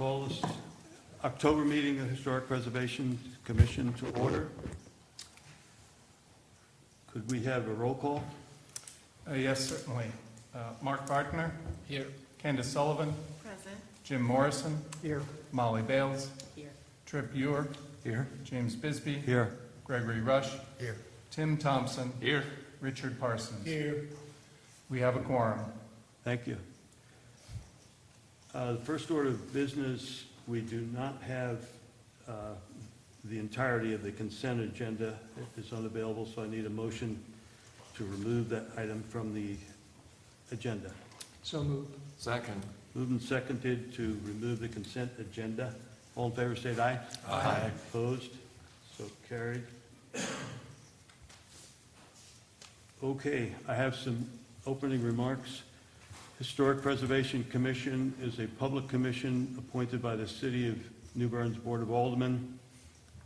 call this October meeting of Historic Preservation Commission to order. Could we have a roll call? Yes, certainly. Mark Gardner. Here. Candace Sullivan. Present. Jim Morrison. Here. Molly Bales. Here. Trip Ewer. Here. James Bisbee. Here. Gregory Rush. Here. Tim Thompson. Here. Richard Parsons. Here. We have a quorum. Thank you. The first order of business, we do not have the entirety of the consent agenda. It is unavailable, so I need a motion to remove that item from the agenda. So moved. Second. Moved and seconded to remove the consent agenda. All in favor, state aye. Aye. Opposed? So carried. Okay, I have some opening remarks. Historic Preservation Commission is a public commission appointed by the City of New Bern's Board of Aldermen.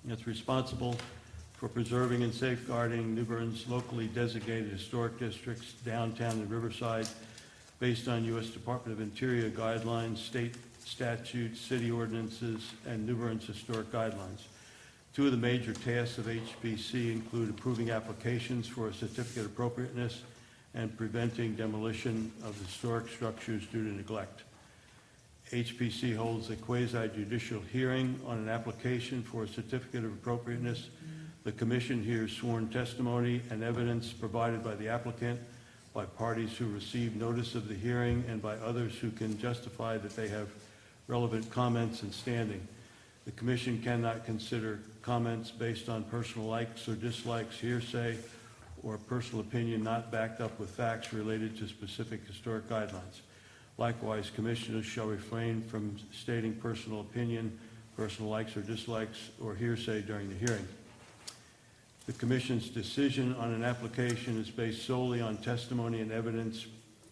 It's responsible for preserving and safeguarding New Bern's locally designated historic districts, downtown and Riverside, based on U.S. Department of Interior guidelines, state statutes, city ordinances, and New Bern's historic guidelines. Two of the major tasks of HPC include approving applications for a certificate of appropriateness and preventing demolition of historic structures due to neglect. HPC holds a quasi-judicial hearing on an application for a certificate of appropriateness. The Commission hears sworn testimony and evidence provided by the applicant, by parties who receive notice of the hearing, and by others who can justify that they have relevant comments and standing. The Commission cannot consider comments based on personal likes or dislikes, hearsay, or personal opinion not backed up with facts related to specific historic guidelines. Likewise, commissioners shall refrain from stating personal opinion, personal likes or dislikes, or hearsay during the hearing. The Commission's decision on an application is based solely on testimony and evidence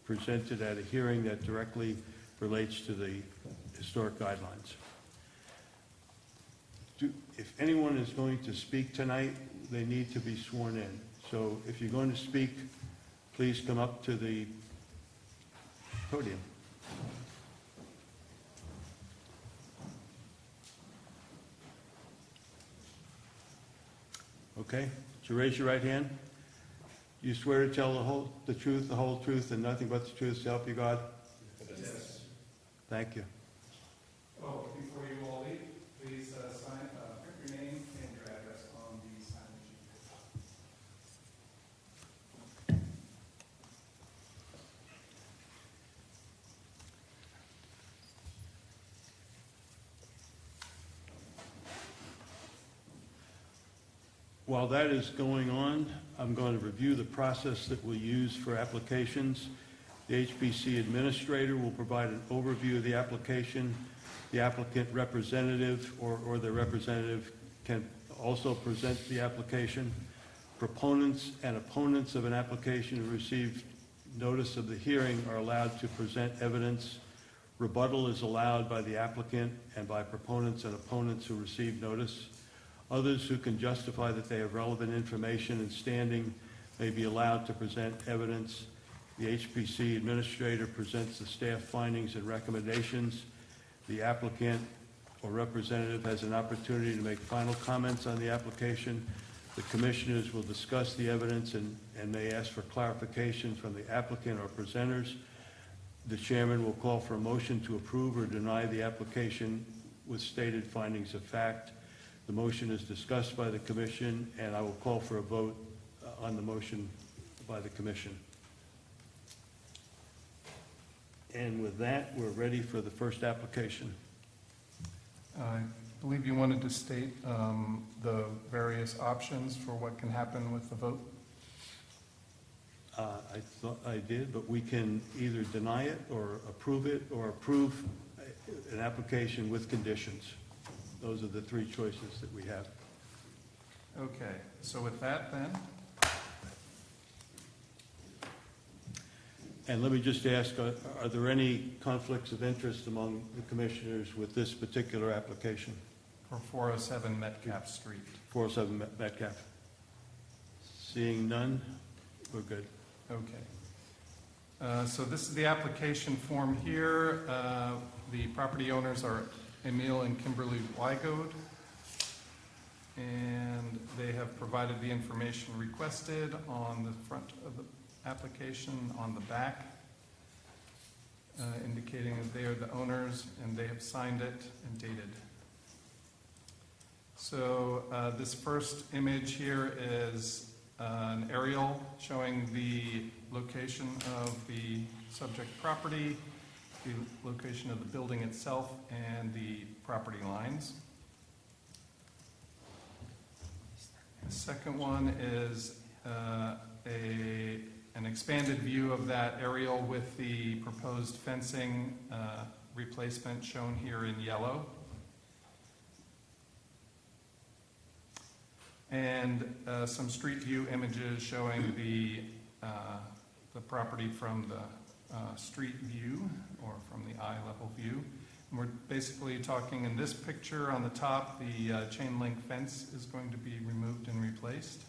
presented at a hearing that directly relates to the historic guidelines. If anyone is going to speak tonight, they need to be sworn in. So if you're going to speak, please come up to the podium. Okay, would you raise your right hand? You swear to tell the truth, the whole truth, and nothing but the truth, so help you God? Yes. Thank you. Oh, before you all leave, please sign, print your name and your address on the sign sheet. While that is going on, I'm going to review the process that we'll use for applications. The HPC administrator will provide an overview of the application. The applicant representative or their representative can also present the application. Proponents and opponents of an application who receive notice of the hearing are allowed to present evidence. Rebuttal is allowed by the applicant and by proponents and opponents who receive notice. Others who can justify that they have relevant information and standing may be allowed to present evidence. The HPC administrator presents the staff findings and recommendations. The applicant or representative has an opportunity to make final comments on the application. The commissioners will discuss the evidence and may ask for clarification from the applicant or presenters. The chairman will call for a motion to approve or deny the application with stated findings of fact. The motion is discussed by the commission, and I will call for a vote on the motion by the commission. And with that, we're ready for the first application. I believe you wanted to state the various options for what can happen with the vote. I thought I did, but we can either deny it or approve an application with conditions. Those are the three choices that we have. Okay, so with that then, and let me just ask, are there any conflicts of interest among the commissioners with this particular application? for 407 Metcalf Street. 407 Metcalf. Seeing none, we're good. Okay. So this is the application form here. The property owners are Emil and Kimberly Wygode. And they have provided the information requested on the front of the application, on the back, indicating that they are the owners and they have signed it and dated. So this first image here is an aerial showing the location of the subject property, the location of the building itself, and the property lines. The second one is an expanded view of that aerial with the proposed fencing replacement shown here in yellow. And some street view images showing the property from the street view or from the eye level view. And we're basically talking in this picture on the top, the chain link fence is going to be removed and replaced.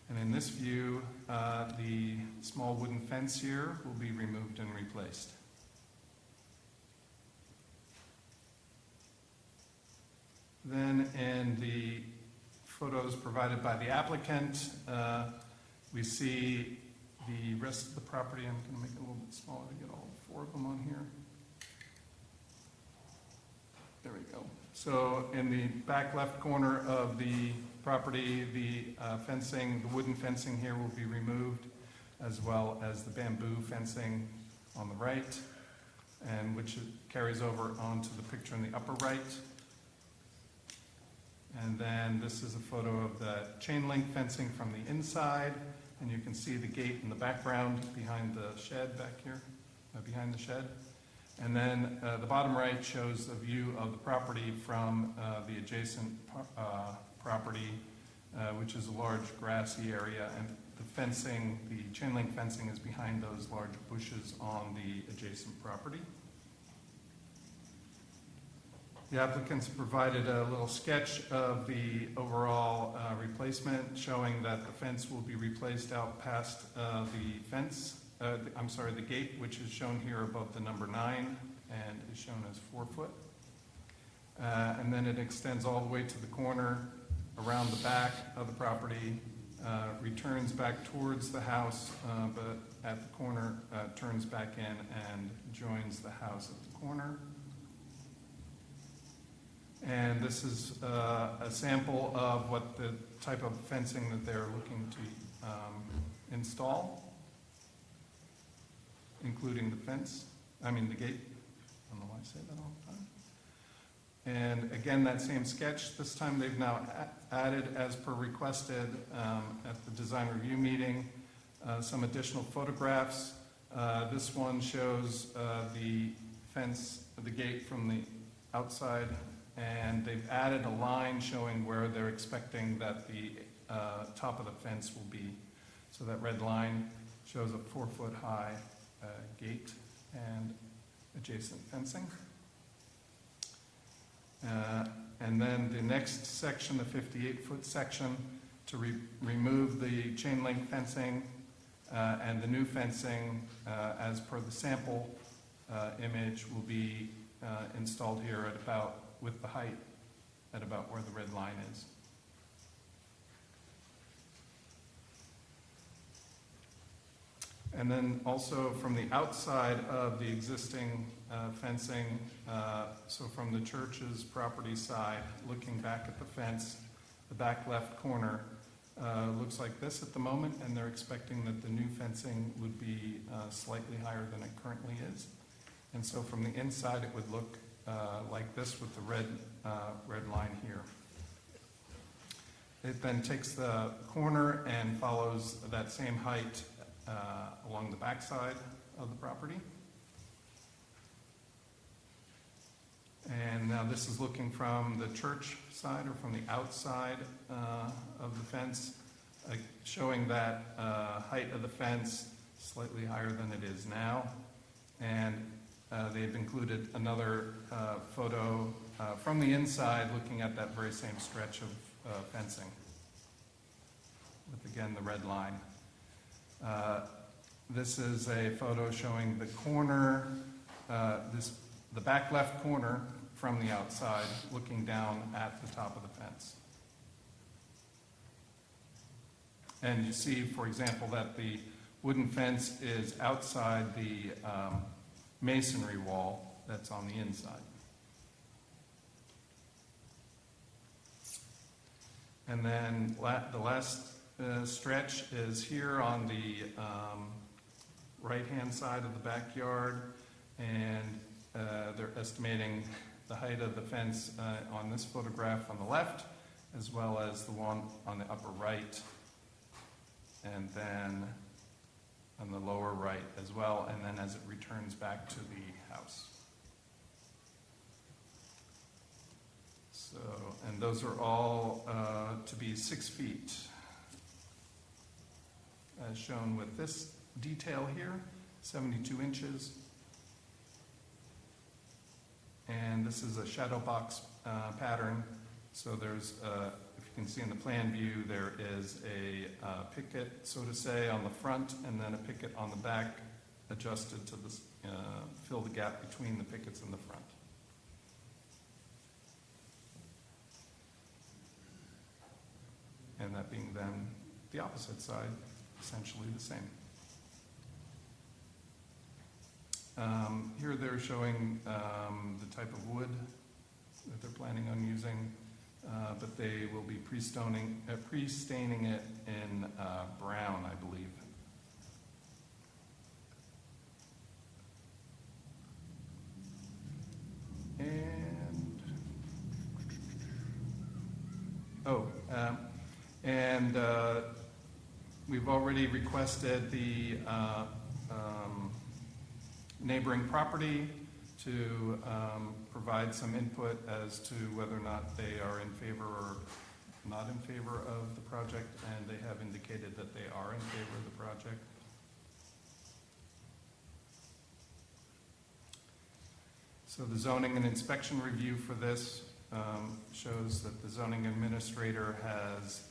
And in this view, the small wooden fence here will be removed and replaced. Then in the photos provided by the applicant, we see the rest of the property. I'm going to make it a little bit smaller to get all four of them on here. There we go. So in the back left corner of the property, the fencing, the wooden fencing here will be removed, as well as the bamboo fencing on the right, and which carries over onto the picture in the upper right. And then this is a photo of the chain link fencing from the inside, and you can see the gate in the background behind the shed back here, behind the shed. And then the bottom right shows a view of the property from the adjacent property, which is a large grassy area, and the fencing, the chain link fencing, is behind those large bushes on the adjacent property. The applicants provided a little sketch of the overall replacement, showing that the fence will be replaced out past the fence, the gate, which is shown here above the number 9 and is shown as 4 foot. And then it extends all the way to the corner, around the back of the property, returns back towards the house, but at the corner turns back in and joins the house at the corner. And this is a sample of what the type of fencing that they're looking to install, including the the gate. I don't know why I say that all the time. And again, that same sketch, this time they've now added, as per requested at the design review meeting, some additional photographs. This one shows the fence, the gate from the outside, and they've added a line showing where they're expecting that the top of the fence will be. So that red line shows a 4 foot high gate and adjacent fencing. And then the next section, the 58-foot section, to remove the chain link fencing and the new fencing, as per the sample image, will be installed here at about, with the height at about where the red line is. And then also from the outside of the existing fencing, so from the church's property side, looking back at the fence, the back left corner looks like this at the moment, and they're expecting that the new fencing would be slightly higher than it currently is. And so from the inside it would look like this with the red line here. It then takes the corner and follows that same height along the backside of the property. And now this is looking from the church side, or from the outside of the fence, showing that height of the fence slightly higher than it is now. And they've included another photo from the inside looking at that very same stretch of fencing, with again the red line. This is a photo showing the corner the back left corner from the outside, looking down at the top of the fence. And you see, for example, that the wooden fence is outside the masonry wall that's on the inside. And then the last stretch is here on the right-hand side of the backyard, and they're estimating the height of the fence on this photograph on the left, as well as the one on the upper right, and then on the lower right as well, and then as it returns back to the house. So, and those are all to be 6 feet, as shown with this detail here, 72 inches. And this is a shadow box pattern. So there's, if you can see in the plan view, there is a picket, so to say, on the front, and then a picket on the back, adjusted to this, fill the gap between the pickets in the front. And that being then the opposite side, essentially the same. Here they're showing the type of wood that they're planning on using, but they will be pre-staining it in brown, I believe. And we've already requested the neighboring property to provide some input as to whether or not they are in favor or not in favor of the project, and they have indicated that they are in favor of the project. So the zoning and inspection review for this shows that the zoning administrator has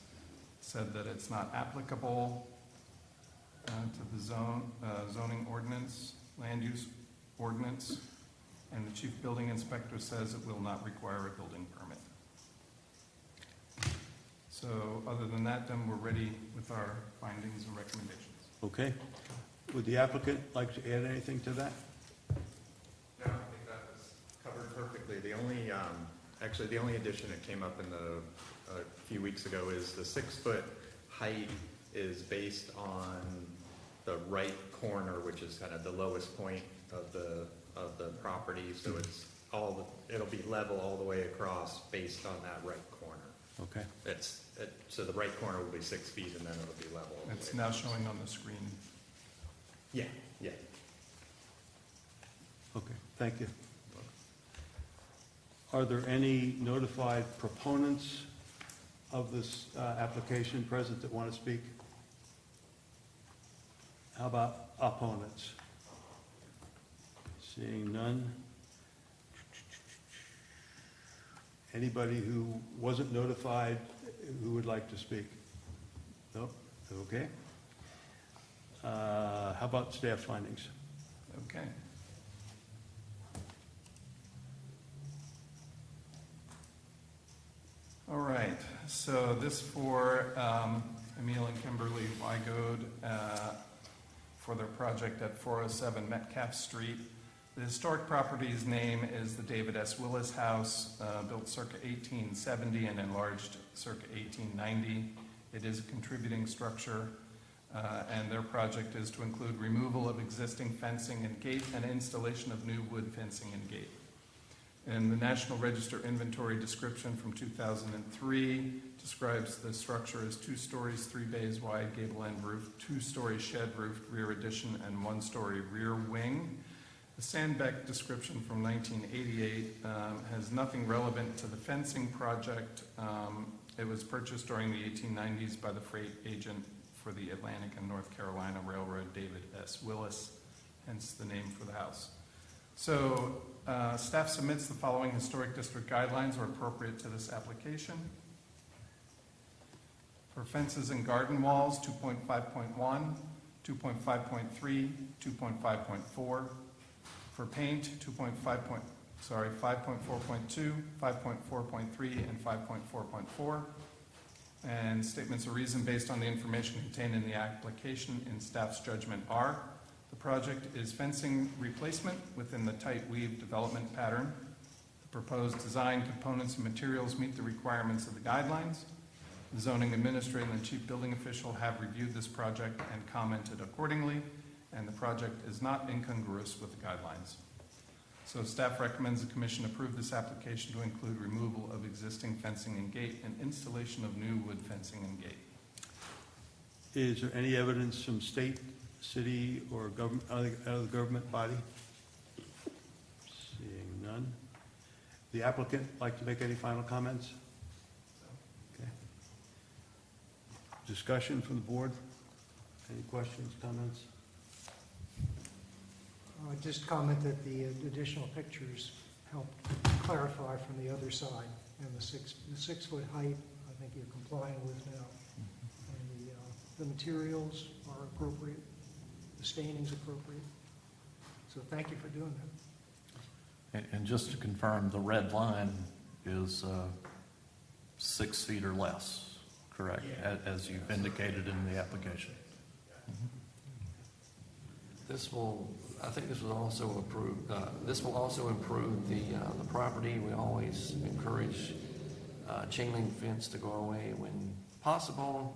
said that it's not applicable to the zoning ordinance, land use ordinance, and the chief building inspector says it will not require a building permit. So other than that, then we're ready with our findings and recommendations. Okay. Would the applicant like to add anything to that? No, I think that was covered perfectly. The only, actually, the only addition that came up in a few weeks ago is the 6-foot height is based on the right corner, which is kind of the lowest point of the property. So it's it'll be level all the way across based on that right corner. Okay. So the right corner will be 6 feet, and then it'll be level. It's now showing on the screen. Yeah. Okay, thank you. Are there any notified proponents of this application present that want to speak? How about opponents? Seeing none. Anybody who wasn't notified who would like to speak? No? Okay. How about staff findings? Okay. All right, so this for Emil and Kimberly Wygode for their project at 407 Metcalf Street. The historic property's name is the David S. Willis House, built circa 1870 and enlarged circa 1890. It is a contributing structure, and their project is to include removal of existing fencing and gate and installation of new wood fencing and gate. And the National Register inventory description from 2003 describes the structure as 2 stories, 3 bays wide, gable end roof, 2-story shed roof, rear addition, and 1-story rear wing. The Sandbeck description from 1988 has nothing relevant to the fencing project. It was purchased during the 1890s by the freight agent for the Atlantic and North Carolina Railroad, David S. Willis, hence the name for the house. So staff submits the following historic district guidelines are appropriate to this application. For fences and garden walls, 2.5.1, 2.5.3, 2.5.4. For paint, 5.4.2, 5.4.3, and 5.4.4. And statements of reason based on the information contained in the application in staff's judgment are: the project is fencing replacement within the tight weave development pattern. The proposed design, components, and materials meet the requirements of the guidelines. The zoning administrator and the chief building official have reviewed this project and commented accordingly, and the project is not incongruous with the guidelines. So staff recommends the commission approve this application to include removal of existing fencing and gate and installation of new wood fencing and gate. Is there any evidence from state, city, or government, other government body? Seeing none. The applicant like to make any final comments? Okay. Discussion from the board? Any questions, comments? Just comment that the additional pictures helped clarify from the other side, and the 6 foot height, I think you're complying with now. And the materials are appropriate, the staining's appropriate. So thank you for doing that. And just to confirm, the red line is 6 feet or less, correct? As you've indicated in the application. I think this was also approved, this will also improve the property. We always encourage chain link fence to go away when possible.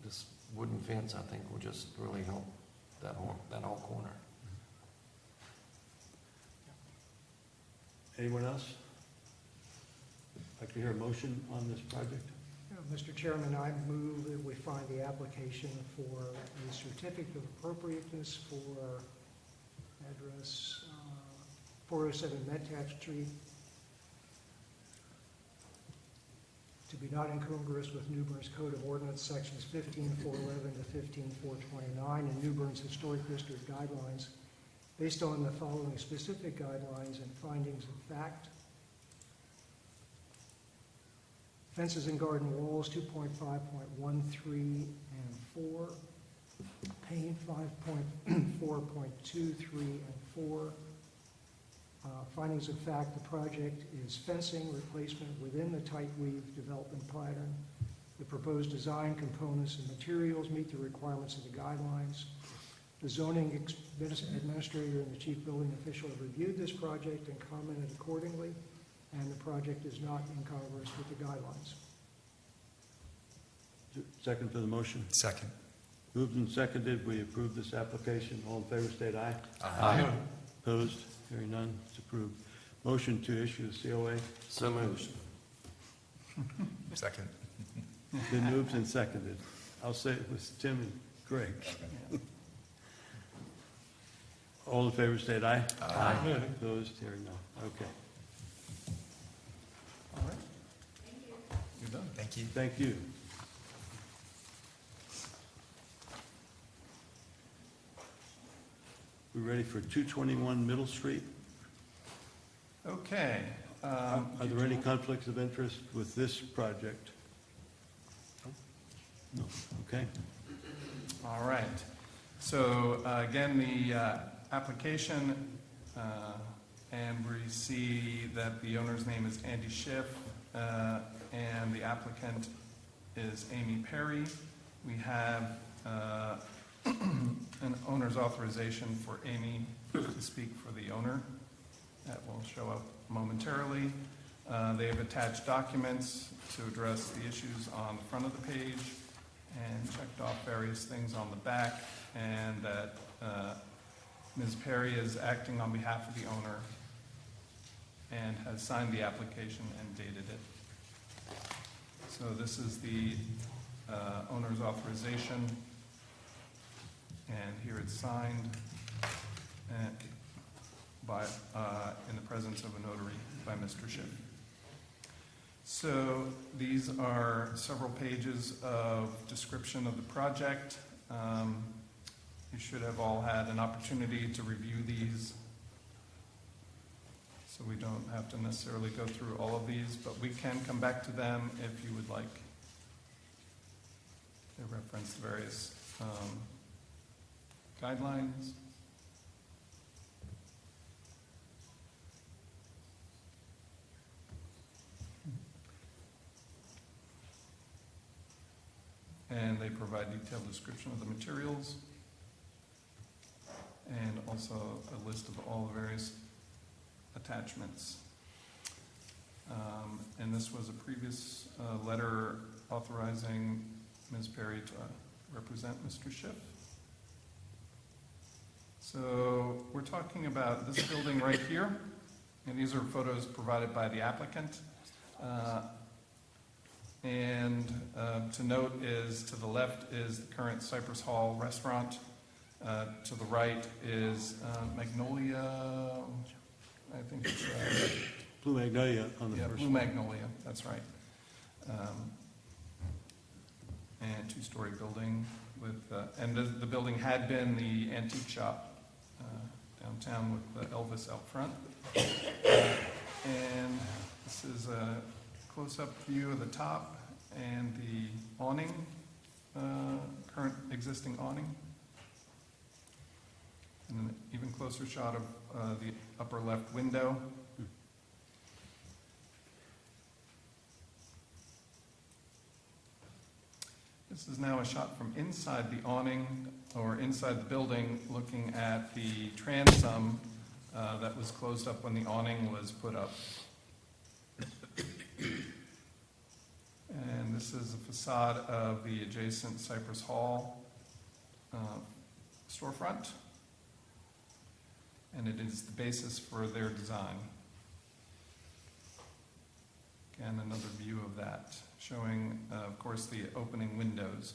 This wooden fence, I think, will just really help that whole corner. Anyone else? Like to hear a motion on this project? Mr. Chairman, I move that we find the application for a certificate of appropriateness for address 407 Metcalf Street to be not incongruous with New Bern's Code of Ordinance sections 15.411 to 15.429 and New Bern's Historic District guidelines based on the following specific guidelines and findings of fact. Fences and garden walls, 2.5.13 and 4. Paint, 5.4.23 and 4. Findings of fact, the project is fencing replacement within the tight weave development pattern. The proposed design, components, and materials meet the requirements of the guidelines. The zoning administrator and the chief building official have reviewed this project and commented accordingly, and the project is not incongruous with the guidelines. Second for the motion? Second. Moved and seconded, we approve this application. All in favor, state aye. Aye. Opposed? Hearing none, it's approved. Motion to issue the COA. So moved. Second. Been moved and seconded. I'll say it was Tim and Greg. All in favor, state aye. Aye. Opposed? Hearing none. Okay. All right? You're done. Thank you. Thank you. We ready for 221 Middle Street? Okay. Are there any conflicts of interest with this project? No. Okay. All right. So again, the application, and we see that the owner's name is Andy Schiff, and the applicant is Amy Perry. We have an owner's authorization for Amy to speak for the owner. That will show up momentarily. They have attached documents to address the issues on the front of the page and checked off various things on the back, and that Ms. Perry is acting on behalf of the owner and has signed the application and dated it. So this is the owner's authorization, and here it's signed and by in the presence of a notary by Mr. Schiff. So these are several pages of description of the project. You should have all had an opportunity to review these, so we don't have to necessarily go through all of these, but we can come back to them if you would like. They reference various guidelines. and they provide detailed description of the materials and also a list of all the various attachments. And this was a previous letter authorizing Ms. Perry to represent Mr. Schiff. So we're talking about this building right here, and these are photos provided by the applicant. To note is, to the left is the current Cypress Hall restaurant. To the right is Magnolia, I think it's Blue Magnolia on the first Blue one. Magnolia, that's right. And two-story building with, and the building had been the antique shop downtown with the Elvis out front. And this is a close-up view of the top and the awning, current existing awning. And an even closer shot of the upper left window. This is now a shot from inside the awning, or inside the building, looking at the transom that was closed up when the awning was put up. And this is a facade of the adjacent Cypress Hall storefront. And it is the basis for their design. Again, another view of that, showing, of course, the opening windows.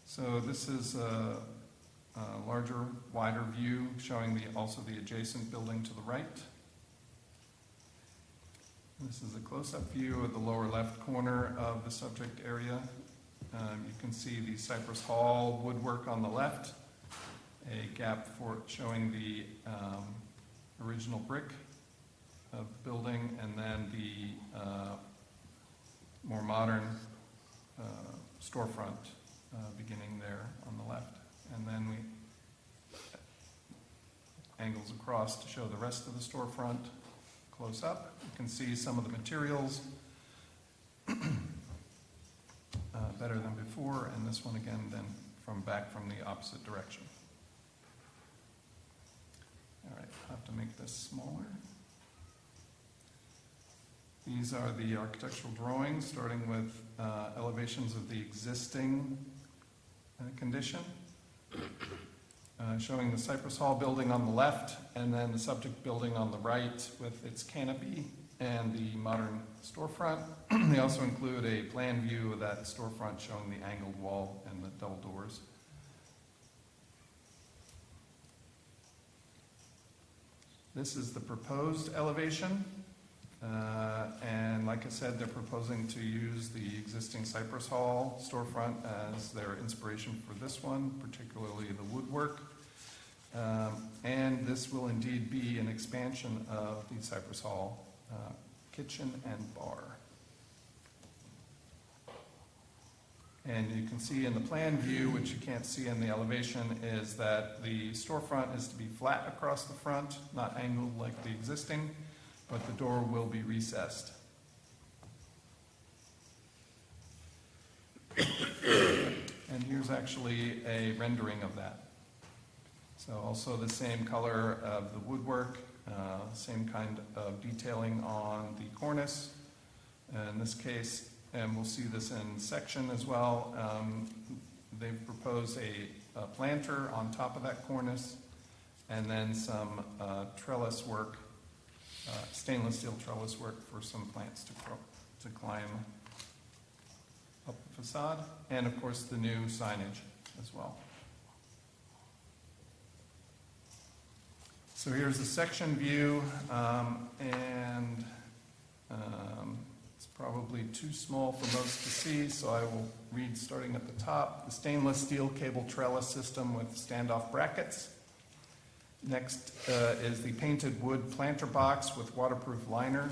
So this is a larger, wider view, showing also the adjacent building to the right. This is a close-up view of the lower left corner of the subject area. You can see the Cypress Hall woodwork on the left, a gap for showing the original brick of the building, and then the more modern storefront beginning there on the left. And then we angles across to show the rest of the storefront close up. You can see some of the materials better than before, and this one again then back from the opposite direction. All right, I'll have to make this smaller. These are the architectural drawings, starting with elevations of the existing condition, showing the Cypress Hall building on the left, and then the subject building on the right with its canopy and the modern storefront. They also include a plan view of that storefront showing the angled wall and the double doors. This is the proposed elevation. And like I said, they're proposing to use the existing Cypress Hall storefront as their inspiration for this one, particularly the woodwork. And this will indeed be an expansion of the Cypress Hall kitchen and bar. And you can see in the plan view, which you can't see in the elevation, is that the storefront is to be flat across the front, not angled like the existing, but the door will be recessed. And here's actually a rendering of that. So also the same color of the woodwork, same kind of detailing on the cornice. In this case, and we'll see this in section as well, they've proposed a planter on top of that cornice, and then some trellis work, stainless steel trellis work for some plants to climb up the facade, and of course the new signage as well. So here's the section view, and it's probably too small for most to see, so I will read starting at the top. The stainless steel cable trellis system with standoff brackets. Next is the painted wood planter box with waterproof liner.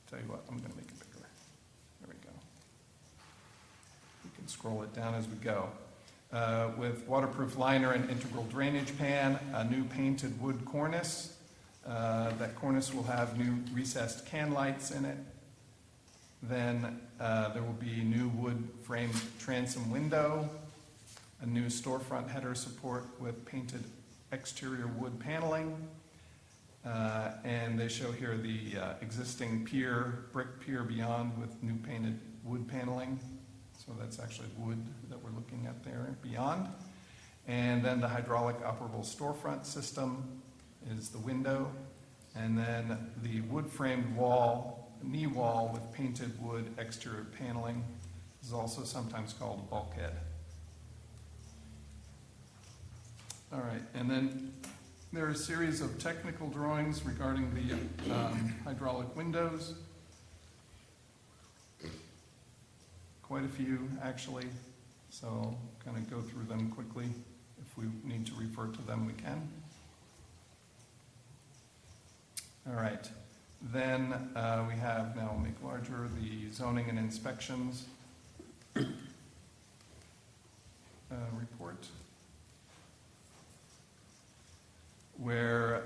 Tell you what, I'm going to make it bigger. There we go. We can scroll it down as we go. With waterproof liner and integral drainage pan, a new painted wood cornice. That cornice will have new recessed can lights in it. Then there will be new wood framed transom window, a new storefront header support with painted exterior wood paneling. And they show here the existing pier, brick pier beyond with new painted wood paneling. So that's actually wood that we're looking at there beyond. And then the hydraulic operable storefront system is the window. And then the wood framed wall, knee wall with painted wood exterior paneling is also sometimes called a bulkhead. All right, and then there are a series of technical drawings regarding the hydraulic windows. Quite a few, actually, so I'll kind of go through them quickly. If we need to refer to them, we can. All right, then we have, now I'll make larger, the zoning and inspections report, where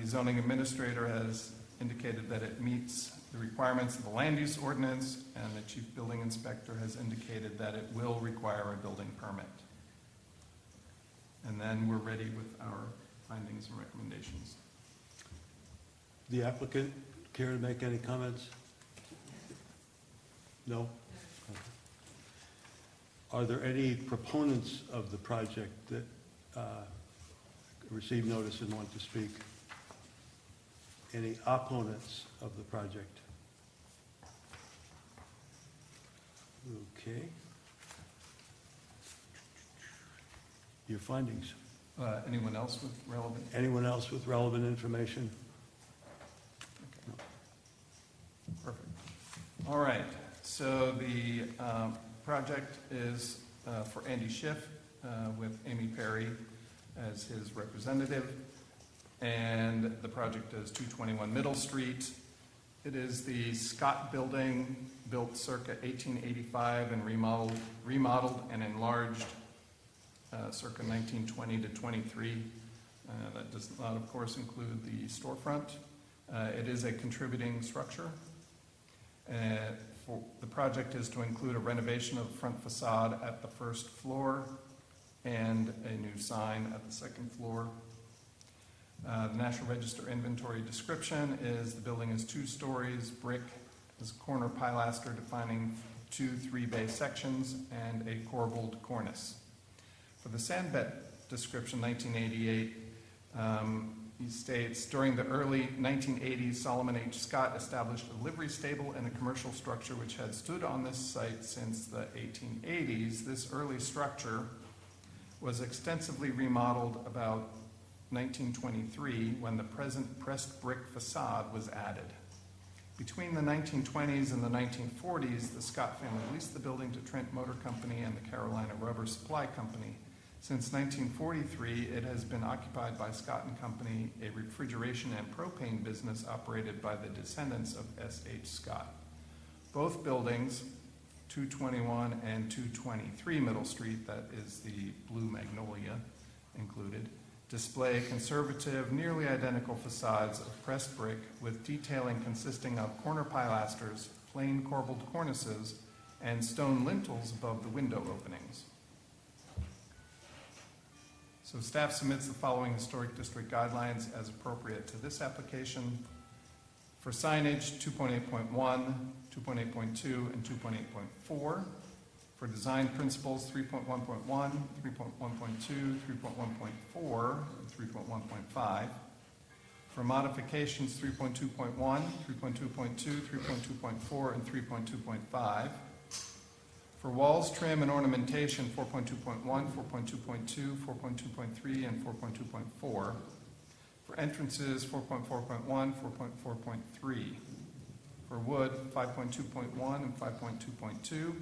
the zoning administrator has indicated that it meets the requirements of the land use ordinance, and the chief building inspector has indicated that it will require a building permit. And then we're ready with our findings and recommendations. The applicant care to make any comments? No? Okay. Are there any proponents of the project that received notice and want to speak? Any opponents of the project? Okay. Your findings. Anyone else with relevant? Anyone else with relevant information? Okay. Perfect. All right, so the project is for Andy Schiff with Amy Perry as his representative. And the project is 221 Middle Street. It is the Scott Building, built circa 1885 and remodeled and enlarged circa 1920 to 23. That does not, of course, include the storefront. It is a contributing structure. The project is to include a renovation of the front facade at the first floor and a new sign at the second floor. The National Register inventory description is the building is 2 stories, brick is a corner pilaster defining 2 3-bay sections and a corbelled cornice. For the sand bed description, 1988, he states, during the early 1980s, Solomon H. Scott established a livery stable and a commercial structure which had stood on this site since the 1880s. This early structure was extensively remodeled about 1923 when the present pressed brick facade was added. Between the 1920s and the 1940s, the Scott family leased the building to Trent Motor Company and the Carolina Rubber Supply Company. Since 1943, it has been occupied by Scott and Company, a refrigeration and propane business operated by the descendants of S.H. Scott. Both buildings, 221 and 223 Middle Street, that is the Blue Magnolia included, display conservative, nearly identical facades of pressed brick with detailing consisting of corner pilasters, plain corbelled cornices, and stone lintels above the window openings. So staff submits the following historic district guidelines as appropriate to this application. For signage, 2.8.1, 2.8.2, and 2.8.4. For design principles, 3.1.1, 3.1.2, 3.1.4, and 3.1.5. For modifications, 3.2.1, 3.2.2, 3.2.4, and 3.2.5. For walls, trim, and ornamentation, 4.2.1, 4.2.2, 4.2.3, and 4.2.4. For entrances, 4.4.1, 4.4.3. For wood, 5.2.1 and 5.2.2.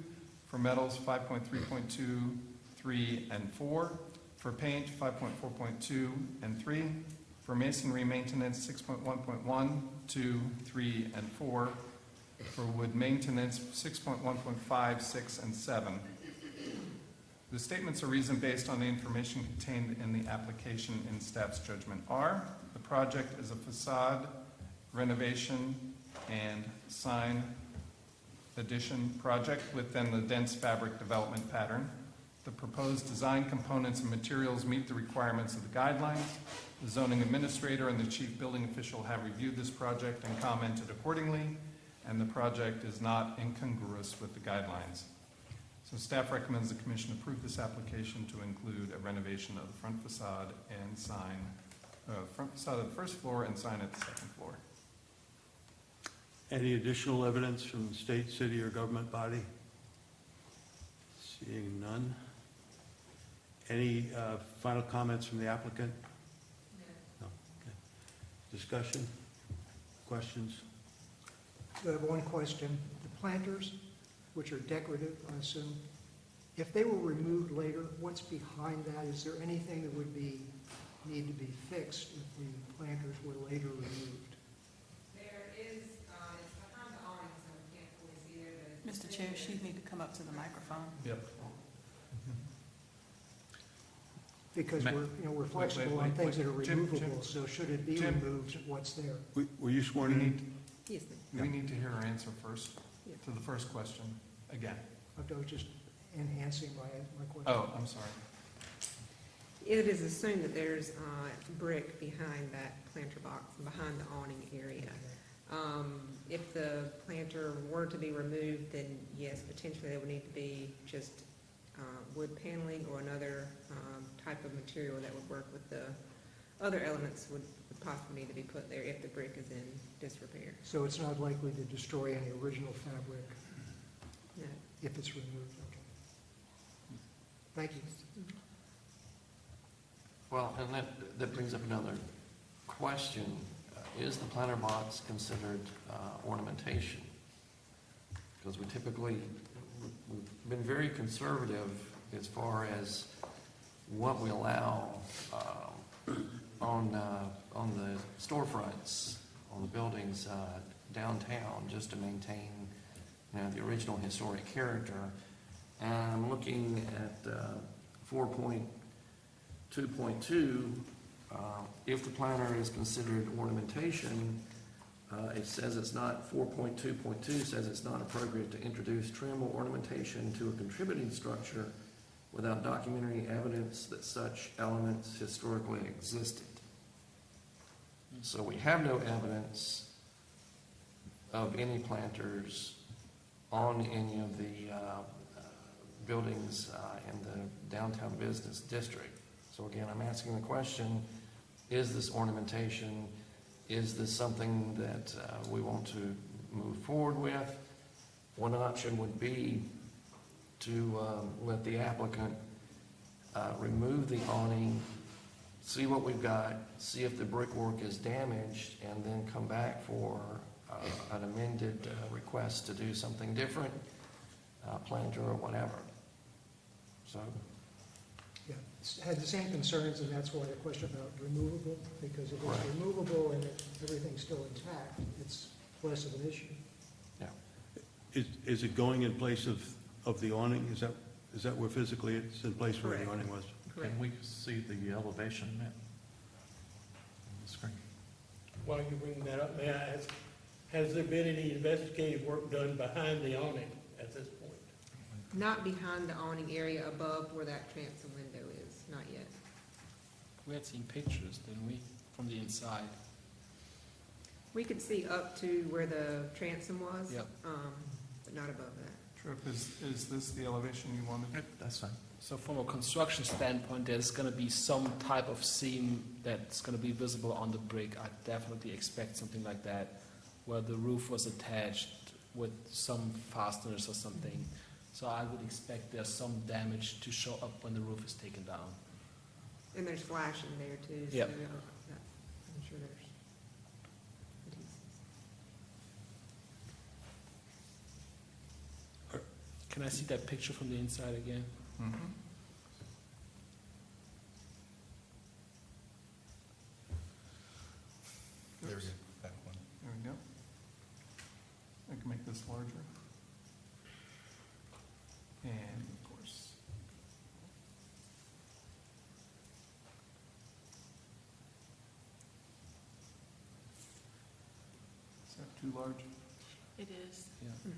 For metals, 5.3.2, 3, and 4. For paint, 5.4.2 and 3. For masonry maintenance, 6.1.1, 2, 3, and 4. For wood maintenance, 6.1.5, 6, and 7. The statements of reason based on the information contained in the application in staff's judgment are: the project is a facade, renovation, and sign addition project within the dense fabric development pattern. The proposed design components and materials meet the requirements of the guidelines. The zoning administrator and the chief building official have reviewed this project and commented accordingly, and the project is not incongruous with the guidelines. So staff recommends the commission approve this application to include a renovation of the front facade and sign, front facade of the first floor and sign at the second floor. Any additional evidence from the state, city, or government body? Seeing none. Any final comments from the applicant? No. Okay. Discussion? Questions? So I have one question. The planters, which are decorative, I assume, if they were removed later, what's behind that? Is there anything that would need to be fixed if the planters were later removed? There is, it's behind the awning, so we can't fully see there, but. Mr. Chair, she need to come up to the microphone. Yep. Because we're flexible on things that are Jim, removable, so should it be Jim. removed, what's there? Were you sworn We in? need, Yes, ma'am. we need to hear her answer first Yeah. to the first question, again. I was just enhancing my question. Oh, I'm sorry. It is assumed that there's brick behind that planter box, behind the awning area. If the planter were to be removed, then yes, potentially there would need to be just wood paneling or another type of material that would work with the other elements would possibly need to be put there if the brick is in disrepair. So it's not likely to destroy any original fabric No. if it's removed? Okay. Thank you. Well, and that brings up another question. Is the planter box considered ornamentation? Because we've been very conservative as far as what we allow on the storefronts, on the buildings downtown, just to maintain, the original historic character. And I'm looking at 4.2.2. If the planter is considered ornamentation, it says it's not, 4.2.2 says it's not appropriate to introduce trim or ornamentation to a contributing structure without documentary evidence that such elements historically existed. So we have no evidence of any planters on any of the buildings in the downtown business district. So again, I'm asking the question, is this ornamentation? Is this something that we want to move forward with? One option would be to let the applicant remove the awning, see what we've got, see if the brickwork is damaged, and then come back for an amended request to do something different, planter or whatever. So, Yeah, had the same concerns, and that's why the question about removable, because if Right. it's removable and everything's still intact, it's less of an issue. yeah. Is it going in place of the awning? Is that where physically it's in place where the Correct. awning was? Correct. Can we see the elevation map on the screen? While you're bringing that up, may I ask, has there been any investigative work done behind the awning at this point? Not behind the awning area above where that transom window is, not yet. We had seen pictures, didn't we, from the inside? We could see up to where the transom was. Yep. But not above that. Trip, is this the elevation you wanted? That's fine. So from a construction standpoint, there's gonna be some type of seam that's gonna be visible on the brick. I definitely expect something like that, where the roof was attached with some fasteners or something. So I would expect there's some damage to show up when the roof is taken down. And there's flashing there too. So Yep. I'm sure there's. Can I see that picture from the inside again? Mm-hmm. There we go, that one. There we go. I can make this larger. And of course. Is that too large? It is. Yeah.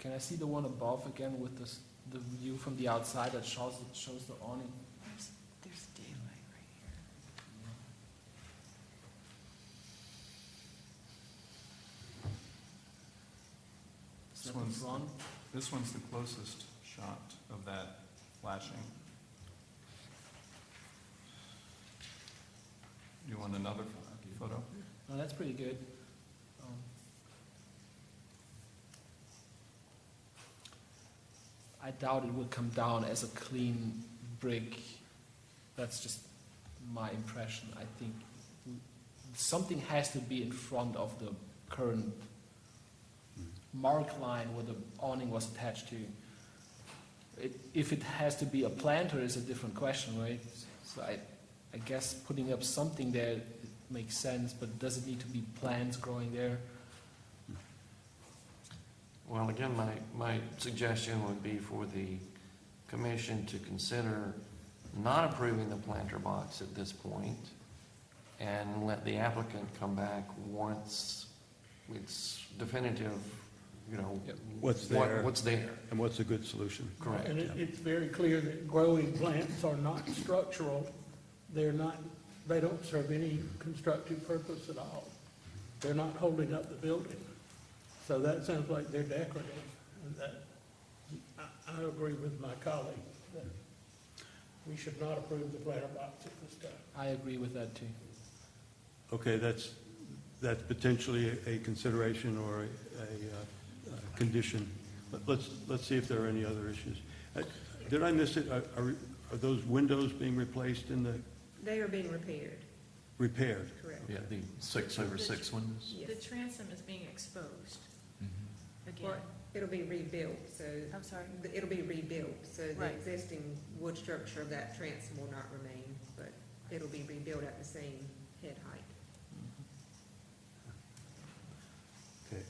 Can I see the one above again with the view from the outside that shows the awning? There's daylight right here. Is This that the one's- front? This one's the closest shot of that flashing. You want another photo? No, that's pretty good. I doubt it will come down as a clean brick. That's just my impression. I think something has to be in front of the current mark line where the awning was attached to. If it has to be a planter is a different question, right? So I guess putting up something there it makes sense, but does it need to be plants growing there? Well, again, my suggestion would be for the commission to consider not approving the planter box at this point and let the applicant come back once it's definitive, you know, Yep. What's there. what's there. And what's a good solution? Correct. And it's very clear that growing plants are not structural. They don't serve any constructive purpose at all. They're not holding up the building. So that sounds like they're decorative. And that, I agree with my colleague that we should not approve the planter box at this time. I agree with that too. Okay, that's potentially a consideration or a condition. Let's see if there are any other issues. Did I miss it? Are those windows being replaced in the, They are being repaired, repaired? correct? Yeah, the 6/6 windows. Yes. The transom is being exposed again. Well, it'll be rebuilt, so. I'm sorry? It'll be rebuilt, so the Right. existing wood structure of that transom will not remain, but it'll be rebuilt at the same head height. Okay.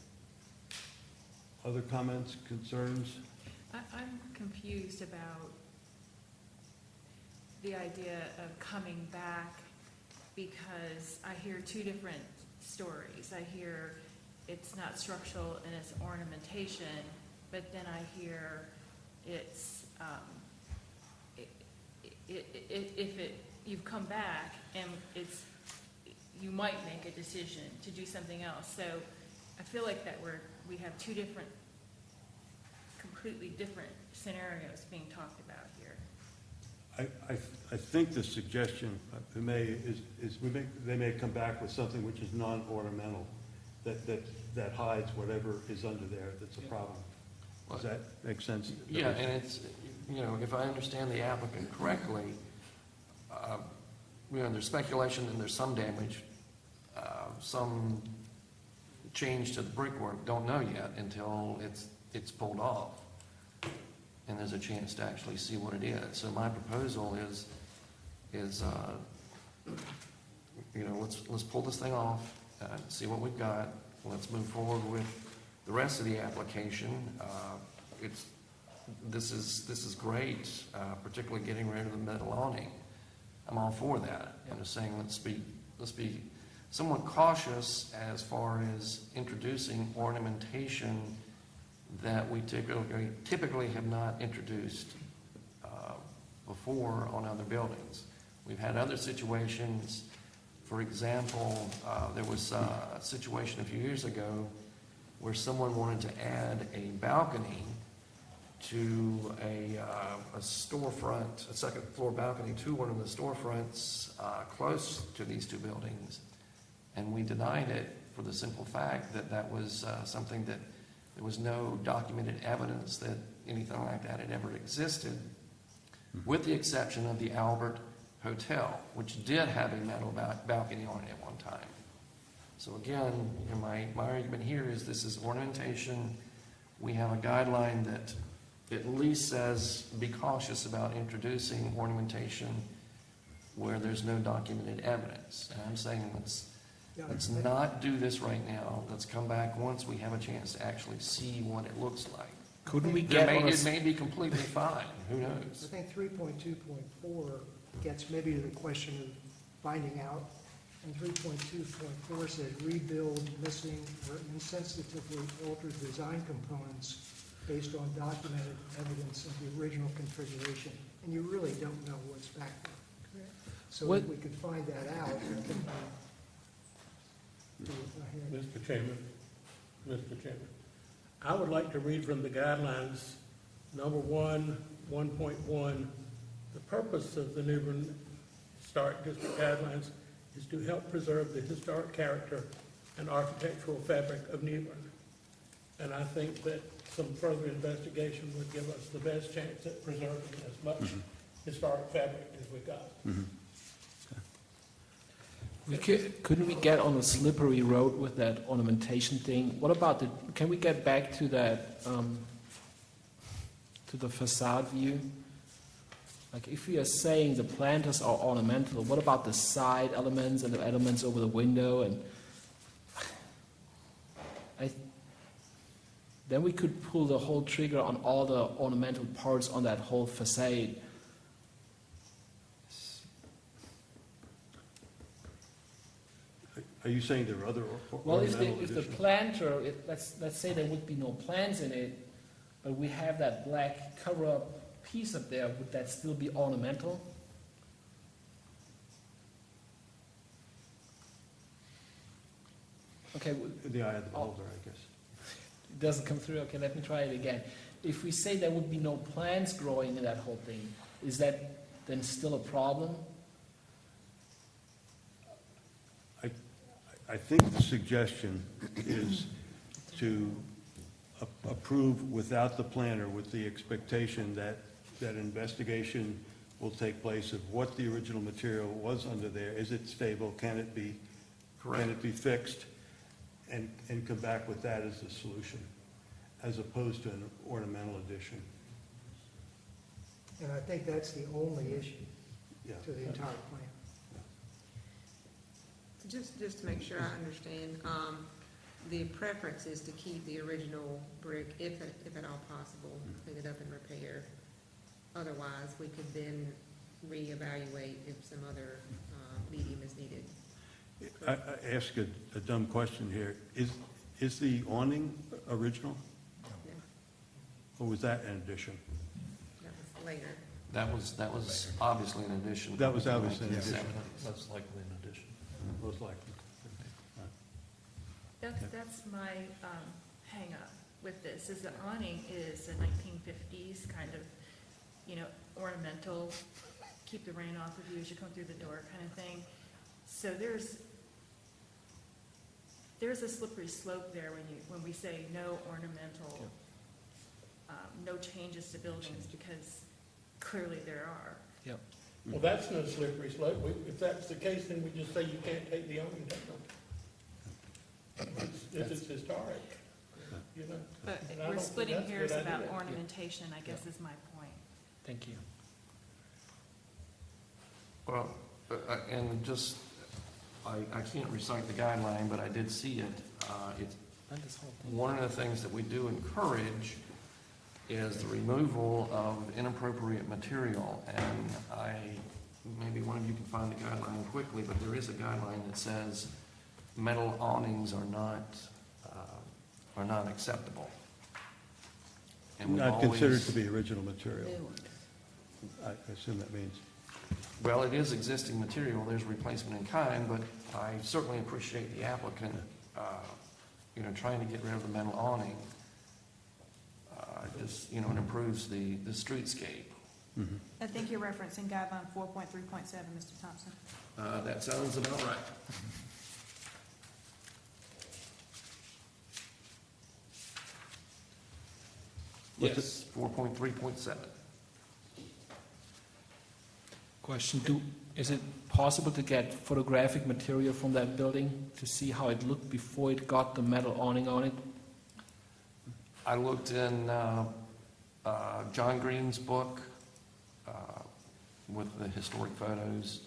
Other comments, concerns? I'm confused about the idea of coming back because I hear two different stories. I hear it's not structural and it's ornamentation, but then I hear it's, you've come back and you might make a decision to do something else. So I feel like that we have two different, completely different scenarios being talked about here. I think the suggestion they may come back with something which is non-ornamental, that hides whatever is under there that's a problem. Does that make sense? Yeah, and it's, you know, if I understand the applicant correctly, you know, there's speculation and there's some damage, some change to the brickwork, don't know yet until it's pulled off. And there's a chance to actually see what it is. So my proposal is, you know, let's pull this thing off, see what we've got. Let's move forward with the rest of the application. This is great, particularly getting rid of the metal awning. I'm all for that. I'm just saying let's be somewhat cautious as far as introducing ornamentation that we typically have not introduced before on other buildings. We've had other situations. For example, there was a situation a few years ago where someone wanted to add a balcony to a storefront, a second floor balcony to one of the storefronts close to these two buildings. And we denied it for the simple fact that that was something that there was no documented evidence that anything like that had ever existed, with the exception of the Albert Hotel, which did have a metal balcony on it at one time. So again, you know, my argument here is this is ornamentation. We have a guideline that at least says be cautious about introducing ornamentation where there's no documented evidence. And I'm saying let's not do this right now. Let's come back once we have a chance to actually see what it looks like. Couldn't we It get may be completely fine. Who I knows? think 3.2.4 gets maybe to the question of finding out. And 3.2.4 says rebuild missing or insensitively altered design components based on documented evidence of the original configuration, and you really don't know what's back there. So if we could find that out, it can be. Mr. Chairman, I would like to read from the guidelines, number 1.1, the purpose of the New Bern Historic District Guidelines is to help preserve the historic character and architectural fabric of New Bern. And I think that some further investigation would give us the best chance at preserving as much historic fabric as we got. Couldn't we get on a slippery road with that ornamentation thing? What about can we get back to that, to the facade view? Like if we are saying the planters are ornamental, what about the side elements and the elements over the window? And then we could pull the whole trigger on all the ornamental parts on that whole facade. Are you saying there are other Well, if ornamental the additions? planter, let's say there would be no plants in it, but we have that black cover-up piece up there, would that still be ornamental? Okay, In the eye of the beholder, I guess. it doesn't come through. Okay, let me try it again. If we say there would be no plants growing in that whole thing, is that then still a problem? I think the suggestion is to approve without the planner, with the expectation that investigation will take place of what the original material was under there. Is it stable? Can it be fixed? And come back with that as a solution, as opposed to an ornamental addition. And I think that's the only issue Yeah. to the entire plan. Just to make sure I understand, the preference is to keep the original brick, if at all possible, clean it up and repair. Otherwise, we could then reevaluate if some other medium is needed. I ask a dumb question here. Is the awning original, Yeah, or was that an addition? that was later. That was obviously an addition. That was obviously an addition. Most likely an addition. Most likely. That's my hang-up with this, is the awning is a 1950s kind of, ornamental, keep the rain off of you as you come through the door kind of thing. So there's a slippery slope there when we say no ornamental, no changes to buildings, because clearly there are. Yep. Well, that's no slippery slope. If that's the case, then we just say you can't take the awning down. If it's historic, But And I we're don't splitting think that's a hairs good about idea. ornamentation, I guess is my point. Thank you. Well, and just, I can't recite the guideline, but I did see it. It's And this whole thing. one of the things that we do encourage is the removal of inappropriate material. And maybe one of you can find the guideline quickly, but there is a guideline that says metal awnings are not acceptable. And we've Not considered always- to be original material. I assume that means. Well, it is existing material, there's replacement in kind, but I certainly appreciate the applicant, trying to get rid of the metal awning. It improves the streetscape. I think you're referencing guideline 4.3.7, Mr. Thompson. That sounds about right. Yes, 4.3.7. Question, is it possible to get photographic material from that building to see how it looked before it got the metal awning on it? I looked in John Green's book with the historic photos.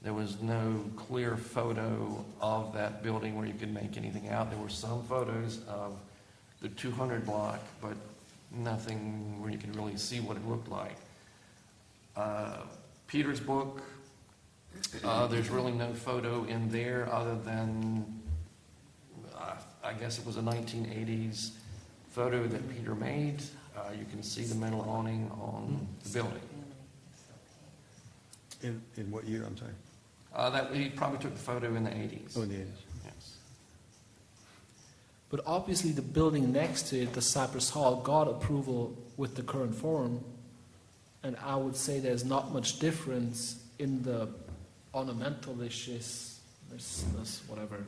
There was no clear photo of that building where you could make anything out. There were some photos of the 200 block, but nothing where you could really see what it looked like. Peter's book, there's really no photo in there other than, I guess it was a 1980s photo that Peter made, you can see the metal awning on the building. In what year, I'm sorry? That, he probably took the photo in the 80s. Oh, in the 80s. Yes. But obviously, the building next to it, the Cypress Hall, got approval with the current form, and I would say there's not much difference in the ornamentalishness, whatever,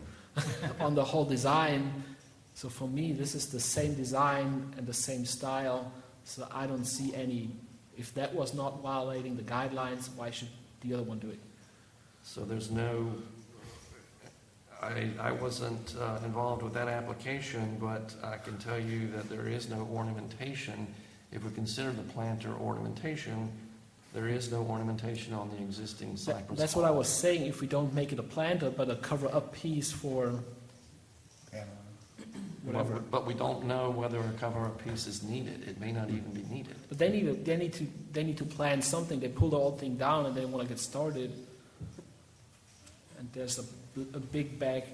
on the whole design. So for me, this is the same design and the same style, so I don't see any, if that was not violating the guidelines, why should the other one do it? So there's no, I wasn't involved with that application, but I can tell you that there is no ornamentation. If we consider the planter ornamentation, there is no ornamentation on the existing cypress. That's what I was saying, if we don't make it a planter, but a cover-up piece for whatever. But we don't know whether a cover-up piece is needed. It may not even be needed. But they need to plan something. They pull the whole thing down and they want to get started. And there's a big black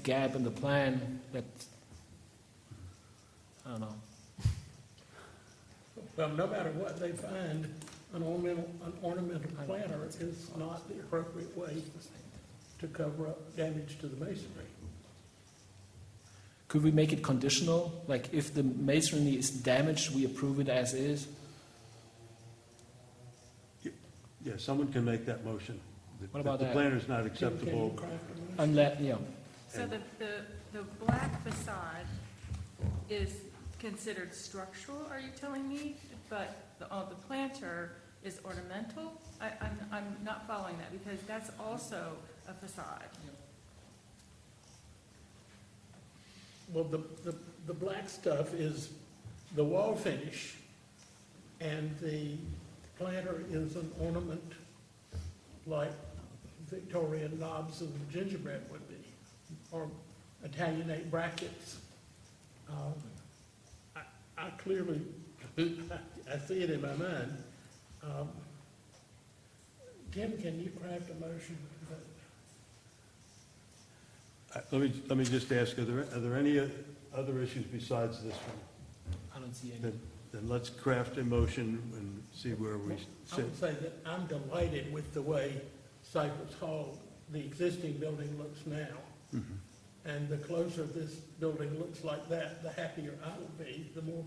gap in the plan that, I don't know. Well, no matter what they find, an ornamental planter is not the appropriate way to cover up damage to the masonry. Could we make it conditional? Like if the masonry is damaged, we approve it as is? Yeah, someone can make that motion. What about The that? planner's not Can you acceptable. craft a motion? Unless, yeah. So the black facade is considered structural, are you telling me? But the planter is ornamental? I'm not following that, because that's also a facade. Well, the black stuff is the wall finish, and the planter is an ornament like Victorian knobs of gingerbread would be, or Italianate brackets. I clearly, I see it in my mind. Tim, can you craft a motion? Let me just ask, are there any other issues besides this one? I don't see any. Then let's craft a motion and see where we I sit. would say that I'm delighted with the way Cypress Hall, the existing building, looks now. Mhm. And the closer this building looks like that, the happier I will be, the more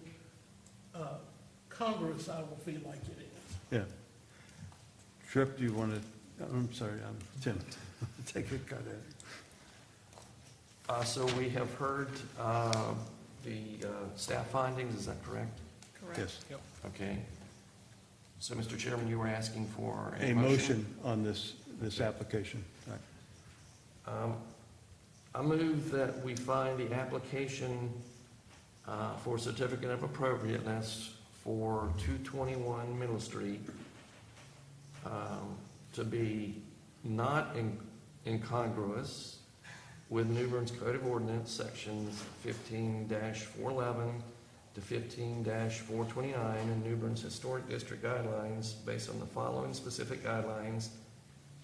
congruous I will feel like it is. Yeah. Tripp, do you want to, I'm sorry, Tim, take a cut at it. So we have heard the staff findings, is that correct? Yes. Okay. So, Mr. Chairman, you were asking for A motion on this application. All right. I move that we find the application for certificate of appropriateness for 221 Middle Street to be not incongruous with New Bern's Code of Ordinance, sections 15-411 to 15-429, and New Bern's Historic District Guidelines, based on the following specific guidelines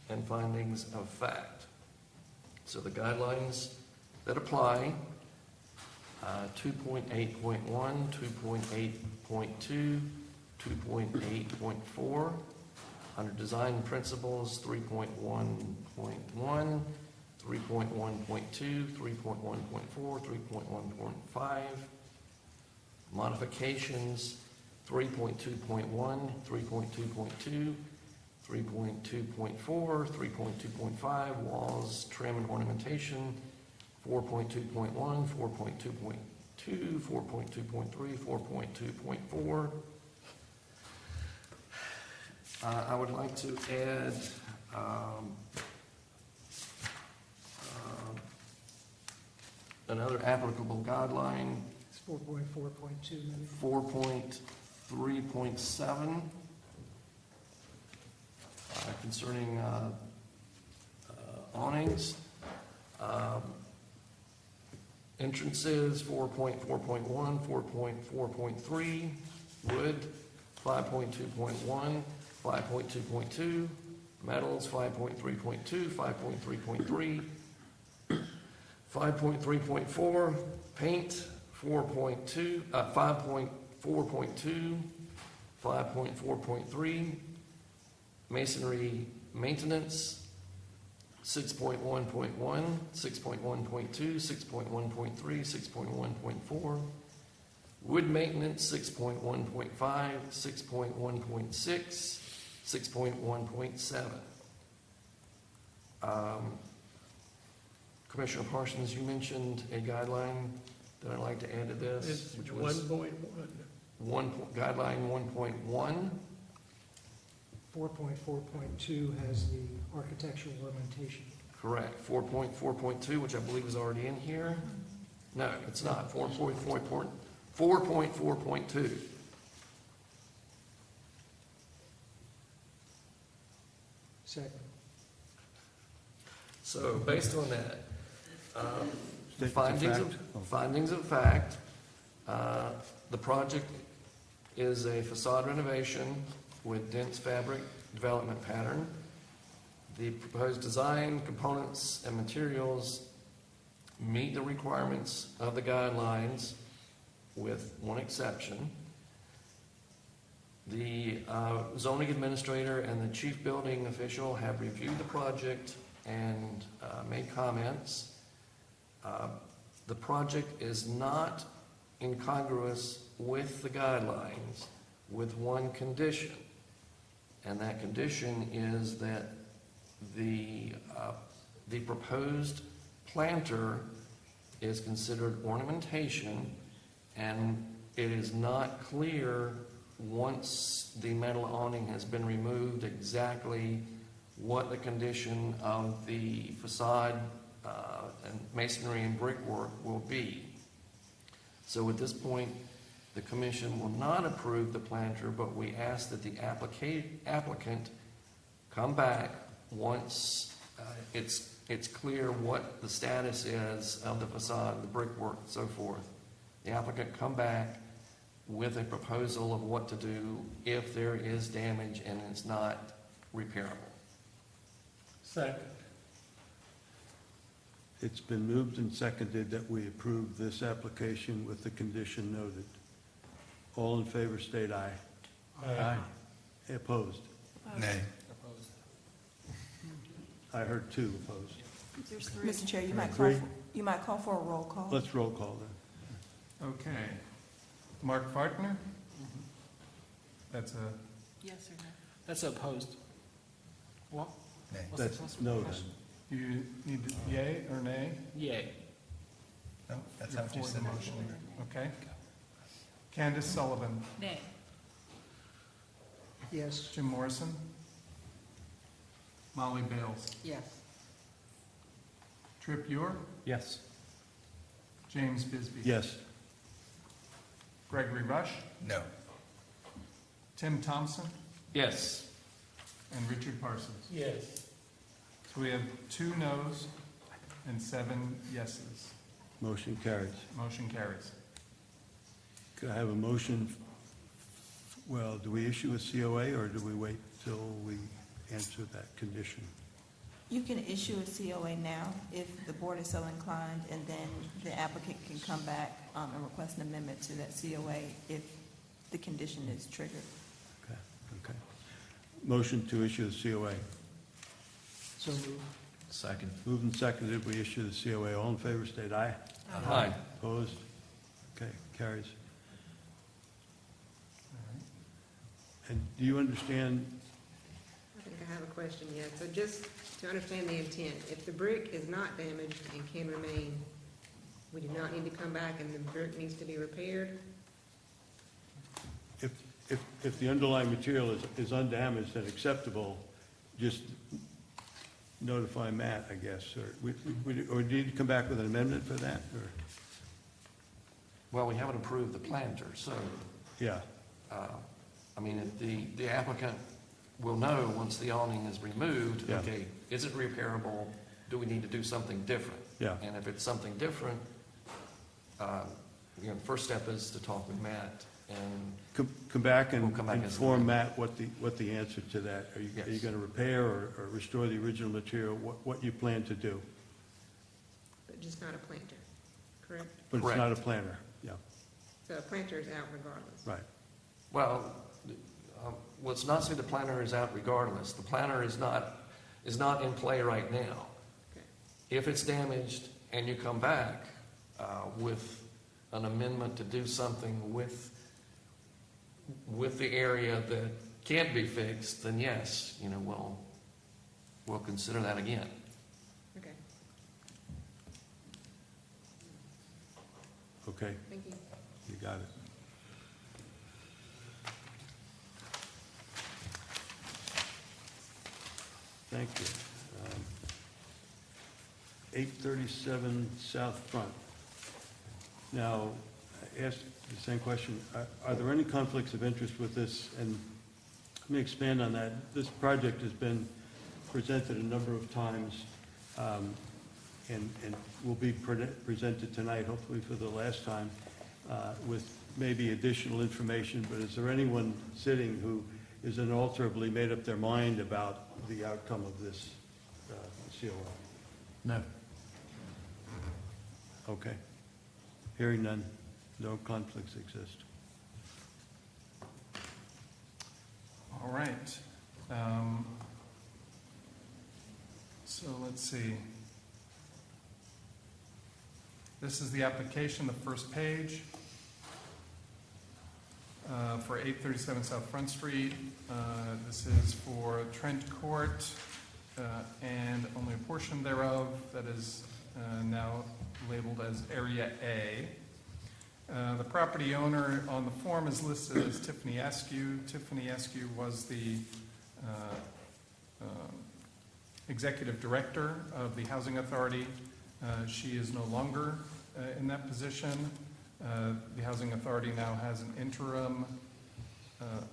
and findings of fact. So the guidelines that apply, 2.8.1, 2.8.2, 2.8.4, under design principles, 3.1.1, 3.1.2, 3.1.4, 3.1.5, modifications, 3.2.1, 3.2.2, 3.2.4, 3.2.5, walls, trim and ornamentation, 4.2.1, 4.2.2, 4.2.3, 4.2.4. I would like to add another applicable guideline, It's 4.4.2 maybe. 4.3.7, concerning awnings. Entrances, 4.4.1, 4.4.3, wood, 5.2.1, 5.2.2, metals, 5.3.2, 5.3.3, 5.3.4, paint, 5.4.2, 5.4.3, masonry maintenance, 6.1.1, 6.1.2, 6.1.3, 6.1.4, wood maintenance, 6.1.5, 6.1.6, 6.1.7. Commissioner Parsons, you mentioned a guideline that I'd like to add to this, It's which was 1.1. guideline 1.1. 4.4.2 has the architectural ornamentation. Correct. 4.4.2, which I believe is already in here. No, it's not. 4.4.2. Second. So based on that, Statements of fact. findings of fact, the project is a facade renovation with dense fabric development pattern. The proposed design, components, and materials meet the requirements of the guidelines with one exception. The zoning administrator and the chief building official have reviewed the project and made comments. The project is not incongruous with the guidelines with one condition. And that condition is that the proposed planter is considered ornamentation, and it is not clear once the metal awning has been removed exactly what the condition of the facade and masonry and brickwork will be. So at this point, the commission will not approve the planter, but we ask that the applicant come back once it's clear what the status is of the facade, the brickwork, and so forth. The applicant come back with a proposal of what to do if there is damage and it's not repairable. Second. It's been moved and seconded that we approve this application with the condition noted. All in favor state aye. Aye. Opposed? Nay. I heard two opposed. There's three. Mr. Chair, you Three. you might call for a roll call. Let's roll call then. Okay. Mark Fartner? That's a, Yes or no? That's opposed. What? Nay. That's no then. you need yay or nay? Yay. No, that's You're how you for said the it. motion. Okay. Candace Sullivan? Nay. Yes. Jim Morrison? Molly Bales? Yes. Trip Ewer? Yes. James Bisbee? Yes. Gregory Rush? No. Tim Thompson? Yes. And Richard Parsons? Yes. So we have 2 noes and 7 yeses. Motion carries. Motion carries. Could I have a motion? Well, do we issue a COA or do we wait till we answer that condition? You can issue a COA now if the board is so inclined, and then the applicant can come back and request an amendment to that COA if the condition is triggered. Okay. Motion to issue the COA. So moved. Second. Moved and seconded, we issue the COA. All in favor state aye. Aye. Opposed? Okay, carries. And do you understand, I think I have a question yet. So just to understand the intent, if the brick is not damaged and can remain, we do not need to come back and the brick needs to be repaired? if the underlying material is undamaged and acceptable, just notify Matt, I guess, or do you need to come back with an amendment for that, or? Well, we haven't approved the planter, so, Yeah, I mean, if the applicant will know once the awning is removed, Yeah. okay, is it repairable? Do we need to do something different? yeah. And if it's something different, the first step is to talk with Matt, and Come back and We'll come back as inform an Matt what the answer to that. Are you Yes. going to repair or restore the original material, what you plan to do? But just not a planter, correct? But it's Correct. not a planter. yeah, So a planter is out regardless. right. Well, let's not say the planner is out regardless. The planner is not in play right now. Okay. If it's damaged and you come back with an amendment to do something with the area that can't be fixed, then yes, we'll consider that again. Okay, Okay, thank you. you got it. Thank you. 837 South Front. Now, I asked the same question. Are there any conflicts of interest with this? And let me expand on that. This project has been presented a number of times and will be presented tonight, hopefully for the last time, with maybe additional information. But is there anyone sitting who is unalterably made up their mind about the outcome of this COO? No. Okay. Hearing none, no conflicts exist. All right. So let's see. This is the application, the first page, for 837 South Front Street. This is for Trent Court, and only a portion thereof that is now labeled as Area A. The property owner on the form is listed as Tiffany Askew. Tiffany Askew was the executive director of the Housing Authority. She is no longer in that position. The Housing Authority now has an interim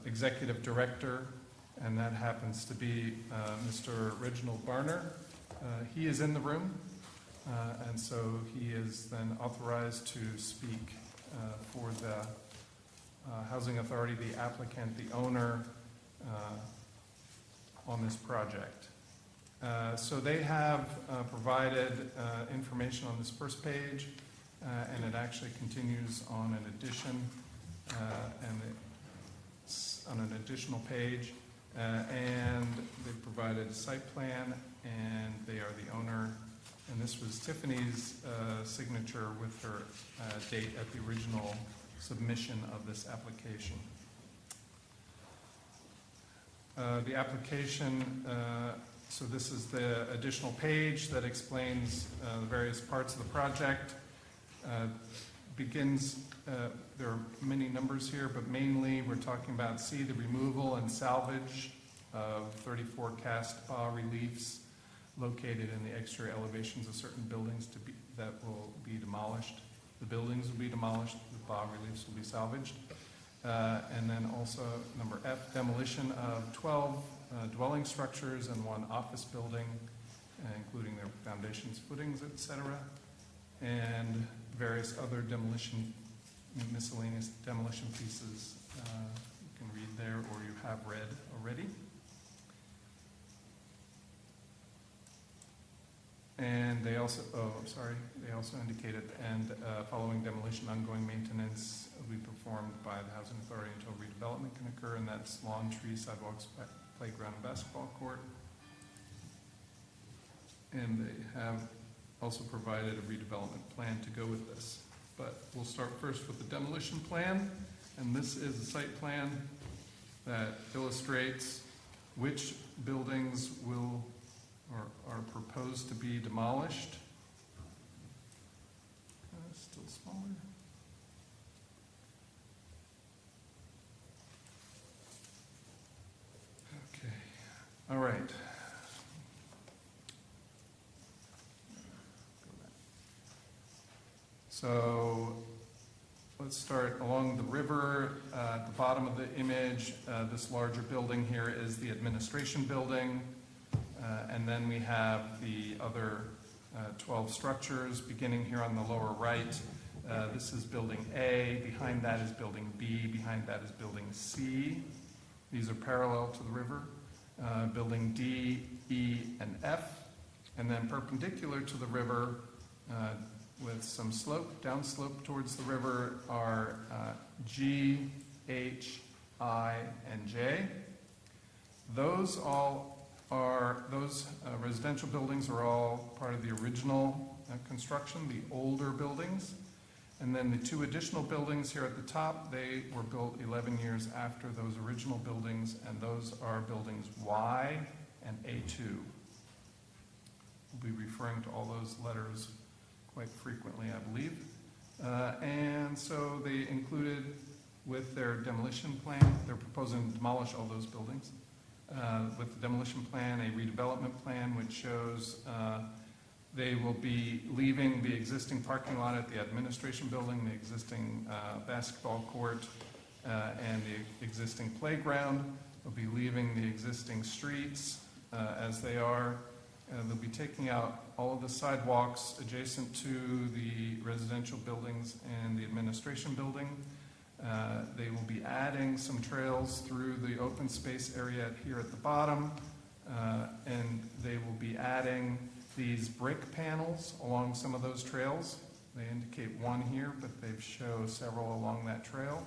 executive director, and that happens to be Mr. Reginald Barner. He is in the room, and so he is then authorized to speak for the Housing Authority, the applicant, the owner on this project. So they have provided information on this first page, and it actually continues on an addition, and it's on an additional page, and they provided a site plan, and they are the owner. And this was Tiffany's signature with her date at the original submission of this application. The application, so this is the additional page that explains the various parts of the project. Begins, there are many numbers here, but mainly we're talking about C, the removal and salvage of 34 cast bas reliefs located in the exterior elevations of certain buildings that will be demolished. The buildings will be demolished, the bas reliefs will be salvaged. And then also number F, demolition of 12 dwelling structures and 1 office building, including their foundations, footings, etc. And various other demolition, miscellaneous demolition pieces you can read there or you have read already. And they also, they also indicated, and following demolition, ongoing maintenance will be performed by the Housing Authority until redevelopment can occur, and that's lawn, trees, sidewalks, playground, and basketball court. And they have also provided a redevelopment plan to go with this. But we'll start first with the demolition plan, and this is a site plan that illustrates which buildings will or are proposed to be demolished. Still smaller. Okay, all right. So let's start along the river. At the bottom of the image, this larger building here is the administration building. And then we have the other 12 structures beginning here on the lower right. This is building A, behind that is building B, behind that is building C. These are parallel to the river. Building D, E, and F. And then perpendicular to the river with with some slope, downslope towards the river are G, H, I, and J. Those residential buildings are all part of the original construction, the older buildings. And then the two additional buildings here at the top, they were built 11 years after those original buildings, and those are buildings Y and A2. We'll be referring to all those letters quite frequently, I believe. And so they included with their demolition plan, they're proposing to demolish all those buildings. With the demolition plan, a redevelopment plan which shows they will be leaving the existing parking lot at the administration building, the existing basketball court, and the existing playground. They'll be leaving the existing streets as they are. They'll be taking out all of the sidewalks adjacent to the residential buildings and the administration building. They will be adding some trails through the open space area here at the bottom, and they will be adding these brick panels along some of those trails. They indicate one here, but they show several along that trail.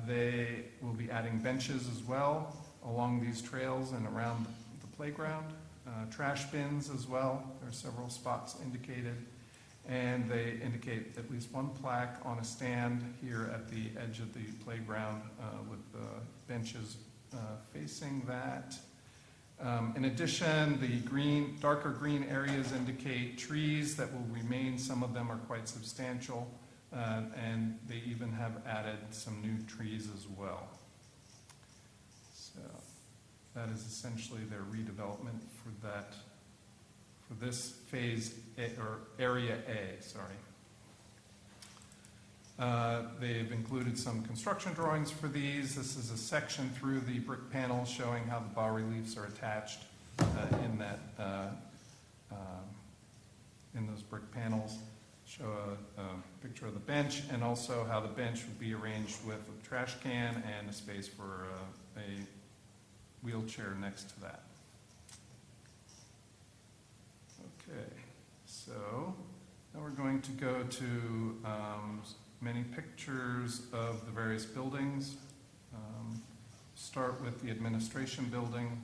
They will be adding benches as well along these trails and around the playground. Trash bins as well. There are several spots indicated. And they indicate at least one plaque on a stand here at the edge of the playground with the benches facing that. In addition, the darker green areas indicate trees that will remain. Some of them are quite substantial, and they even have added some new trees as well. So that is essentially their redevelopment for this phase A, or area A, sorry. They've included some construction drawings for these. This is a section through the brick panel showing how the bas-reliefs are attached in those brick panels. Show a picture of the bench and also how the bench would be arranged with a trash can and a space for a wheelchair next to that. Okay, so now we're going to go to many pictures of the various buildings. Start with the administration building.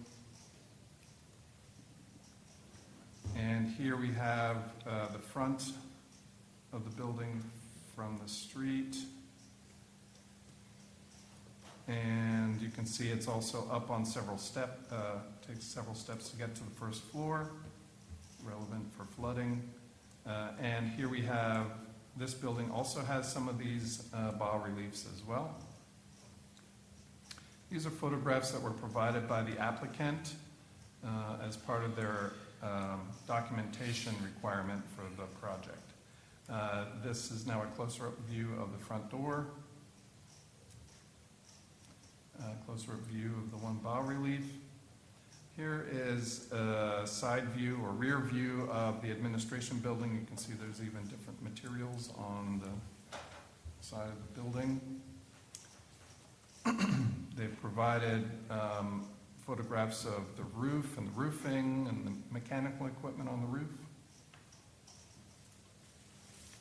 And here we have the front of the building from the street. And you can see it's also up on several steps, takes several steps to get to the first floor, relevant for flooding. And here we have, this building also has some of these bas-reliefs as well. These are photographs that were provided by the applicant as part of their documentation requirement for the project. This is now a closer-up view of the front door. Closer-up view of the one bas-relief. Here is a side view or rear view of the administration building. You can see there's even different materials on the side of the building. They've provided photographs of the roof and the roofing and the mechanical equipment on the roof.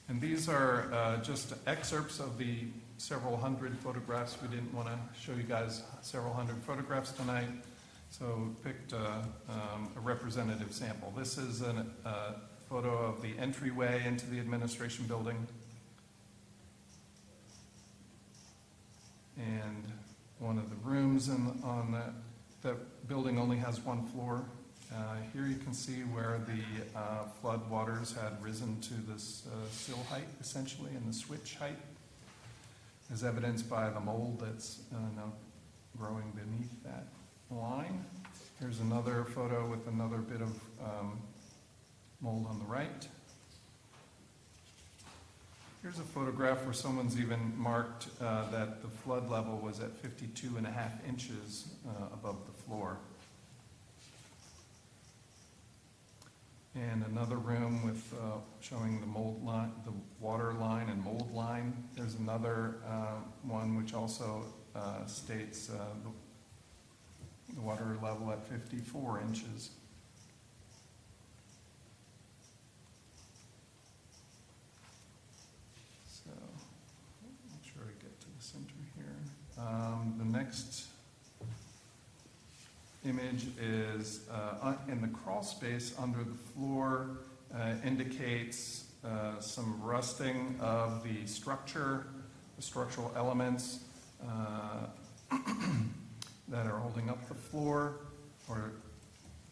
And these are just excerpts of the several hundred photographs. We didn't want to show you guys several hundred photographs tonight, so picked a representative sample. This is a photo of the entryway into the administration building. And one of the rooms on that building only has one floor. Here you can see where the flood waters had risen to this sill height, essentially, and the switch height, as evidenced by the mold that's now growing beneath that line. Here's another photo with another bit of mold on the right. Here's a photograph where someone's even marked that the flood level was at 52.5 inches above the floor. And another room with showing the mold line, the water line and mold line. There's another one which also states the water level at 54 inches. The next image is in the crawl space under the floor, indicates some rusting of the structure, the structural elements that are holding up the floor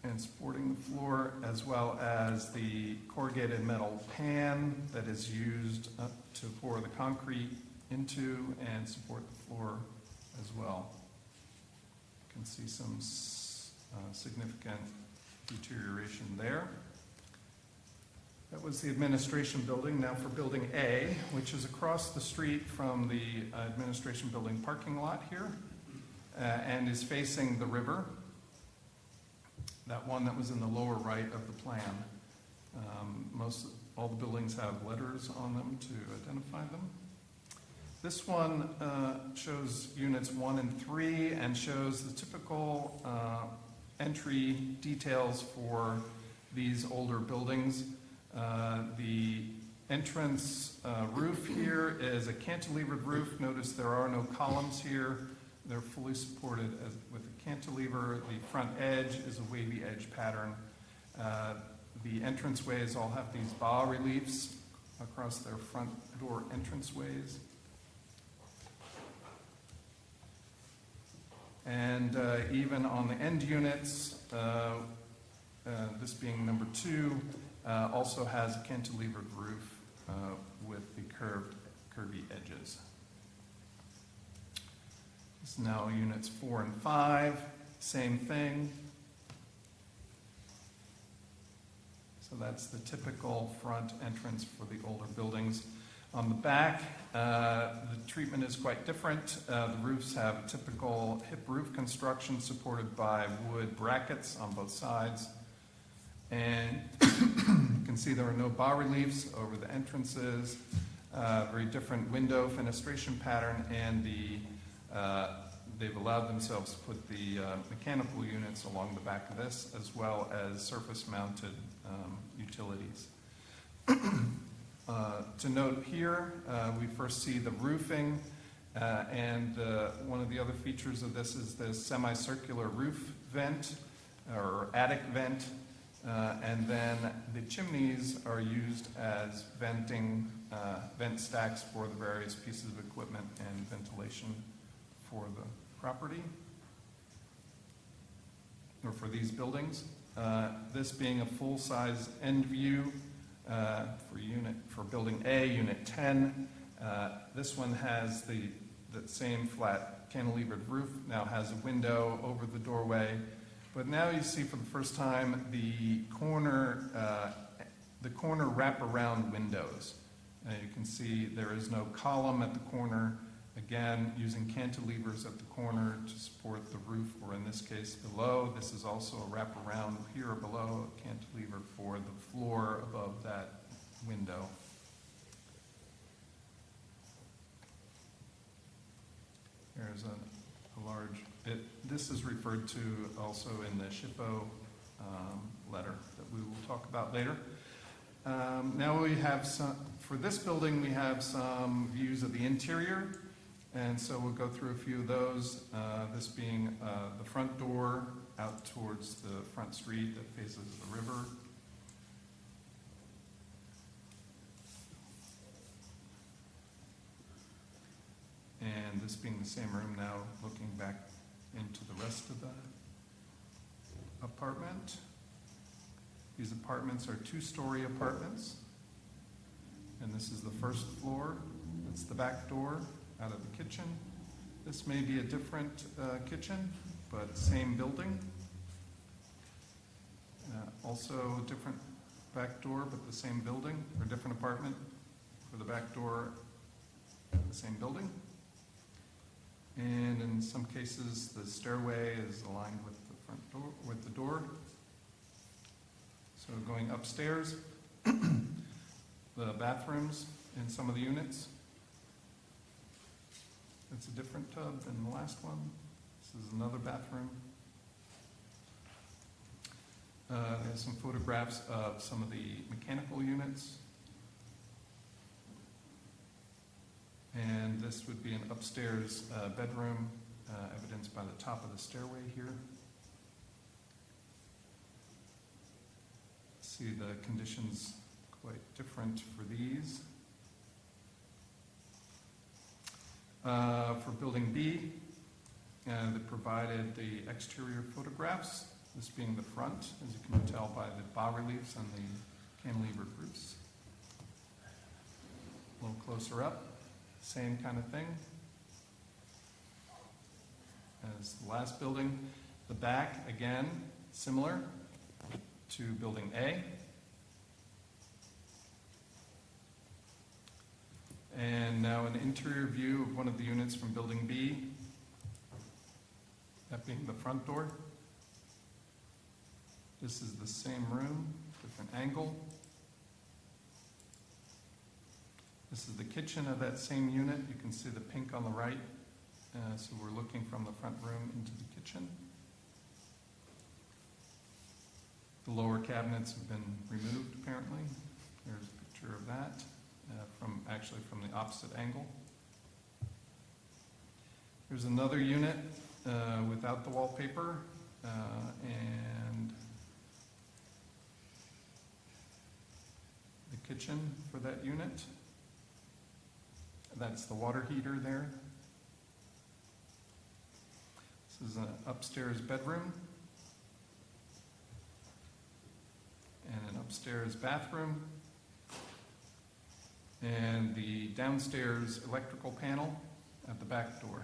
and supporting the floor, as well as the corrugated metal pan that is used to pour the concrete into and support the floor as well. You can see some significant deterioration there. That was the administration building. Now for building A, which is across the street from the administration building parking lot here, and is facing the river. That one that was in the lower right of the plan. All the buildings have letters on them to identify them. This one shows units 1 and 3 and shows the typical entry details for these older buildings. The entrance roof here is a cantilevered roof. Notice there are no columns here. They're fully supported with a cantilever. The front edge is a wavy edge pattern. The entranceways all have these bas reliefs across their front door entranceways. And even on the end units, this being number 2, also has a cantilevered roof with the curvy edges. This is now units 4 and 5, same thing. So that's the typical front entrance for the older buildings. On the back, the treatment is quite different. The roofs have a typical hip roof construction supported by wood brackets on both sides. And you can see there are no bas reliefs over the entrances, very different window fenestration pattern, and they've allowed themselves to put the mechanical units along the back of this, as well as surface-mounted utilities. To note here, we first see the roofing, and one of the other features of this is the semicircular roof vent, or attic vent, and then the chimneys are used as vent stacks for the various pieces of equipment and ventilation for the property, or for these buildings. This being a full-size end view for building A, unit 10. This one has the same flat cantilevered roof, now has a window over the doorway. But now you see for the first time the corner wraparound windows. You can see there is no column at the corner, again using cantilevers at the corner to support the roof, or in this case below. This is also a wraparound here below, a cantilever for the floor above that window. There's a large, this is referred to also in the SHPO letter that we will talk about later. Now we have for this building we have some views of the interior, and so we'll go through a few of those, this being the front door out towards the front street that faces the river. And this being the same room now, looking back into the rest of the apartment. These apartments are 2-story apartments. And this is the first floor. That's the back door out of the kitchen. This may be a different kitchen, but same building. Also a different back door, but the same building, or different apartment for the back door, the same building. And in some cases, the stairway is aligned with the front door, with the door. So going upstairs, the bathrooms in some of the units. It's a different tub than the last one. This is another bathroom. There's some photographs of some of the mechanical units. And this this would be an upstairs bedroom, evidenced by the top of the stairway here. See the conditions quite different for these. For building B, they provided the exterior photographs, this being the front, as you can tell by the bas-reliefs and the cantilever roofs. A little closer up, same kind of thing as the last building. The back, again, similar to building A. And now an interior view of one of the units from building B, that being the front door. This is the same room, different angle. This is the kitchen of that same unit. You can see the pink on the right. So we're looking from the front room into the kitchen. The lower cabinets have been removed, apparently. There's a picture of that from the opposite angle. There's another unit without the wallpaper, and the kitchen for that unit. That's the water heater there. This is an upstairs bedroom and an upstairs bathroom, and the downstairs electrical panel at the back door.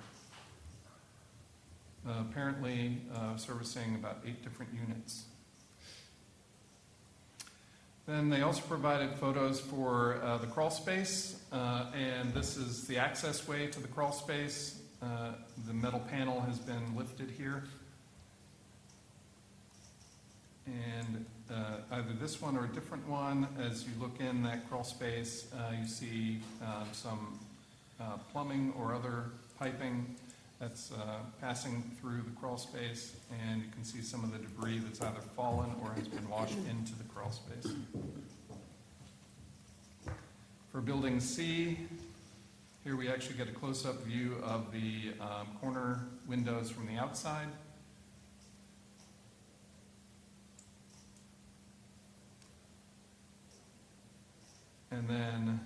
Apparently servicing about 8 different units. Then they also provided photos for the crawl space, and this is the access way to the crawl space. The metal panel has been lifted here. And either this one or a different one, as you look in that crawl space, you see some plumbing or other piping that's passing through the crawl space, and you can see some of the debris that's either fallen or has been washed into the crawl space. For building C, here we actually get a close-up view of the corner windows from the outside. And then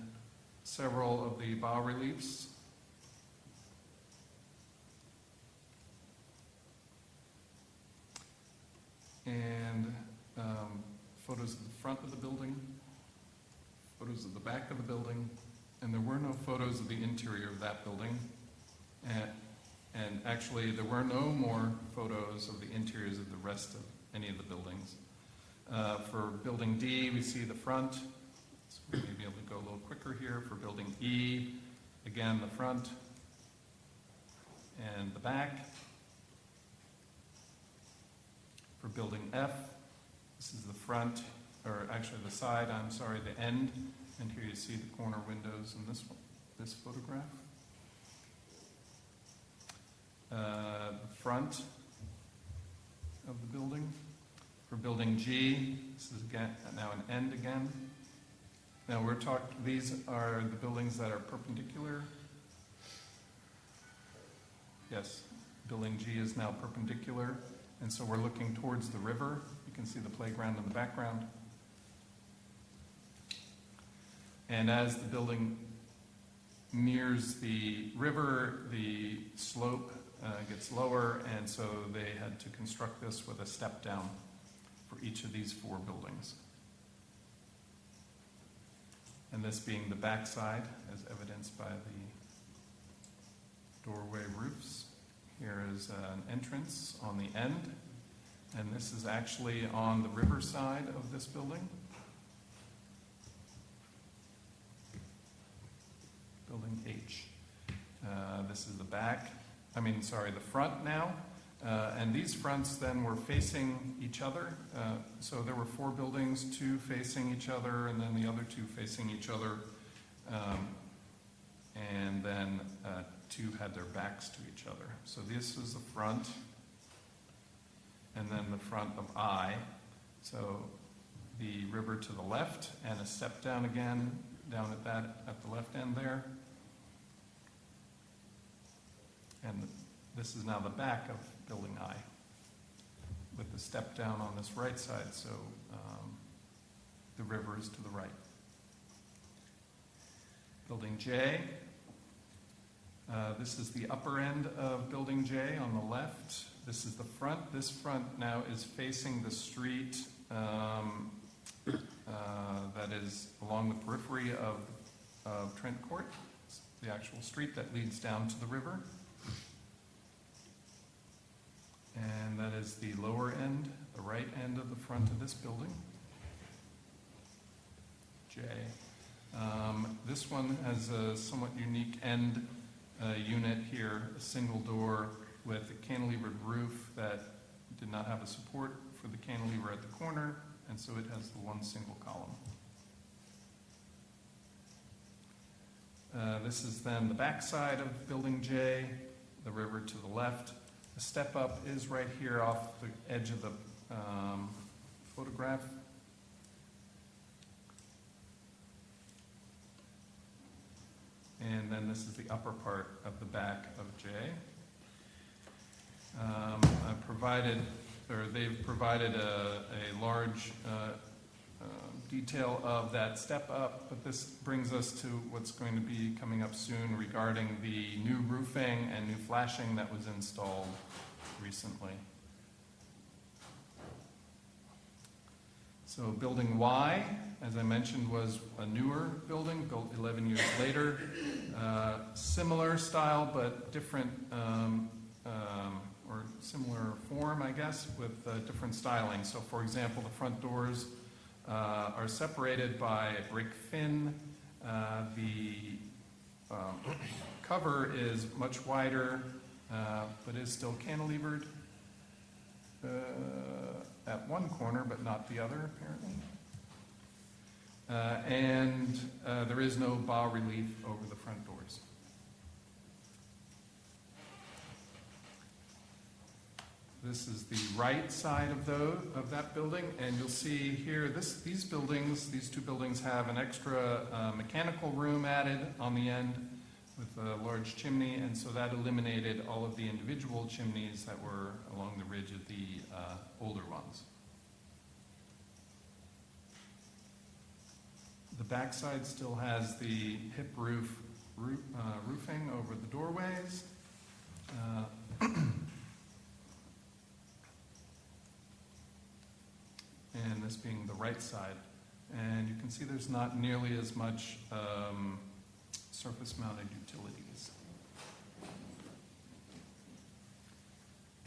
several of the bas-reliefs. And photos of the front of the building, photos of the back of the building, and there were no photos of the interior of that building. And actually, there were no more photos of the interiors of the rest of any of the buildings. For building D, we see the front. So we may be able to go a little quicker here. For building E, again, the front and the back. For building F, this is the front, or actually the side, the end. And here you see the corner windows in this photograph. The front of the building. For building G, this is again, now an end again. Now these are the buildings that are perpendicular. Yes, building G is now perpendicular, and so we're looking towards the river. You can see the playground in the background. And as the building nears the river, the slope gets lower, and so they had to construct this with a step down for each of these 4 buildings. And this being the backside, as evidenced by the doorway roofs. Here is an entrance on the end, and this is actually on the river side of this building. Building H. This is the front now. And these fronts then were facing each other. So there were 4 buildings, 2 facing each other, and then the other 2 facing each other. And then 2 had their backs to each other. So this was the front, and then the front of I. So the river to the left, and a step down again, down at the left end there. And this is now the back of building I, with the step down on this right side, so the river is to the right. Building J, this is the upper end of Building J on the left. This is the front. This front now is facing the street that is along the periphery of Trent Court, the actual street that leads down to the river. And that is the lower end, the right end of the front of this building. J. This one has a somewhat unique end unit here, a single door with a cantilevered roof that did not have a support for the cantilever at the corner, and so it has the one single column. This is then the back side of Building J, the river to the left. The step up is right here off the edge of the photograph. And then this is the upper part of the back of J. They've provided a large detail of that step up, but this brings us to what's going to be coming up soon regarding the new roofing and new flashing that was installed recently. So building Y, as I mentioned, was a newer building, built 11 years later. Similar style, but different, or similar form, I guess, with different styling. So for example, the front doors are separated by a brick fin. The cover is much wider, but is still cantilevered at one corner, but not the other, apparently. And there is no bas relief over the front doors. This is the right side of that building, and you'll see here, these two buildings have an extra mechanical room added on the end with a large chimney, and so that eliminated all of the individual chimneys that were along the ridge of the older ones. The backside still has the hip roofing over the doorways. And this being the right side. And you can see there's not nearly as much surface-mounted utilities.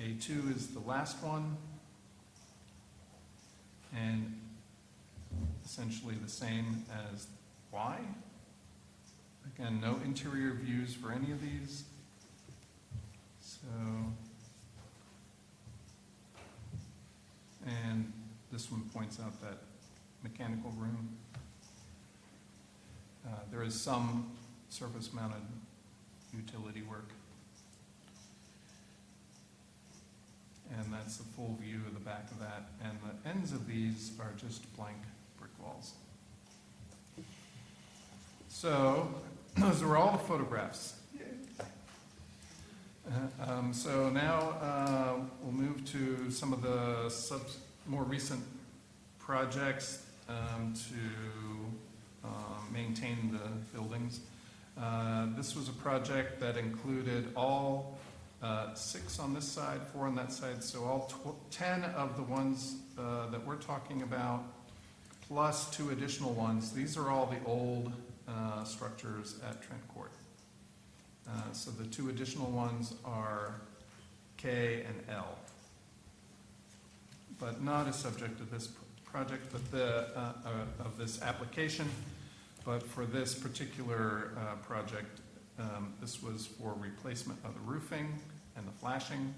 A2 is the last one, and essentially the same as Y. Again, no interior views for any of these. So, and this one points out that mechanical room. There is some surface-mounted utility work. And that's the full view of the back of that. And the ends of these are just blank brick walls. So, those are all the photographs. So now we'll move to some of the more recent projects to maintain the buildings. This was a project that included all 6 on this side, 4 on that side, so all 10 of the ones that we're talking about, plus 2 additional ones. These are all the old structures at Trent Court. So the 2 additional ones are K and L, but not a subject of this project, but of this application. But for this particular project, this was for replacement of the roofing and the flashing.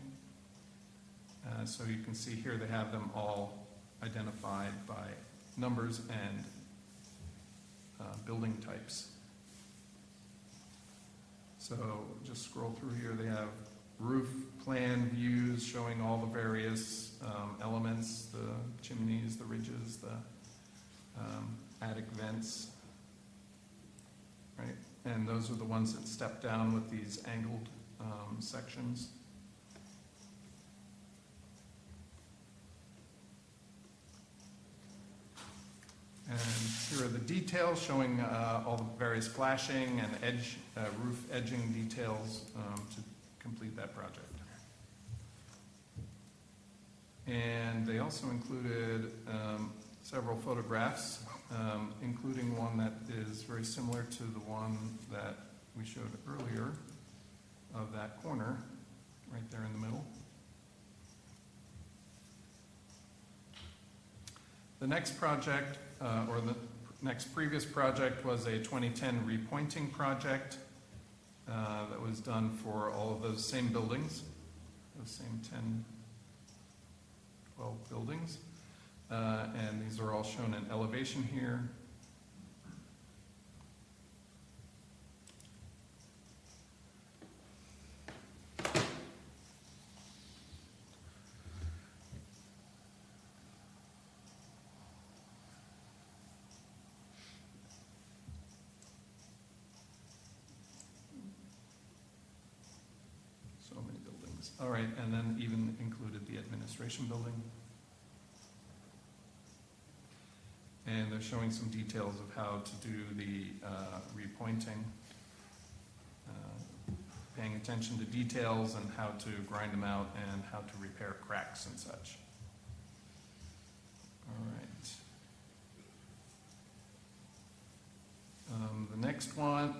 So you can see here they have them all identified by numbers and building types. So just scroll through here. They have roof plan views showing all the various elements, the chimneys, the ridges, the attic vents, right? And those are the ones that step down with these angled sections. And here are the details showing all the various flashing and roof edging details to complete that project. And they also included several photographs, including one that is very similar to the one that we showed earlier of that corner, right there in the middle. The next project, or the next previous project, was a 2010 repointing project that was done for all of those same buildings, those same 10, 12 buildings. And these are all shown in elevation here. So many buildings. All right, and then even included the administration building. And they're showing some details of how to do the repointing, paying attention to details and how to grind them out and how to repair cracks and such. All right.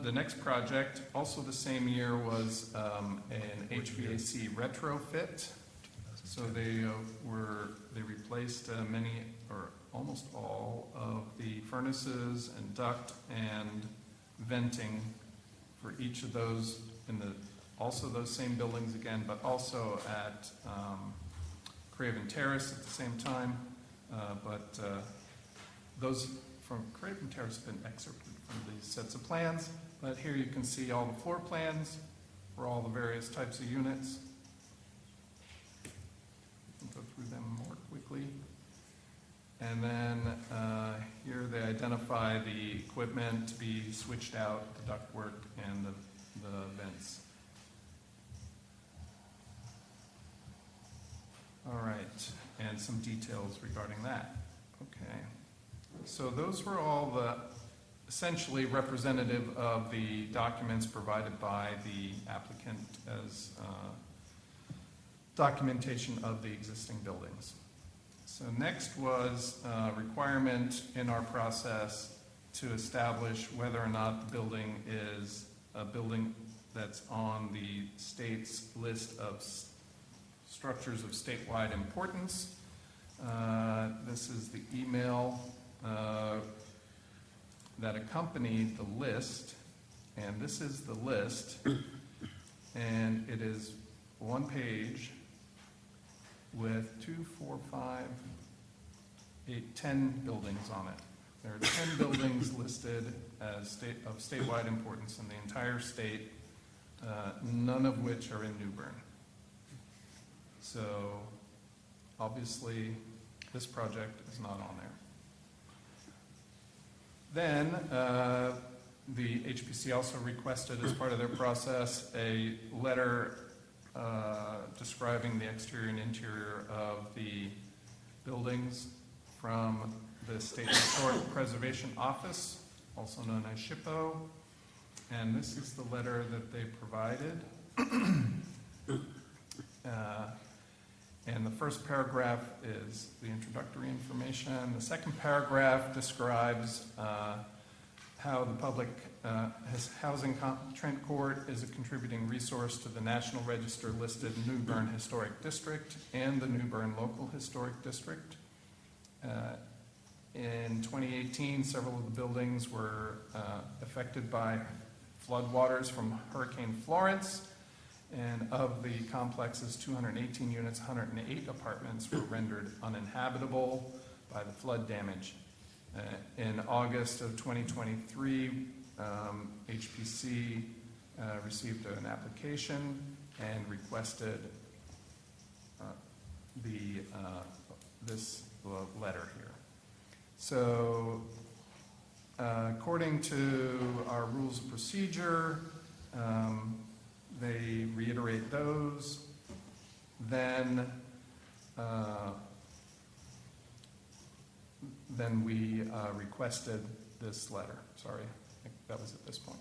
The next project, also the same year, was an HVAC retrofit. So they replaced many, or almost all, of the furnaces and duct and venting for each of those also those same buildings again, but also at Craven Terrace at the same time. But those from Craven Terrace have been excerpted from these sets of plans. But here you can see all the floor plans for all the various types of units. Go through them more quickly. And then here they identify the equipment to be switched out, the ductwork and the vents. All right, and some details regarding that. Okay, so those were all essentially representative of the documents provided by the applicant as documentation of the existing buildings. So next was a requirement in our process to establish whether or not the building is a building that's on the state's list of structures of statewide importance. This is the email that accompanied the list, and this is the list, and it is one page with 10 buildings on it. There are 10 buildings listed as of statewide importance in the entire state, none of which are in New Bern. So obviously this project is not on there. Then the HPC also requested, as part of their process, a letter describing the exterior and interior of the buildings from the State Historic Preservation Office, also known as SHPO. And this is the letter that they provided. And the first paragraph is the introductory information. The second paragraph describes how the public housing Trent Court is a contributing resource to the National Register listed New Bern Historic District and the New Bern Local Historic District. In 2018, several of the buildings were affected by floodwaters from Hurricane Florence. And of the complex's 218 units, 108 apartments were rendered uninhabitable by the flood damage. In August of 2023, HPC received an application and requested this letter here. So, according to our rules of procedure, They reiterate those. Then we requested this letter. Sorry, I think that was at this point.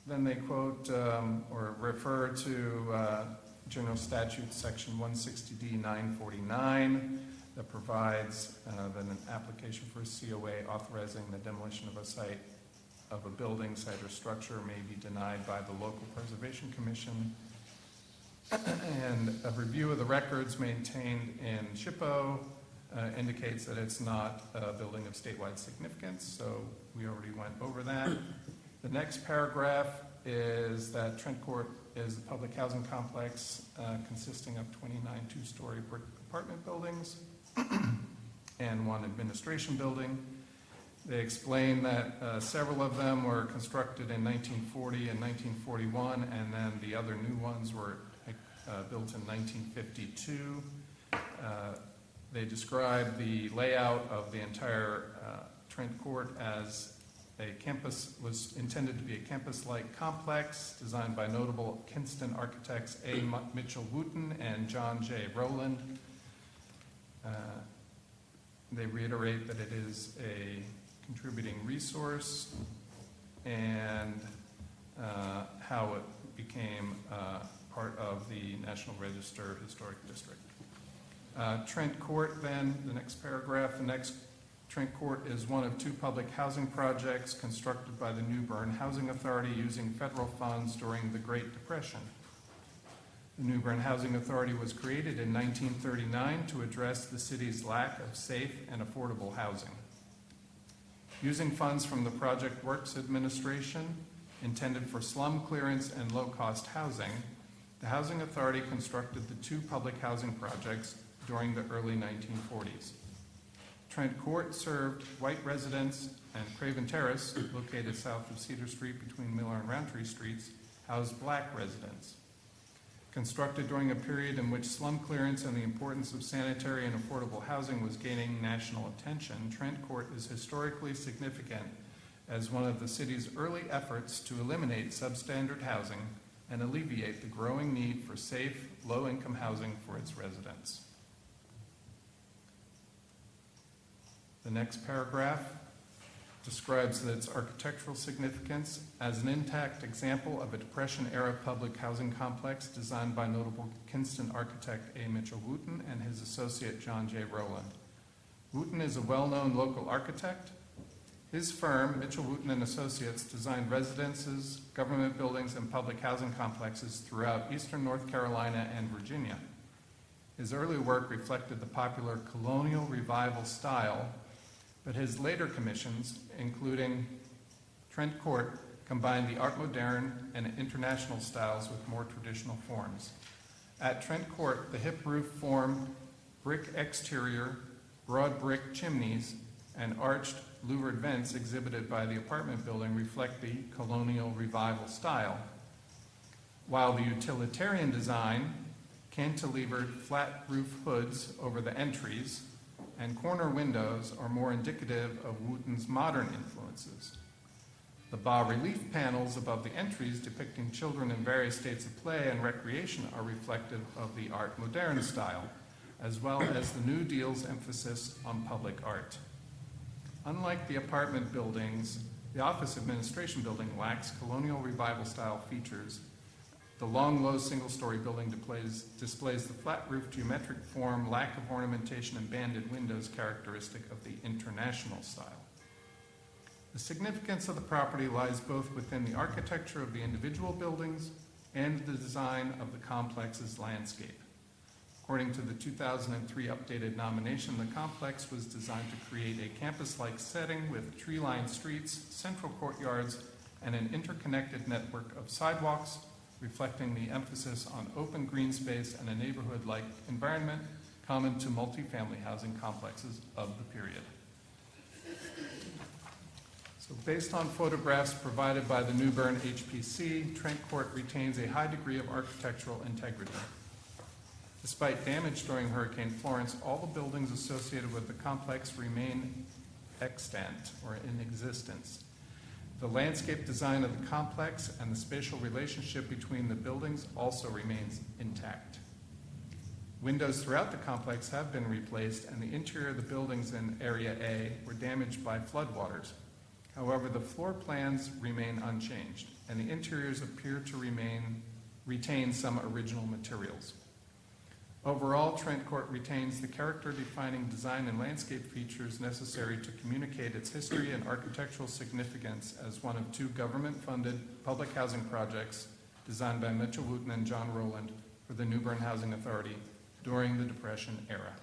Then they quote or refer to General Statute Section 160D 949 that provides that an application for a COA authorizing the demolition of a site of a building, site, or structure may be denied by the local preservation commission. And a review of the records maintained in SHPO indicates that it's not a building of statewide significance, so we already went over that. The next paragraph is that Trent Court is a public housing complex consisting of 29 two-story brick apartment buildings and one administration building. They explain that several of them were constructed in 1940 and 1941, and then the other new ones were built in 1952. They describe the layout of the entire Trent Court as a campus, was intended to be a campus-like complex designed by notable Kinston architects A. Mitchell Wooten and John J. Rowland. They reiterate that it is a contributing resource and how it became part of the National Register Historic District. Trent Court then, the next paragraph, the next Trent Court is one of two public housing projects constructed by the New Bern Housing Authority using federal funds during the Great Depression. The New Bern Housing Authority was created in 1939 to address the city's lack of safe and affordable housing. Using funds from the Project Works Administration intended for slum clearance and low-cost housing, the Housing Authority constructed the two public housing projects during the early 1940s. Trent Court served white residents, and Craven Terrace, located south of Cedar Street between Miller and Roundtree Streets, housed black residents. Constructed during a period in which slum clearance and the importance of sanitary and affordable housing was gaining national attention, Trent Court is historically significant as one of the city's early efforts to eliminate substandard housing and alleviate the growing need for safe, low-income housing for its residents. The next paragraph describes its architectural significance as an intact example of a Depression-era public housing complex designed by notable Kinston architect A. Mitchell Wooten and his associate John J. Rowland. Wooten is a well-known local architect. His firm, Mitchell Wooten and Associates, designed residences, government buildings, and public housing complexes throughout eastern North Carolina and Virginia. His early work reflected the popular colonial revival style, but his later commissions, including Trent Court, combined the Art Moderne and international styles with more traditional forms. At Trent Court, the hip roof form, brick exterior, broad brick chimneys, and arched louvered vents exhibited by the apartment building reflect the colonial revival style, while the utilitarian design, cantilevered flat roof hoods over the entries, and corner windows are more indicative of Wooten's modern influences. The bas-relief panels above the entries depicting children in various states of play and recreation are reflective of the Art Moderne style, as well as the New Deal's emphasis on public art. Unlike the apartment buildings, the office administration building lacks colonial revival style features. The long, low single-story building displays the flat roof geometric form, lack of ornamentation, and banded windows characteristic of the international style. The significance of the property lies both within the architecture of the individual buildings and the design of the complex's landscape. According to the 2003 updated nomination, the complex was designed to create a campus-like setting with tree-lined streets, central courtyards, and an interconnected network of sidewalks, reflecting the emphasis on open green space and a neighborhood-like environment common to multifamily housing complexes of the period. So based on photographs provided by the New Bern HPC, Trent Court retains a high degree of architectural integrity. Despite damage during Hurricane Florence, all the buildings associated with the complex remain extant or in existence. The landscape design of the complex and the spatial relationship between the buildings also remains intact. Windows throughout the complex have been replaced, and the interior of the buildings in Area A were damaged by floodwaters. However, the floor plans remain unchanged, and the interiors appear to retain some original materials. Overall, Trent Court retains the character-defining design and landscape features necessary to communicate its history and architectural significance as one of 2 government-funded public housing projects designed by Mitchell Wooten and John Rowland for the New Bern Housing Authority during the Depression era.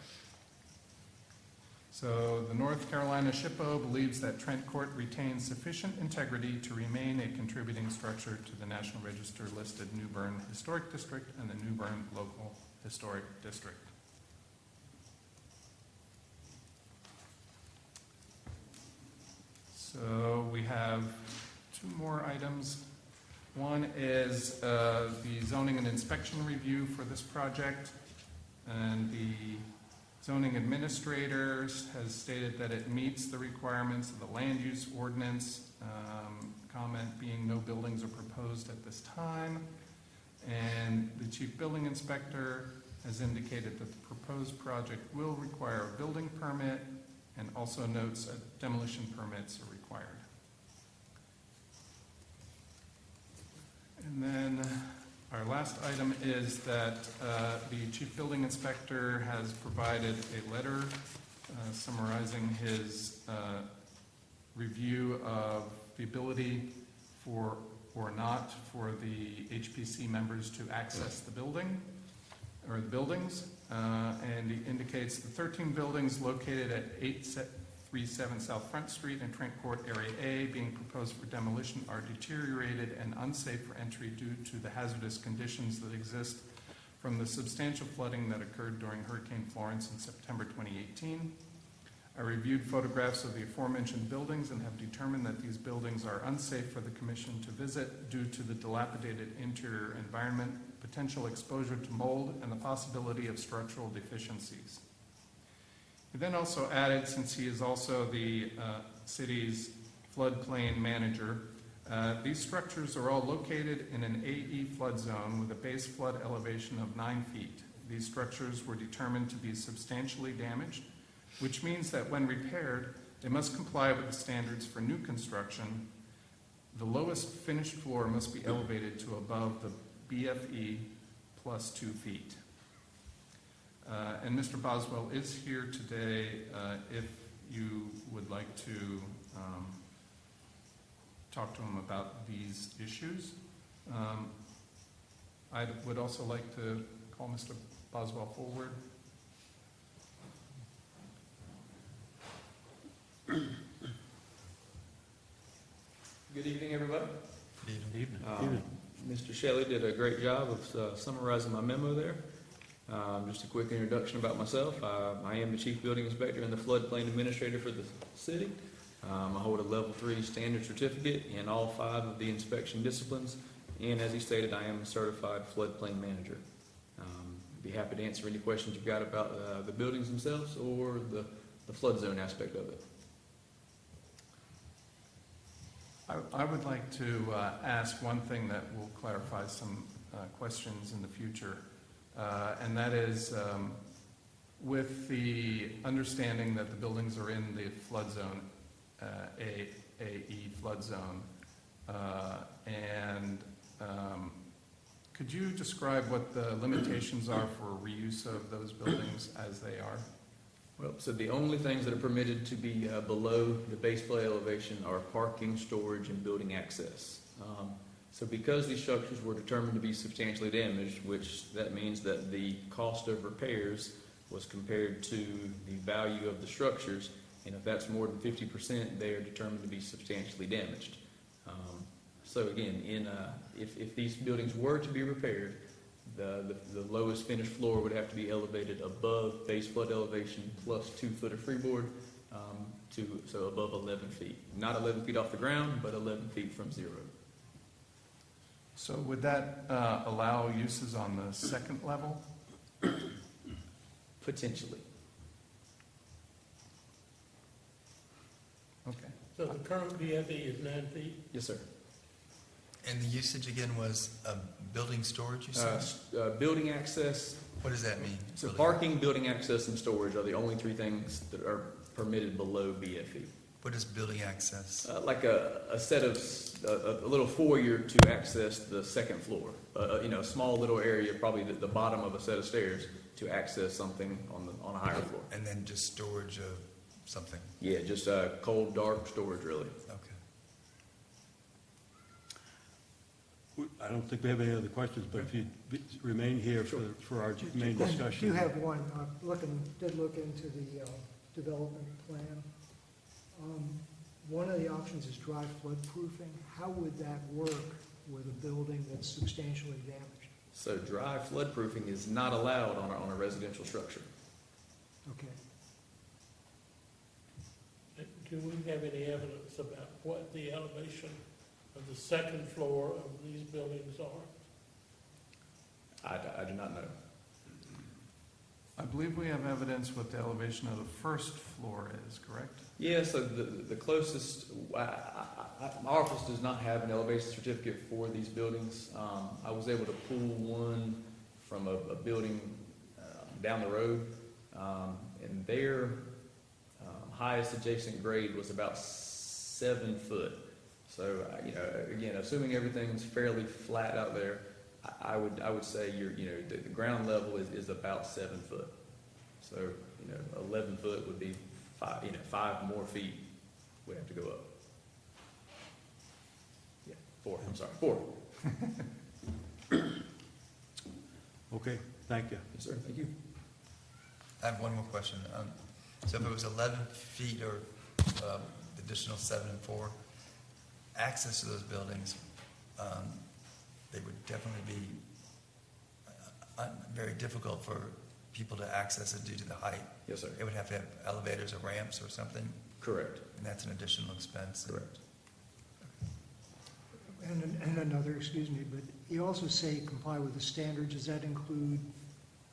So the North Carolina SHPO believes that Trent Court retains sufficient integrity to remain a contributing structure to the National Register listed New Bern Historic District and the New Bern Local Historic District. So we have 2 more items. One is the zoning and inspection review for this project, and the zoning administrator has stated that it meets the requirements of the land use ordinance, comment being no buildings are proposed at this time. And the chief building inspector has indicated that the proposed project will require a building permit, and also notes that demolition permits are required. And then our last item is that the chief building inspector has provided a letter summarizing his review of the ability for or not for the HPC members to access the building or the buildings, and he indicates the 13 buildings located at 837 South Front Street and Trent Court Area A being proposed for demolition are deteriorated and unsafe for entry due to the hazardous conditions that exist from the substantial flooding that occurred during Hurricane Florence in September 2018. I reviewed photographs of the aforementioned buildings and have determined that these buildings are unsafe for the Commission to visit due to the dilapidated interior environment, potential exposure to mold, and the possibility of structural deficiencies. He then also added, since he is also the city's floodplain manager, these structures are all located in an AE flood zone with a base flood elevation of 9 feet. These structures were determined to be substantially damaged, which means that when repaired, they must comply with the standards for new construction. The lowest finished floor must be elevated to above the BFE plus 2 feet. And Mr. Boswell is here today if you would like to talk to him about these issues. I would also like to call Mr. Boswell forward. Good evening, everybody. Good evening. Mr. Shelley did a great job of summarizing my memo there. Just a quick introduction about myself. I am the Chief Building Inspector and the Floodplain Administrator for the city. I hold a Level 3 standard certificate in all 5 of the inspection disciplines, and as he stated, I am a certified floodplain manager. Be happy to answer any questions you've got about the buildings themselves or the flood zone aspect of it. I would like to ask one thing that will clarify some questions in the future, and that is with the understanding that the buildings are in the flood zone, AE flood zone, and could you describe what the limitations are for reuse of those buildings as they are? Well, so the only things that are permitted to be below the base flood elevation are parking, storage, and building access. So because these structures were determined to be substantially damaged, which that means that the cost of repairs was compared to the value of the structures, and if that's more than 50%, they are determined to be substantially damaged. So again, if these buildings were to be repaired, the lowest finished floor would have to be elevated above base flood elevation plus 2 foot of freeboard, so above 11 feet. Not 11 feet off the ground, but 11 feet from zero. So would that allow uses on the second level? Potentially. Okay. So the current BFE is 9 feet? Yes, sir. And the usage again was building storage, you said? Building access, What does that mean? so Building- parking, building access, and storage are the only three things that are permitted below BFE. What is building access? Like a set of, a little foyer to access the second floor. A small little area, probably the bottom of a set of stairs, to access something on a higher floor. And then just storage of something? Yeah, just cold, dark storage, really. Okay. I don't think we have any other questions, but if you remain here for our main I discussion. do have one, did look into the development plan. One of the options is dry flood proofing. How would that work with a building that's substantially damaged? So dry flood proofing is not allowed on a residential structure. Okay. Do we have any evidence about what the elevation of the second floor of these buildings are? I do not know. I believe we have evidence what the elevation of the first floor is, correct? Yeah, so the closest, my office does not have an elevation certificate for these buildings. I was able to pull one from a building down the road, and their highest adjacent grade was about 7 foot. So, again, assuming everything's fairly flat out there, I would say the ground level is about 7 foot. So, 11 foot would be 5 more feet would have to go up. Yeah, 4, I'm sorry, 4. Okay, thank you. Yes, sir, thank you. I have one more question. So if it was 11 feet or additional 7 and 4, access to those buildings, they would definitely be very difficult for people to access it due to the height. Yes, sir. It would have to have elevators or ramps or something, Correct. and that's an additional expense. Correct. And another, excuse me, but you also say comply with the standards. Does that include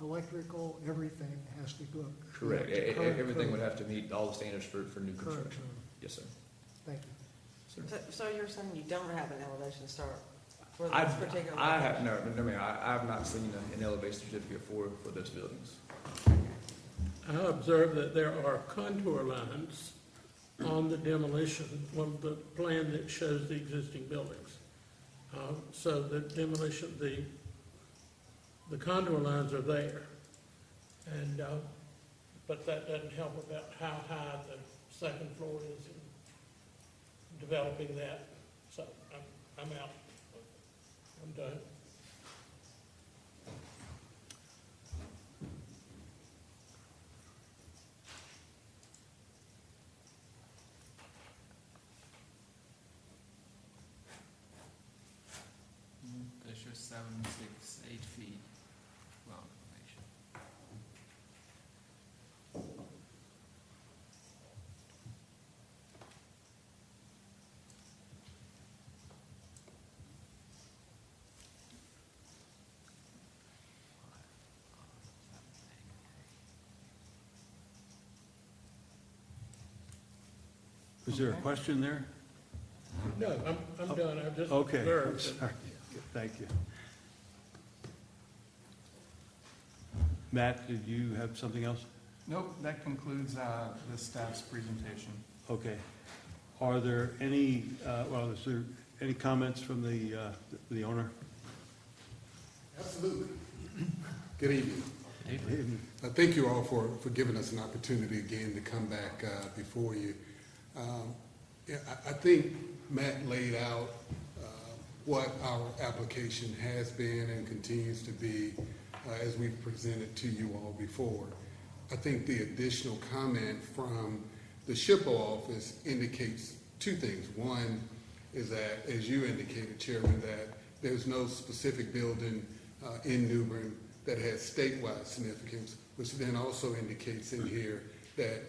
electrical, everything has to go? Correct. to current Everything would code? have to meet all the standards for new Current construction. code. Yes, sir. Thank you. So you're saying you don't have an elevation start for I this particular? have, no, ma'am, I have not seen an elevation certificate for those buildings. I observed that there are contour lines on the demolition, on the plan that shows the existing buildings. So the demolition, the contour lines are there. And, but that doesn't help about how high the second floor is in developing that. So I'm out. I'm done. There's your 7, 6, 8 feet long elevation. Is there a Okay. question there? No, I'm done. I just Okay, I'm observed. sorry. Thank you. Matt, did you have something else? Nope, that concludes the staff's presentation. Okay. Are there any, is there any comments from the owner? Absolutely. Good evening. Thank you all for giving us an opportunity again to come back before you. I think Matt laid out what our application has been and continues to be as we've presented to you all before. I think the additional comment from the SHPO office indicates two things. One is that, as you indicated, Chairman, that there's no specific building in New Bern that has statewide significance, which then also indicates in here that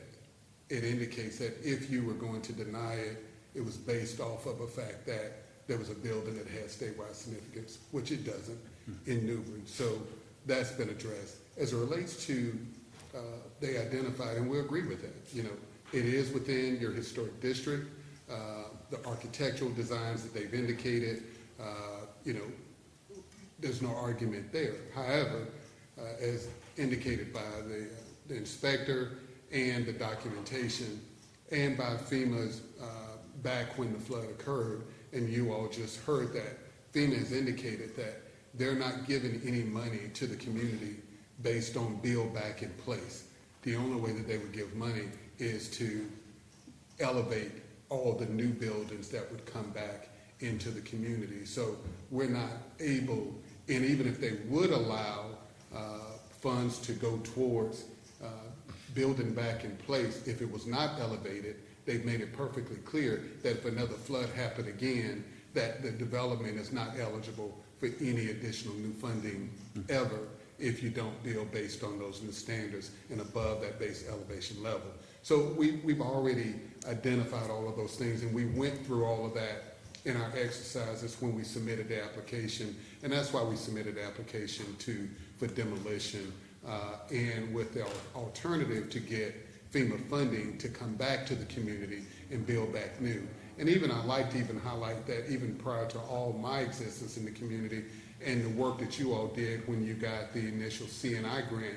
it indicates that if you were going to deny it, it was based off of a fact that there was a building that had statewide significance, which it doesn't in New Bern. So that's been addressed. As it relates to, they identified, and we agree with that, it is within your historic district. the architectural designs that they've indicated, there's no argument there. However, as indicated by the inspector and the documentation, and by FEMA's back when the flood occurred, and you all just heard that, FEMA has indicated that they're not giving any money to the community based on build back in place. The only way that they would give money is to elevate all the new buildings that would come back into the community. So we're not able, and even if they would allow funds to go towards building back in place, if it was not elevated, they've made it perfectly clear that if another flood happened again, that the development is not eligible for any additional new funding ever if you don't build based on those new standards and above that base elevation level. So we've already identified all of those things, and we went through all of that in our exercises when we submitted the application, and that's why we submitted the application for demolition and with the alternative to get FEMA funding to come back to the community and build back new. And even I'd like to even highlight that even prior to all my existence in the community and the work that you all did when you got the initial CNI grant,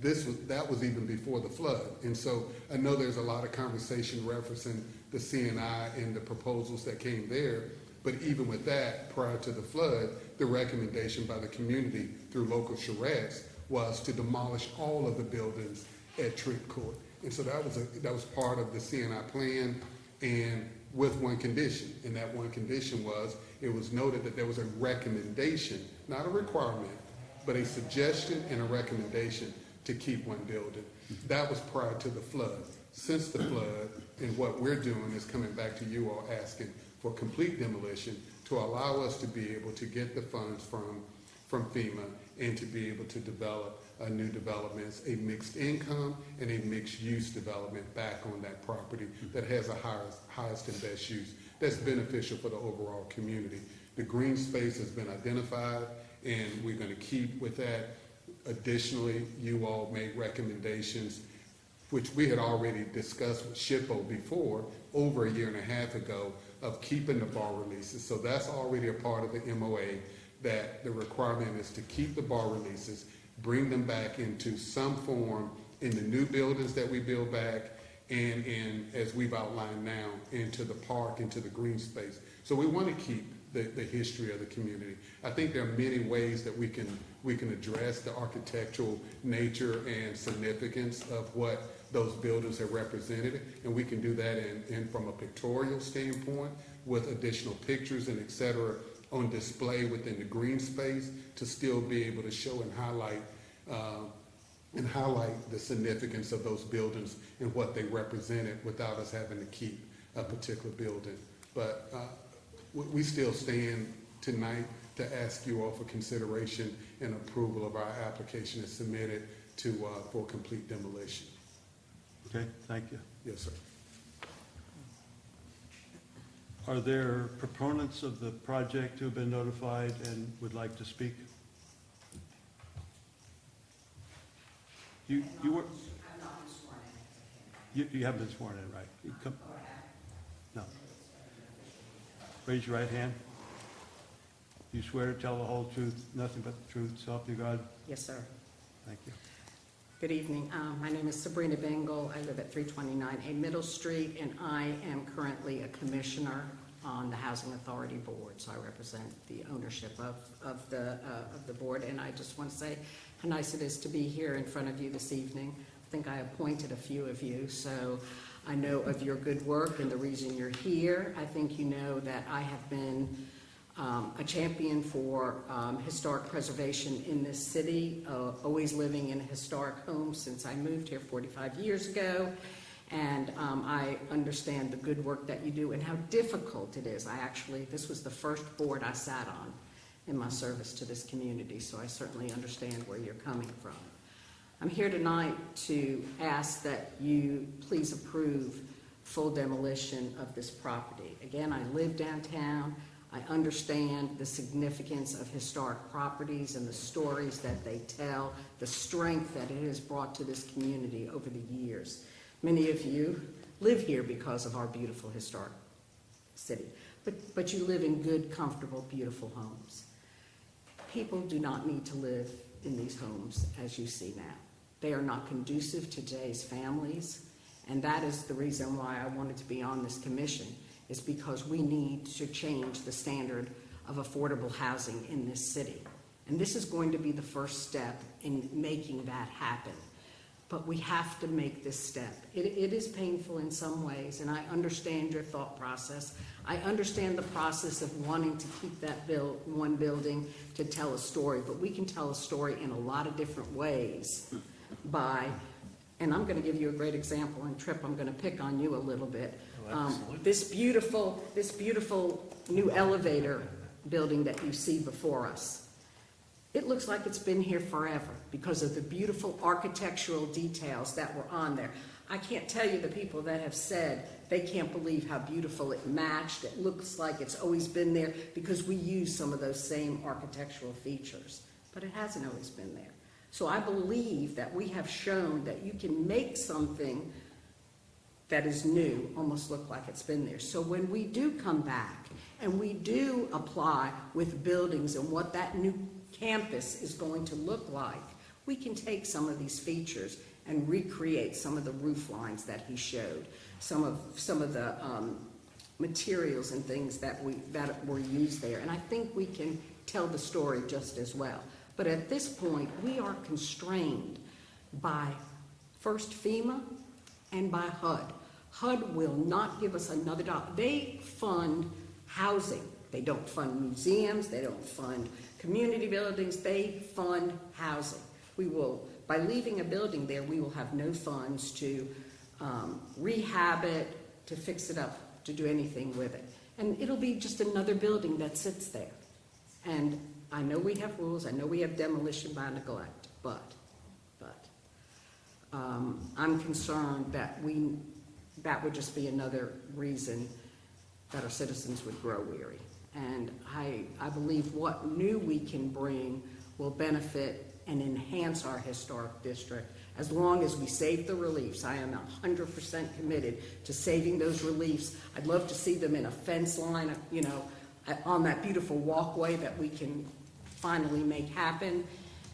that was even before the flood. And so I know there's a lot of conversation referencing the CNI and the proposals that came there, but even with that, prior to the flood, the recommendation by the community through local charrettes was to demolish all of the buildings at Trent Court. And so that was part of the CNI plan, and with one condition, and that one condition was it was noted that there was a recommendation, not a requirement, but a suggestion and a recommendation to keep one building. That was prior to the flood. Since the flood, and what we're doing is coming back to you all asking for complete demolition to allow us to be able to get the funds from FEMA and to be able to develop new developments, a mixed income and a mixed use development back on that property that has a highest and best use that's beneficial for the overall community. The green space has been identified, and we're going to keep with that. Additionally, you all made recommendations, which we had already discussed with SHPO before, over a year and a half ago, of keeping the bar releases. So that's already a part of the MOA, that the requirement is to keep the bar releases, bring them back into some form in the new buildings that we build back, and as we've outlined now, into the park, into the green space. So we want to keep the history of the community. I think there are many ways that we can address the architectural nature and significance of what those buildings have represented, and we can do that in from a pictorial standpoint with additional pictures and et cetera on display within the green space to still be able to show and highlight the significance of those buildings and what they represented without us having to keep a particular building. But we still stand tonight to ask you all for consideration and approval of our application as submitted for complete demolition. Okay, thank you. Yes, sir. Are there proponents of the project who have been notified and would like to speak? You were? I'm not sworn in. You haven't been sworn in, right? You come. No. Raise your right hand. You swear to tell the whole truth, nothing but the truth, so help you God? Yes, sir. Thank you. Good evening. My name is Sabrina Bengal. I live at 329A Middle Street, and I am currently a commissioner on the Housing Authority Board, so I represent the ownership of the board. And I just want to say how nice it is to be here in front of you this evening. I think I appointed a few of you, so I know of your good work and the reason you're here. I think you know that I have been a champion for historic preservation in this city, always living in a historic home since I moved here 45 years ago. And I understand the good work that you do and how difficult it is. This was the first board I sat on in my service to this community, so I certainly understand where you're coming from. I'm here tonight to ask that you please approve full demolition of this property. Again, I live downtown. I understand the significance of historic properties and the stories that they tell, the strength that it has brought to this community over the years. Many of you live here because of our beautiful historic city. But you live in good, comfortable, beautiful homes. People do not need to live in these homes as you see now. They are not conducive to today's families, and that is the reason why I wanted to be on this commission, is because we need to change the standard of affordable housing in this city. And this is going to be the first step in making that happen. But we have to make this step. It is painful in some ways, and I understand your thought process. I understand the process of wanting to keep that one building to tell a story, but we can tell a story in a lot of different ways and I'm going to give you a great example, and Tripp, I'm going to pick on you a little bit. This beautiful new elevator building that you see before us. It looks like it's been here forever because of the beautiful architectural details that were on there. I can't tell you the people that have said they can't believe how beautiful it matched. It looks like it's always been there because we use some of those same architectural features, but it hasn't always been there. So I believe that we have shown that you can make something that is new almost look like it's been there. So when we do come back and we do apply with buildings and what that new campus is going to look like, we can take some of these features and recreate some of the roof lines that he showed, some of the materials and things that were used there. And I think we can tell the story just as well. But at this point, we are constrained by first FEMA and by HUD. HUD will not give us another dollar. They fund housing. They don't fund museums. They don't fund community buildings. They fund housing. By leaving a building there, we will have no funds to rehab it, to fix it up, to do anything with it. And it'll be just another building that sits there. And I know we have rules. I know we have demolition by neglect, but I'm concerned that that would just be another reason that our citizens would grow weary. And I believe what new we can bring will benefit and enhance our historic district as long as we save the reliefs. I am 100% committed to saving those reliefs. I'd love to see them in a fence line, on that beautiful walkway that we can finally make happen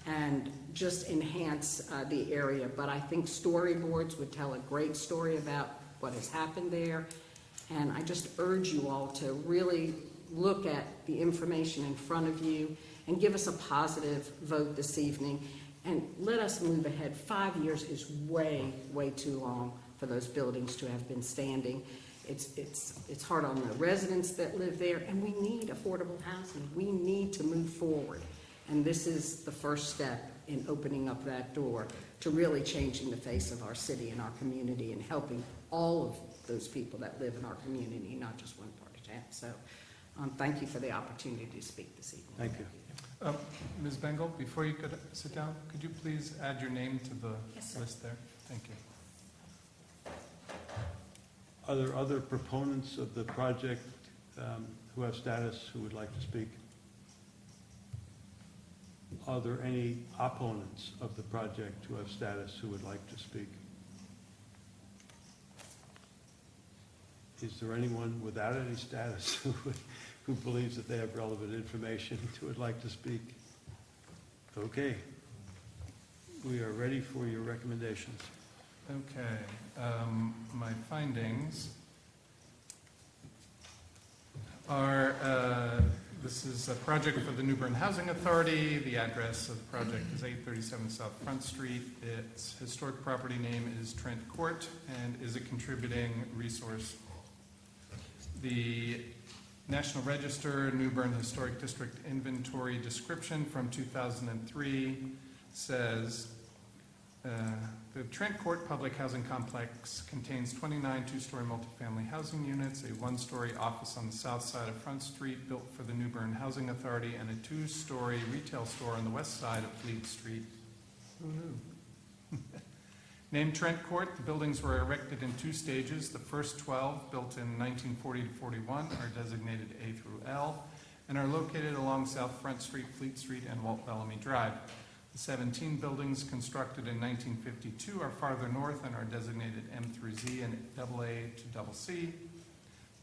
and just enhance the area. But I think storyboards would tell a great story about what has happened there. And I just urge you all to really look at the information in front of you and give us a positive vote this evening. And let us move ahead. 5 years is way, way too long for those buildings to have been standing. It's hard on the residents that live there, and we need affordable housing. We need to move forward. And this is the first step in opening up that door to really changing the face of our city and our community and helping all of those people that live in our community, not just one part of town. So thank you for the opportunity to speak this evening. Thank you. Ms. Bengal, before you could sit down, could you please add your name to the list there? Thank you. Are there other proponents of the project who have status who would like to speak? Are there any opponents of the project who have status who would like to speak? Is there anyone without any status who believes that they have relevant information who would like to speak? Okay. We are ready for your recommendations. Okay. My findings are, this is a project for the New Bern Housing Authority. The address of the project is 837 South Front Street. Its historic property name is Trent Court and is a contributing resource. The National Register New Bern Historic District Inventory description from 2003 says, the Trent Court Public Housing Complex contains 29 two-story multifamily housing units, a one-story office on the south side of Front Street built for the New Bern Housing Authority, and a two-story retail store on the west side of Fleet Street. Who knew? Named Trent Court, the buildings were erected in 2 stages. The first 12, built in 1940 to 41, are designated A through L and are located along South Front Street, Fleet Street, and Walt Bellamy Drive. The 17 buildings constructed in 1952 are farther north and are designated M through Z and AA to double C.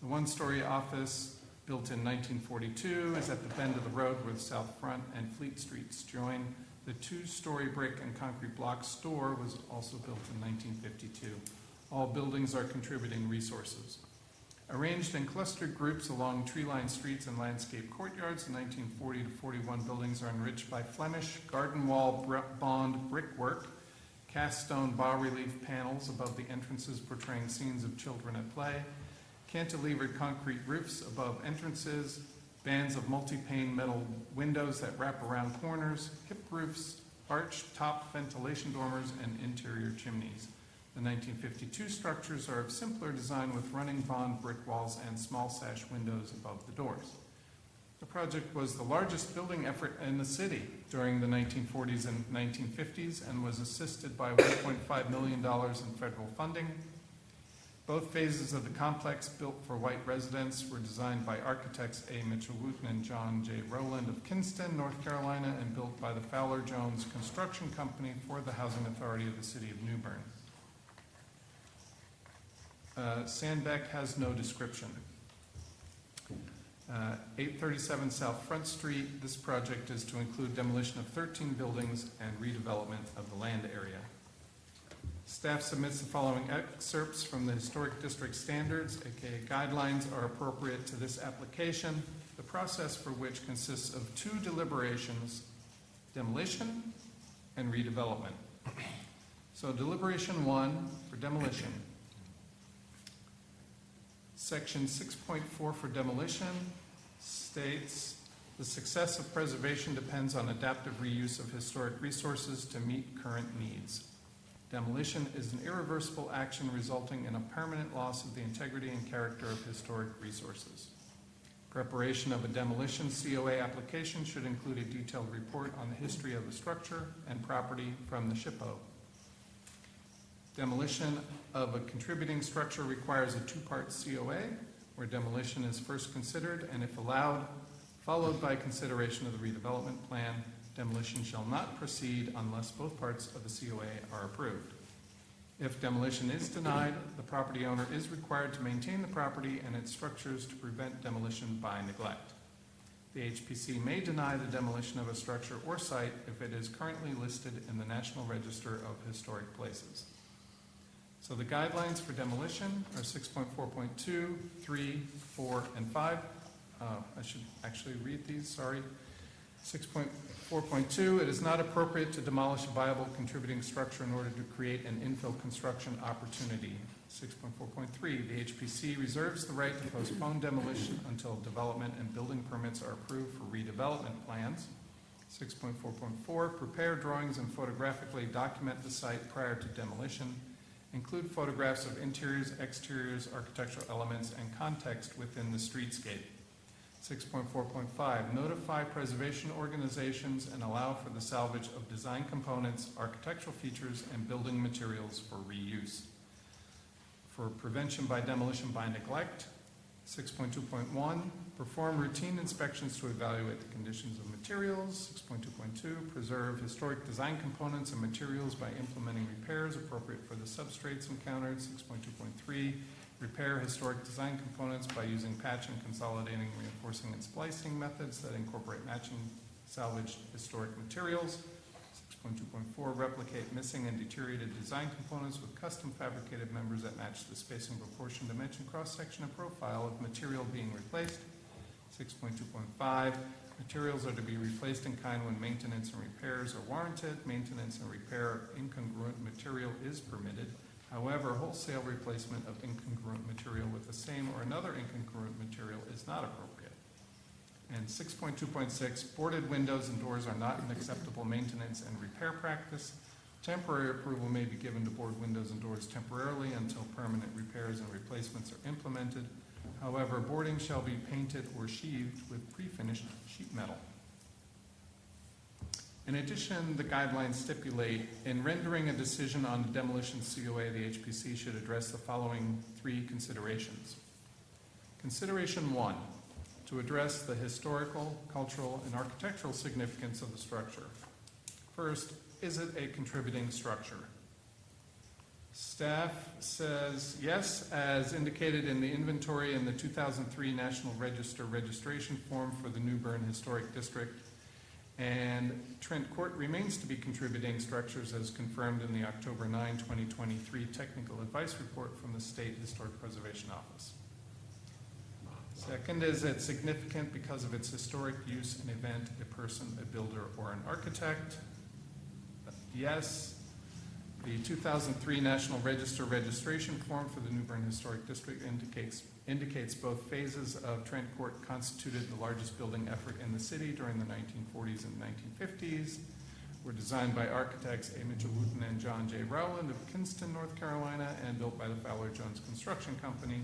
The one-story office, built in 1942, is at the bend of the road where the South Front and Fleet Streets join. The two-story brick and concrete block store was also built in 1952. All buildings are contributing resources. Arranged in clustered groups along tree-lined streets and landscape courtyards, the 1940 to 41 buildings are enriched by Flemish garden wall bond brickwork, cast stone bas-relief panels above the entrances portraying scenes of children at play, cantilevered concrete roofs above entrances, bands of multi-pane metal windows that wrap around corners, hip roofs, arched top ventilation dormers, and interior chimneys. The 1952 structures are of simpler design with running bond brick walls and small sash windows above the doors. The project was the largest building effort in the city during the 1940s and 1950s and was assisted by $1.5 million in federal funding. Both phases of the complex, built for white residents, were designed by architects A. Mitchell Wooten and John J. Rowland of Kinston, North Carolina, and built by the Fowler Jones Construction Company for the Housing Authority of the City of New Bern. Sandbeck has no description. 837 South Front Street, this project is to include demolition of 13 buildings and redevelopment of the land area. Staff submits the following excerpts from the Historic District Standards, aka guidelines, are appropriate to this application, the process for which consists of two deliberations, demolition and redevelopment. So deliberation 1 for demolition. Section 6.4 for demolition states, the success of preservation depends on adaptive reuse of historic resources to meet current needs. Demolition is an irreversible action resulting in a permanent loss of the integrity and character of historic resources. Preparation of a demolition COA application should include a detailed report on the history of the structure and property from the SHPO. Demolition of a contributing structure requires a two-part COA, where demolition is first considered, and if allowed, followed by consideration of the redevelopment plan. Demolition shall not proceed unless both parts of the COA are approved. If demolition is denied, the property owner is required to maintain the property and its structures to prevent demolition by neglect. The HPC may deny the demolition of a structure or site if it is currently listed in the National Register of Historic Places. So the guidelines for demolition are 6.4.2, 3, 4, and 5. I should actually read these, sorry. 6.4.2, it is not appropriate to demolish a viable contributing structure in order to create an infill construction opportunity. 6.4.3, the HPC reserves the right to postpone demolition until development and building permits are approved for redevelopment plans. 6.4.4, prepare drawings and photographically document the site prior to demolition. Include photographs of interiors, exteriors, architectural elements, and context within the streetscape. 6.4.5, notify preservation organizations and allow for the salvage of design components, architectural features, and building materials for reuse. For prevention by demolition by neglect, 6.2.1, perform routine inspections to evaluate the conditions of materials. 6.2.2, preserve historic design components and materials by implementing repairs appropriate for the substrates encountered. 6.2.3, repair historic design components by using patching, consolidating, reinforcing, and splicing methods that incorporate matching salvaged historic materials. 6.2.4, replicate missing and deteriorated design components with custom fabricated members that match the spacing, proportion, dimension, cross-section, and profile of material being replaced. 6.2.5, materials are to be replaced in kind when maintenance and repairs are warranted. Maintenance and repair of incongruent material is permitted. However, wholesale replacement of incongruent material with the same or another incongruent material is not appropriate. And 6.2.6, boarded windows and doors are not an acceptable maintenance and repair practice. Temporary approval may be given to board windows and doors temporarily until permanent repairs and replacements are implemented. However, boarding shall be painted or sheathed with pre-finished sheet metal. In addition, the guidelines stipulate, in rendering a decision on the demolition COA, the HPC should address the following three considerations. Consideration 1, to address the historical, cultural, and architectural significance of the structure. First, is it a contributing structure? Staff says yes, as indicated in the inventory in the 2003 National Register registration form for the New Bern Historic District. And Trent Court remains to be contributing structures as confirmed in the October 9, 2023 Technical Advice Report from the State Historic Preservation Office. Second, is it significant because of its historic use, an event, a person, a builder, or an architect? Yes. The 2003 National Register registration form for the New Bern Historic District indicates both phases of Trent Court constituted the largest building effort in the city during the 1940s and 1950s, were designed by architects A. Mitchell Wooten and John J. Rowland of Kinston, North Carolina, and built by the Fowler Jones Construction Company.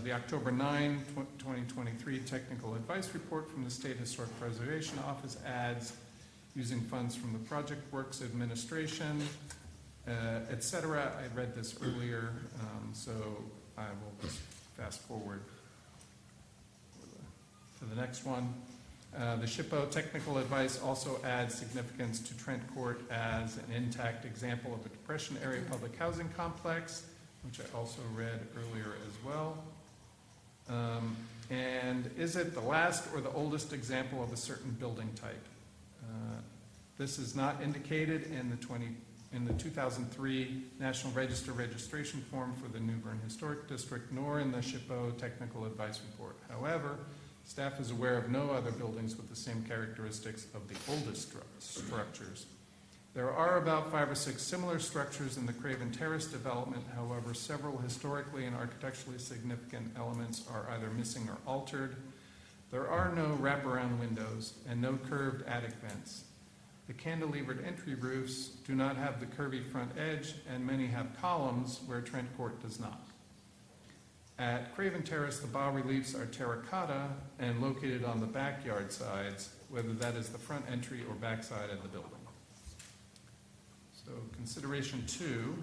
The October 9, 2023 Technical Advice Report from the State Historic Preservation Office adds, using funds from the Project Works Administration, etc. I read this earlier, so I will just fast forward to the next one. The SHPO technical advice also adds significance to Trent Court as an intact example of a Depression area public housing complex, which I also read earlier as well. And is it the last or the oldest example of a certain building type? This is not indicated in the 2003 National Register registration form for the New Bern Historic District, nor in the SHPO technical advice report. However, staff is aware of no other buildings with the same characteristics of the oldest structures. There are about 5 or 6 similar structures in the Craven Terrace development. However, several historically and architecturally significant elements are either missing or altered. There are no wraparound windows and no curved attic vents. The cantilevered entry roofs do not have the curvy front edge, and many have columns where Trent Court does not. At Craven Terrace, the bas-reliefs are terracotta and located on the backyard sides, whether that is the front entry or back side of the building. So consideration 2,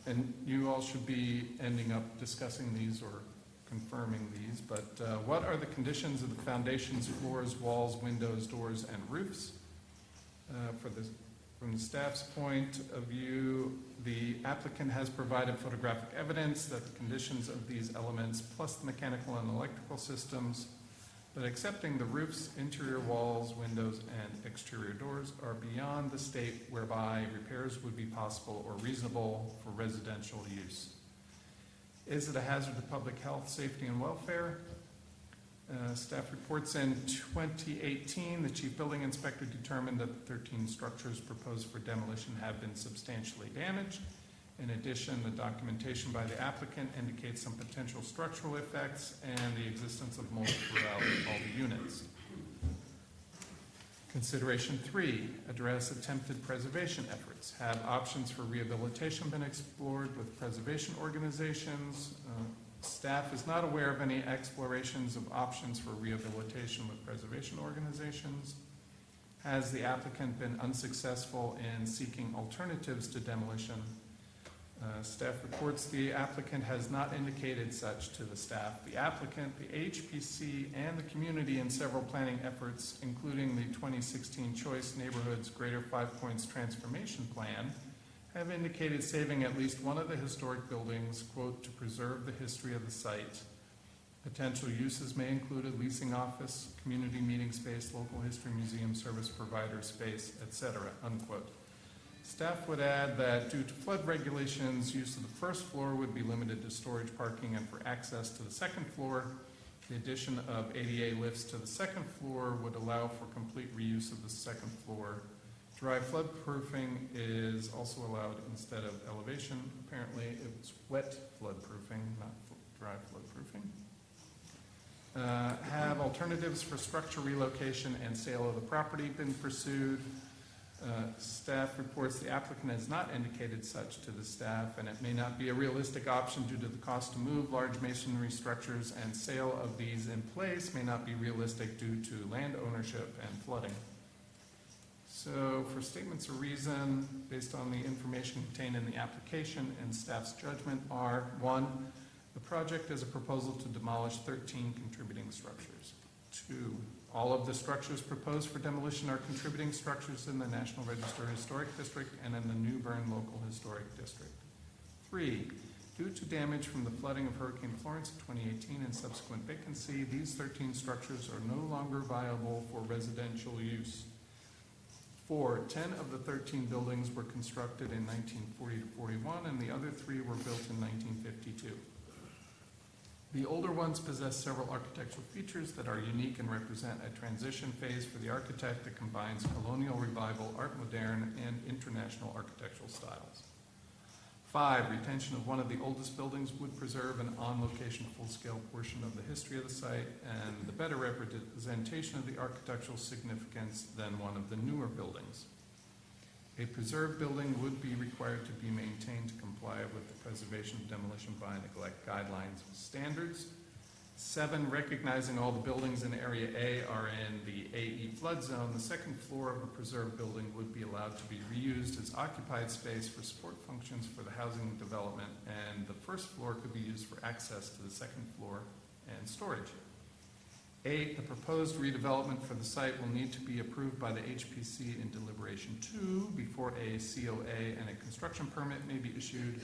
and you all should be ending up discussing these or confirming these, but what are the conditions of the foundations, floors, walls, windows, doors, and roofs? From the staff's point of view, the applicant has provided photographic evidence that the conditions of these elements, plus the mechanical and electrical systems, but accepting the roofs, interior walls, windows, and exterior doors, are beyond the state whereby repairs would be possible or reasonable for residential use. Is it a hazard to public health, safety, and welfare? Staff reports in 2018, the chief building inspector determined that the 13 structures proposed for demolition have been substantially damaged. In addition, the documentation by the applicant indicates some potential structural effects and the existence of mold throughout all the units. Consideration 3, address attempted preservation efforts. Have options for rehabilitation been explored with preservation organizations? Staff is not aware of any explorations of options for rehabilitation with preservation organizations. Has the applicant been unsuccessful in seeking alternatives to demolition? Staff reports the applicant has not indicated such to the staff. The applicant, the HPC, and the community in several planning efforts, including the 2016 Choice Neighborhoods Greater 5 Points Transformation Plan, have indicated saving at least one of the historic buildings, quote, to preserve the history of the site. Potential uses may include a leasing office, community meeting space, local history museum, service provider space, etc., unquote. Staff would add that due to flood regulations, use of the first floor would be limited to storage, parking, and for access to the second floor. The addition of ADA lifts to the second floor would allow for complete reuse of the second floor. Dry flood proofing is also allowed instead of elevation. Apparently, it's wet flood proofing, not dry flood proofing. Have alternatives for structure relocation and sale of the property been pursued? Staff reports the applicant has not indicated such to the staff, and it may not be a realistic option due to the cost to move large masonry structures, and sale of these in place may not be realistic due to land ownership and flooding. So for statements of reason based on the information contained in the application and staff's judgment are: 1, the project is a proposal to demolish 13 contributing structures. 2, All of the structures proposed for demolition are contributing structures in the National Register Historic District and in the New Bern Local Historic District. 3, due to damage from the flooding of Hurricane Florence in 2018 and subsequent vacancy, these 13 structures are no longer viable for residential use. 4, 10 of the 13 buildings were constructed in 1940 to 41, and the other 3 were built in 1952. The older ones possess several architectural features that are unique and represent a transition phase for the architect that combines colonial revival, art moderne, and international architectural styles. 5, retention of one of the oldest buildings would preserve an on-location full-scale portion of the history of the site and the better representation of the architectural significance than one of the newer buildings. A preserved building would be required to be maintained to comply with the preservation, demolition by neglect guidelines standards. 7, recognizing all the buildings in Area A are in the AE flood zone, the second floor of a preserved building would be allowed to be reused as occupied space for support functions for the housing development, and the first floor could be used for access to the second floor and storage. 8, the proposed redevelopment for the site will need to be approved by the HPC in deliberation 2 before a COA and a construction permit may be issued.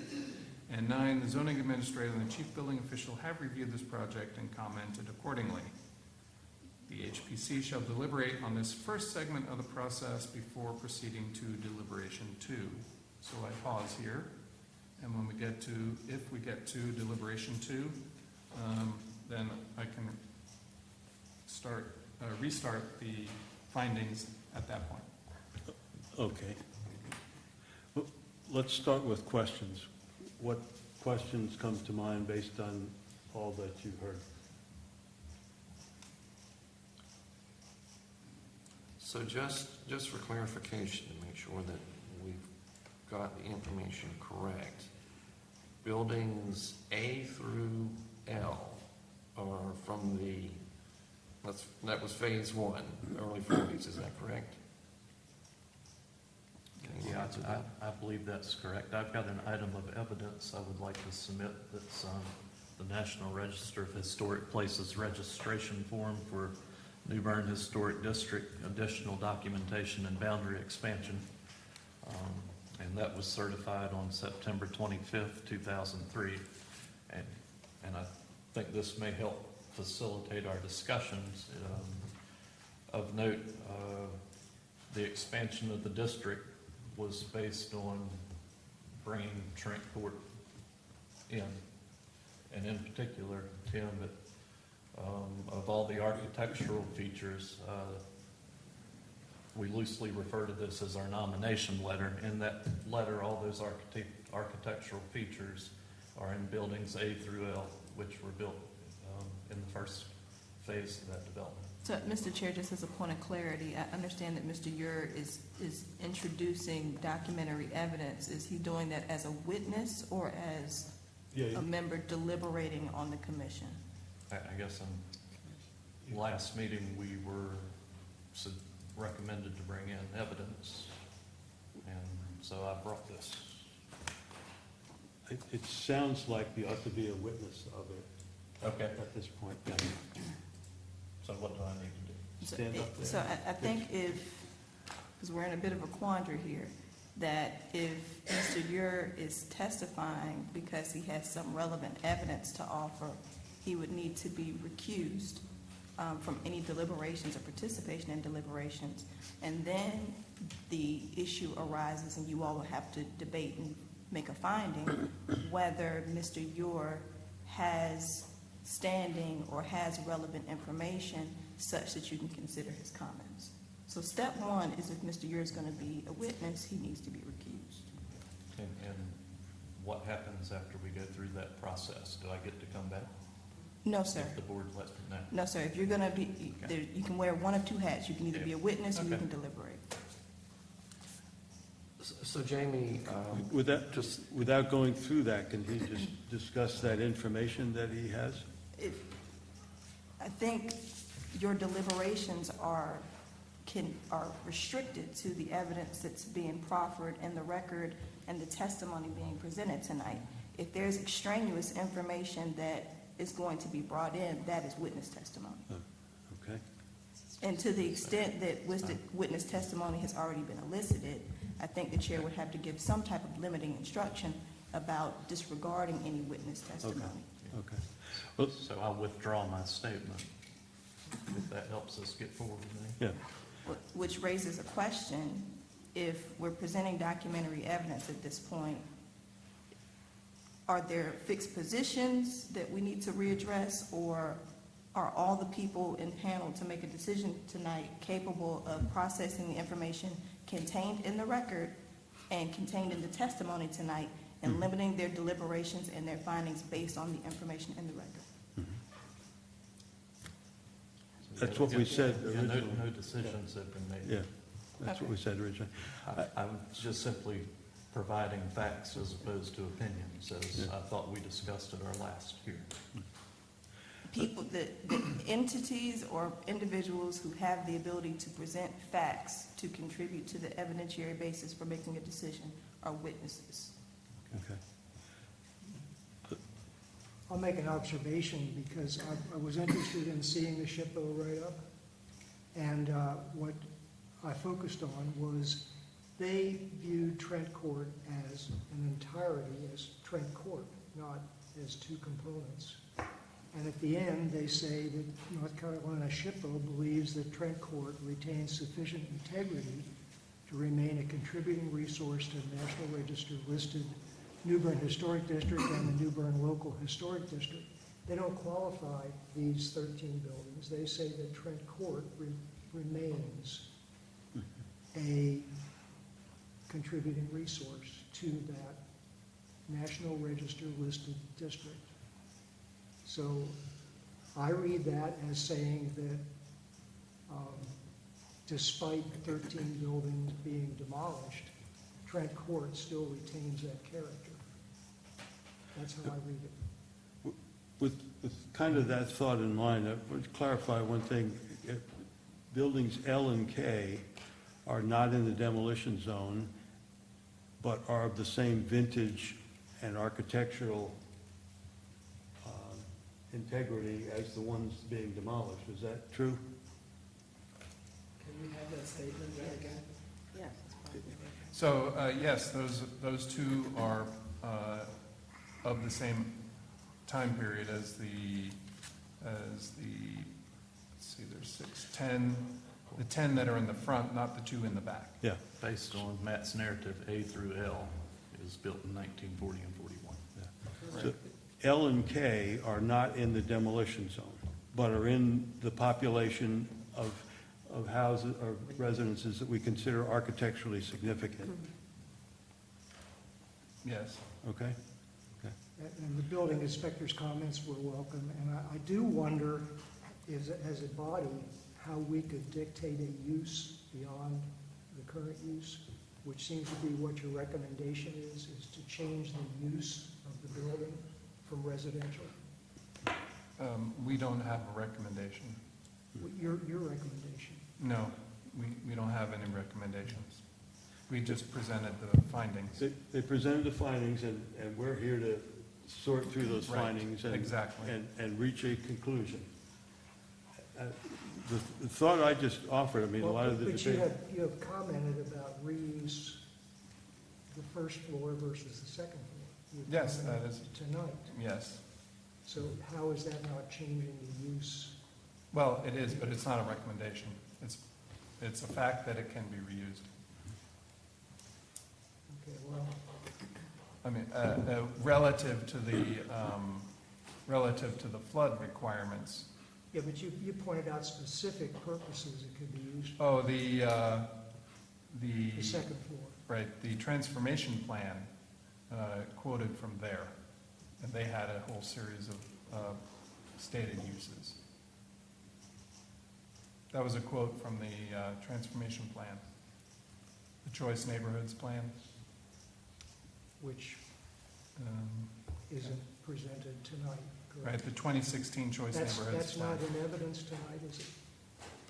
And 9, the zoning administrator and the chief building official have reviewed this project and commented accordingly. The HPC shall deliberate on this first segment of the process before proceeding to deliberation 2. So I pause here, and when we get to, if we get to deliberation 2, then I can restart the findings at that point. Okay. Well, let's start with questions. What questions come to mind based on all that you've heard? So just for clarification, to make sure that we've got the information correct, buildings A through L are from that was phase 1, early 40s, is that correct? Yeah, I believe that's correct. I've got an item of evidence I would like to submit that's the National Register of Historic Places registration form for New Bern Historic District, additional documentation and boundary expansion. And that was certified on September 25th, 2003. And I think this may help facilitate our discussions. Of note, the expansion of the district was based on bringing Trent Court in. And in particular, Tim, of all the architectural features, we loosely refer to this as our nomination letter. In that letter, all those architectural features are in buildings A through L, which were built in the first phase of that development. So, Mr. Chair, just as a point of clarity, I understand that Mr. Ure is introducing documentary evidence. Is he doing that as a witness or as a member deliberating on the commission? I guess in last meeting we were recommended to bring in evidence, and so I brought this. It sounds like you ought to be a witness of it. Okay. At this point. Yeah. So what do I need to do? Stand up there. So I think because we're in a bit of a quandary here, that if Mr. Ure is testifying because he has some relevant evidence to offer, he would need to be recused from any deliberations or participation in deliberations. And then the issue arises and you all will have to debate and make a finding whether Mr. Ure has standing or has relevant information such that you can consider his comments. So step 1 is if Mr. Ure is going to be a witness, he needs to be recused. And what happens after we go through that process? Do I get to come back? No, sir. If the board lets me know? No, sir. If you're going to be, you can wear one of 2 hats. You can either be a witness or you can deliberate. So Jamie, Without going through that, can he just discuss that information that he has? I think your deliberations are restricted to the evidence that's being proffered in the record and the testimony being presented tonight. If there's extraneous information that is going to be brought in, that is witness testimony. Okay. And to the extent that witness testimony has already been elicited, I think the chair would have to give some type of limiting instruction about disregarding any witness testimony. Okay. Well, So I'll withdraw my statement, if that helps us get forward. yeah, Which raises a question, if we're presenting documentary evidence at this point, are there fixed positions that we need to readdress, or are all the people in panel to make a decision tonight capable of processing the information contained in the record and contained in the testimony tonight and limiting their deliberations and their findings based on the information in the record? that's what we said Yeah, originally. no decisions have been made. Yeah, that's what we said originally. I'm just simply providing facts as opposed to opinions, as I thought we discussed at our last hearing. People, the entities or individuals who have the ability to present facts to contribute to the evidentiary basis for making a decision are witnesses. Okay. I'll make an observation because I was interested in seeing the SHPO write-up. And what I focused on was they viewed Trent Court as an entirety, as Trent Court, not as two components. And at the end, they say that North Carolina SHPO believes that Trent Court retains sufficient integrity to remain a contributing resource to the National Register listed New Bern Historic District and the New Bern Local Historic District. They don't qualify these 13 buildings. They say that Trent Court remains a contributing resource to that National Register listed district. So I read that as saying that despite 13 buildings being demolished, Trent Court still retains that character. That's how I read it. With kind of that thought in mind, I would clarify one thing. Buildings L and K are not in the demolition zone, but are of the same vintage and architectural integrity as the ones being demolished. Is that true? Can we have that statement there again? Yes. So, yes, those two are of the same time period as the, let's see, there's 10, the 10 that are in the front, not the two in the back. Yeah. Based on Matt's narrative, A through L is built in 1940 and 41. Yeah. So L and K are not in the demolition zone, but are in the population of houses or residences that we consider architecturally significant. Yes. Okay? And the building inspector's comments were welcome. And I do wonder, as a body, how we could dictate a use beyond the current use, which seems to be what your recommendation is to change the use of the building from residential. We don't have a recommendation. Your recommendation. No, we don't have any recommendations. We just presented the findings. They presented the findings, and we're here to sort through those Right, findings exactly. and reach a conclusion. The thought I just offered, I mean, a lot of the But debate. you have commented about reuse the first floor versus the second floor. You've Yes, that commented is- tonight. Yes. So how is that not changing the use? Well, it is, but it's not a recommendation. It's a fact that it can be reused. Okay, well, I mean, relative to the flood requirements. yeah, but you pointed out specific purposes it could be used for. Oh, The second floor. right, the transformation plan quoted from there, and they had a whole series of stated uses. That was a quote from the transformation plan, the choice neighborhoods plan. Which isn't presented tonight, Right, correct? the 2016 choice neighborhoods That's plan. not in evidence tonight, is it?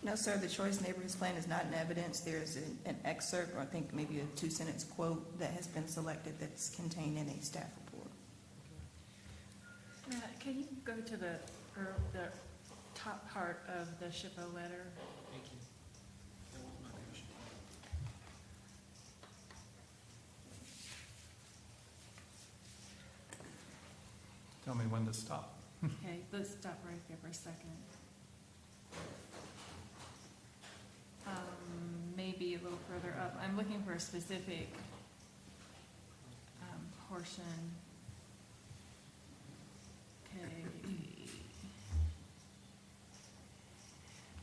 No, sir, the choice neighborhoods plan is not in evidence. There's an excerpt, or I think maybe a 2-sentence quote that has been selected that's contained in a staff report. Matt, can you go to the top part of the SHPO letter? Thank Tell me when to stop. Okay, let's stop right there for a second. Maybe a little further up. I'm looking for a specific portion.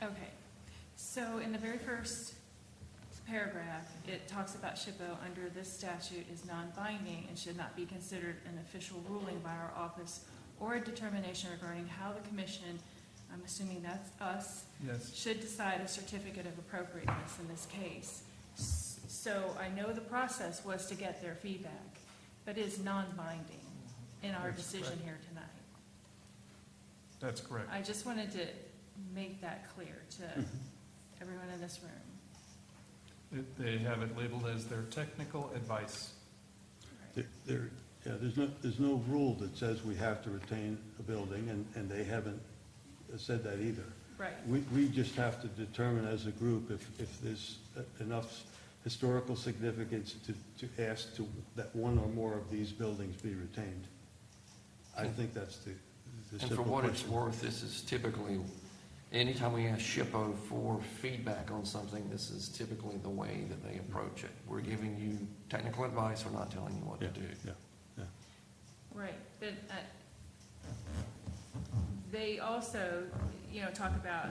Okay, so in the very first paragraph, it talks about SHPO under this statute is non-binding and should not be considered an official ruling by our office or a determination regarding how the commission, I'm assuming that's us, Yes. should decide a certificate of appropriateness in this case. So I know the process was to get their feedback, but it is non-binding in our That's decision correct. here tonight. That's correct. I just wanted to make that clear to everyone in this room. They have it labeled as their technical advice. There's no rule that says we have to retain a building, and they haven't said that either. Right. We just have to determine as a group if there's enough historical significance to ask that one or more of these buildings be retained. I think that's the And simple for what it's question. worth, this is typically, anytime we ask SHPO for feedback on something, this is typically the way that they approach it. We're giving you technical advice, we're not telling you what to do. Yeah. Right, but they also, talk about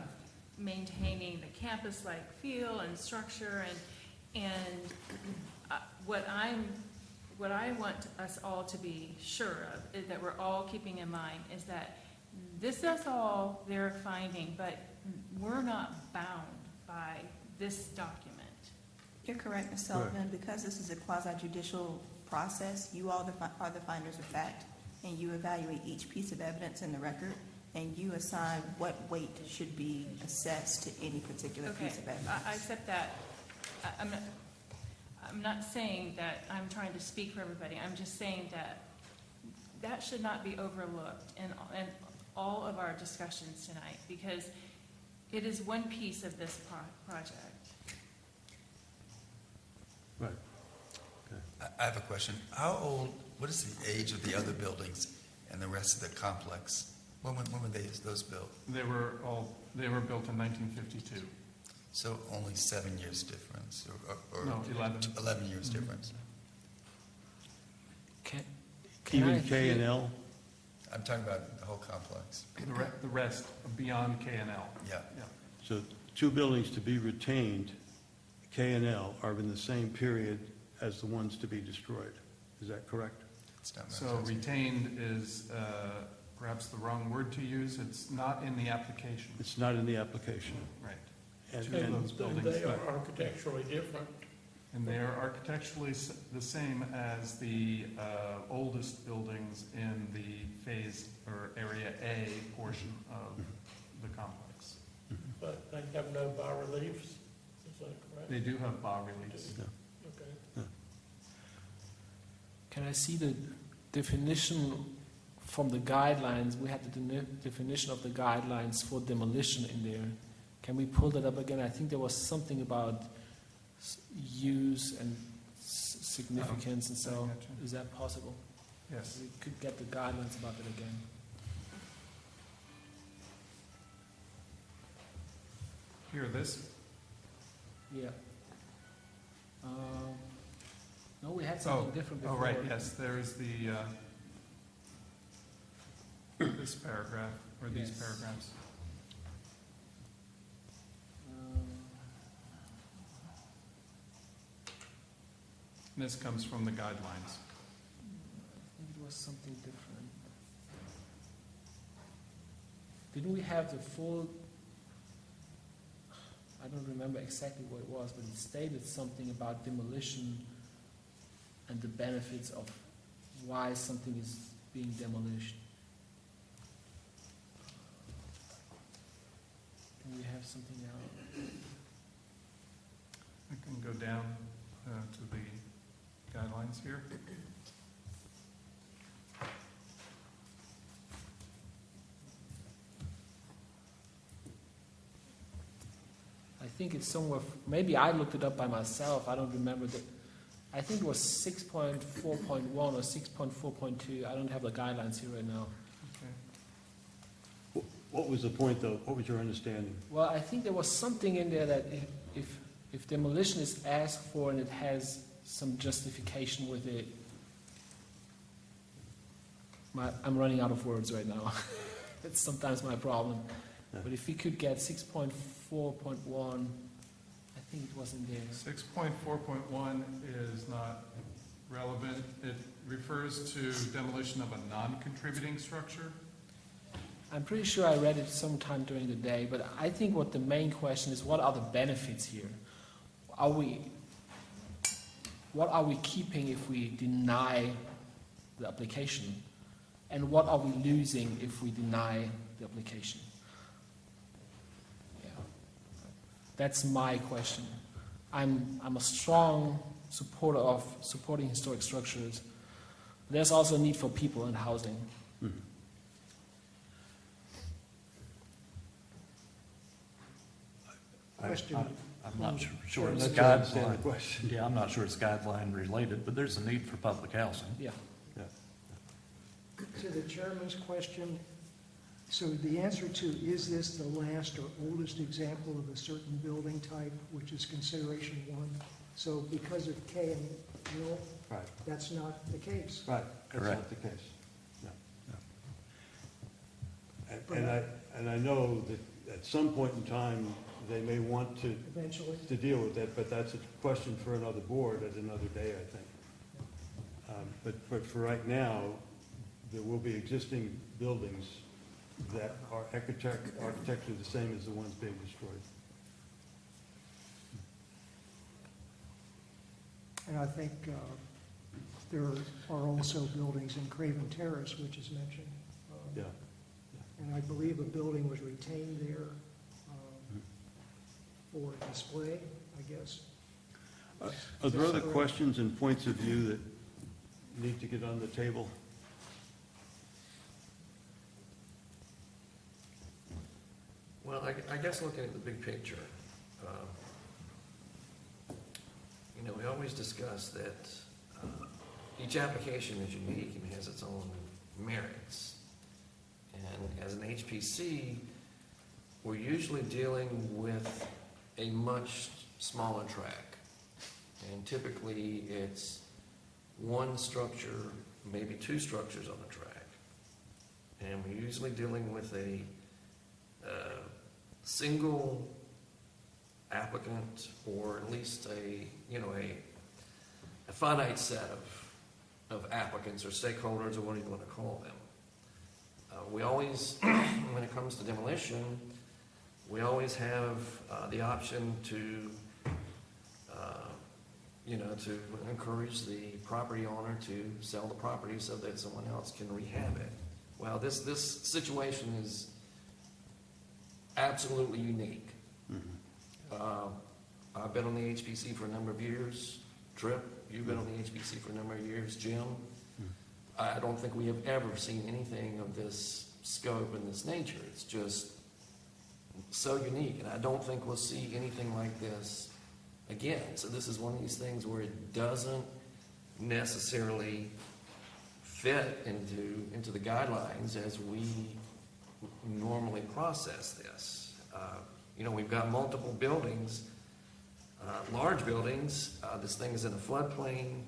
maintaining the campus-like feel and structure, and what I want us all to be sure of, is that we're all keeping in mind, is that this is all their finding, but we're not bound by this document. You're correct, Ms. Sullivan, because this is a quasi-judicial process, you all are the finders of fact, and you evaluate each piece of evidence in the record, and you assign what weight should be assessed to any particular Okay, piece of evidence. I accept that. I'm not saying that I'm trying to speak for everybody. I'm just saying that should not be overlooked in all of our discussions tonight, because it is one piece of this project. Right. I have a question. What is the age of the other buildings and the rest of the complex? When were those built? They were built in 1952. So only 7 years difference, or No, 11. 11 years difference. Can Even I K and L? I'm talking about the whole complex. The rest beyond K and L. Yeah. So two buildings to be retained, K and L, are in the same period as the ones to be destroyed. Is that correct? It's not So much. retained is perhaps the wrong word to use. It's not in the application. It's not in the application. Right. And- Two of and- those buildings. They are architecturally different. And they are architecturally the same as the oldest buildings in the phase or area A portion of the complex. But they have no bas-reliefs, is that correct? They do have bas-reliefs. Okay. Can I see the definition from the guidelines? We had the definition of the guidelines for demolition in there. Can we pull that up again? I think there was something about use and significance, and I so gotcha. is that possible? Yes. We could get the guidelines about it again. Here, this. Yeah. No, we had something different before. Oh, right, yes, there's the, this paragraph, or these Yes. paragraphs. And this comes from the guidelines. I think it was something different. Didn't we have the full, I don't remember exactly what it was, but it stated something about demolition and the benefits of why something is being demolished. Can we have something else? I can go down to the guidelines here. I think it's somewhere, maybe I looked it up by myself, I don't remember that. I think it was 6.4.1 or 6.4.2. I don't have the guidelines here right now. Okay. What was the point, though? What was your understanding? Well, I think there was something in there that if demolition is asked for and it has some justification with it, I'm running out of words right now. It's sometimes my problem. Yeah. But if we could get 6.4.1, I think it was in there. 6.4.1 is not relevant. It refers to demolition of a non-contributing structure. I'm pretty sure I read it sometime during the day, but I think what the main question is, what are the benefits here? What are we keeping if we deny the application? And what are we losing if we deny the application? Yeah. That's my question. I'm a strong supporter of supporting historic structures. There's also a need for people and housing. Mm-hmm. Question. I'm not sure it's Let's understand the guideline. question. Yeah, I'm not sure it's guideline related, but there's a need for public housing. Yeah. Yeah. To the chairman's question, so the answer to, is this the last or oldest example of a certain building type, which is consideration one? So because of K and Mill, Right, that's not the case. right. That's Correct. not the case. No. And I know that at some point in time, they may want to Eventually, deal with that, but that's a question for another board at another day, I think. But for right now, there will be existing buildings that are architecturally the same as the ones being destroyed. and I think there are also buildings in Craven Terrace, which is mentioned. Yeah. And I believe a building was retained there for display, I guess. Are there other questions and points of view that need to get on the table? Well, I guess looking at the big picture, we always discuss that each application is unique and has its own merits. And as an HPC, we're usually dealing with a much smaller track. And typically, it's one structure, maybe two structures on the track. And we're usually dealing with a single applicant, or at least a finite set of applicants or stakeholders, or what do you want to call them. We always, when it comes to demolition, we always have the option to encourage the property owner to sell the property so that someone else can rehab it. Well, this situation is absolutely unique. Mm-hmm. I've been on the HPC for a number of years. Tripp, you've been on the HPC for a number of years. Jim, I don't think we have ever seen anything of this scope and this nature. It's just so unique, and I don't think we'll see anything like this again. So this is one of these things where it doesn't necessarily fit into the guidelines as we normally process this. We've got multiple buildings, large buildings. This thing is in a floodplain.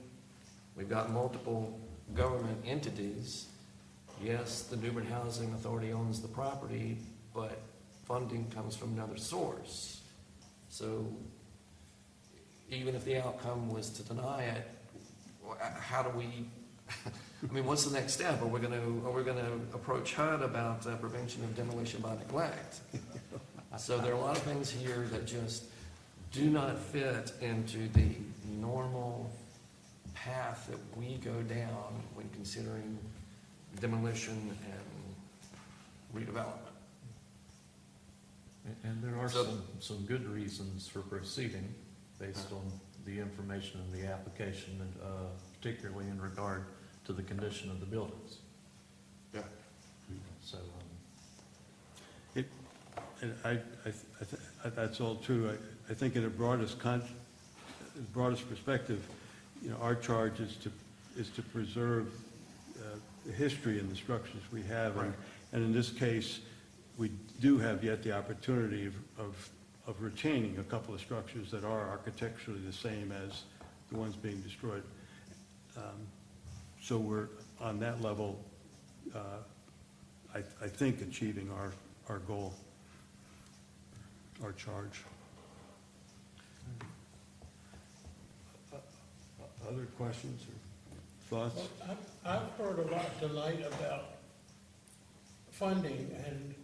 We've got multiple government entities. Yes, the New Bern Housing Authority owns the property, but funding comes from another source. So even if the outcome was to deny it, how do we, what's the next step? Are we going to approach HUD about prevention of demolition by neglect? So there are a lot of things here that just do not fit into the normal path that we go down when considering demolition and redevelopment. And there are So- some good reasons for proceeding based on the information in the application, and particularly in regard to the condition of the buildings. Yeah. So, That's all true. I think in a broadest perspective, our charge is to preserve the history and the structures we have. Right. And in this case, we do have yet the opportunity of retaining a couple of structures that are architecturally the same as the ones being destroyed. So we're, on that level, I think achieving our goal, our charge. Other questions or thoughts? Well, I've heard a lot tonight about funding, and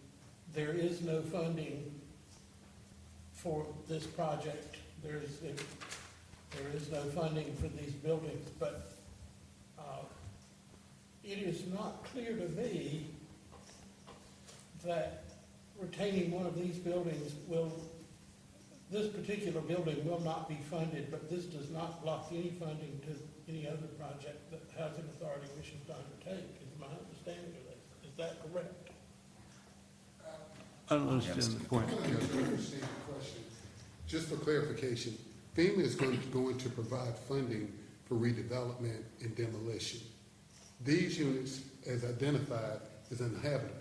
there is no funding for this project. There is no funding for these buildings, but it is not clear to me that retaining one of these buildings this particular building will not be funded, but this does not block any funding to any other project that the Housing Authority wishes to undertake, is my understanding of this. Is that correct? I don't understand the point. I understand the question. Just for clarification, FEMA is going to provide funding for redevelopment and demolition. These units, as identified, is uninhabitable.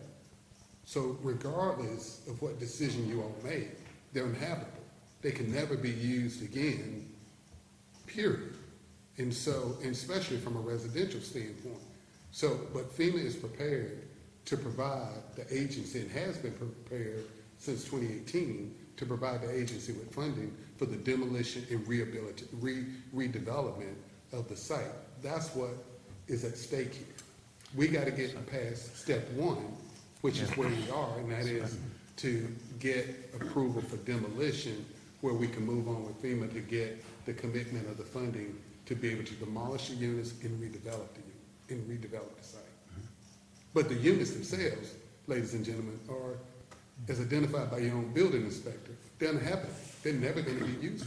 So regardless of what decision you all make, they're uninhabitable. They can never be used again, period. And so, and especially from a residential standpoint. So, but FEMA is prepared to provide the agency, and has been prepared since 2018, to provide the agency with funding for the demolition and redevelopment of the site. That's what is at stake here. We got to get past step one, which is where we are, and that is to get approval for demolition, where we can move on with FEMA to get the commitment of the funding to be able to demolish the units and redevelop the site. But the units themselves, ladies and gentlemen, are, as identified by your own building inspector, they're uninhabitable. They're never going to be used.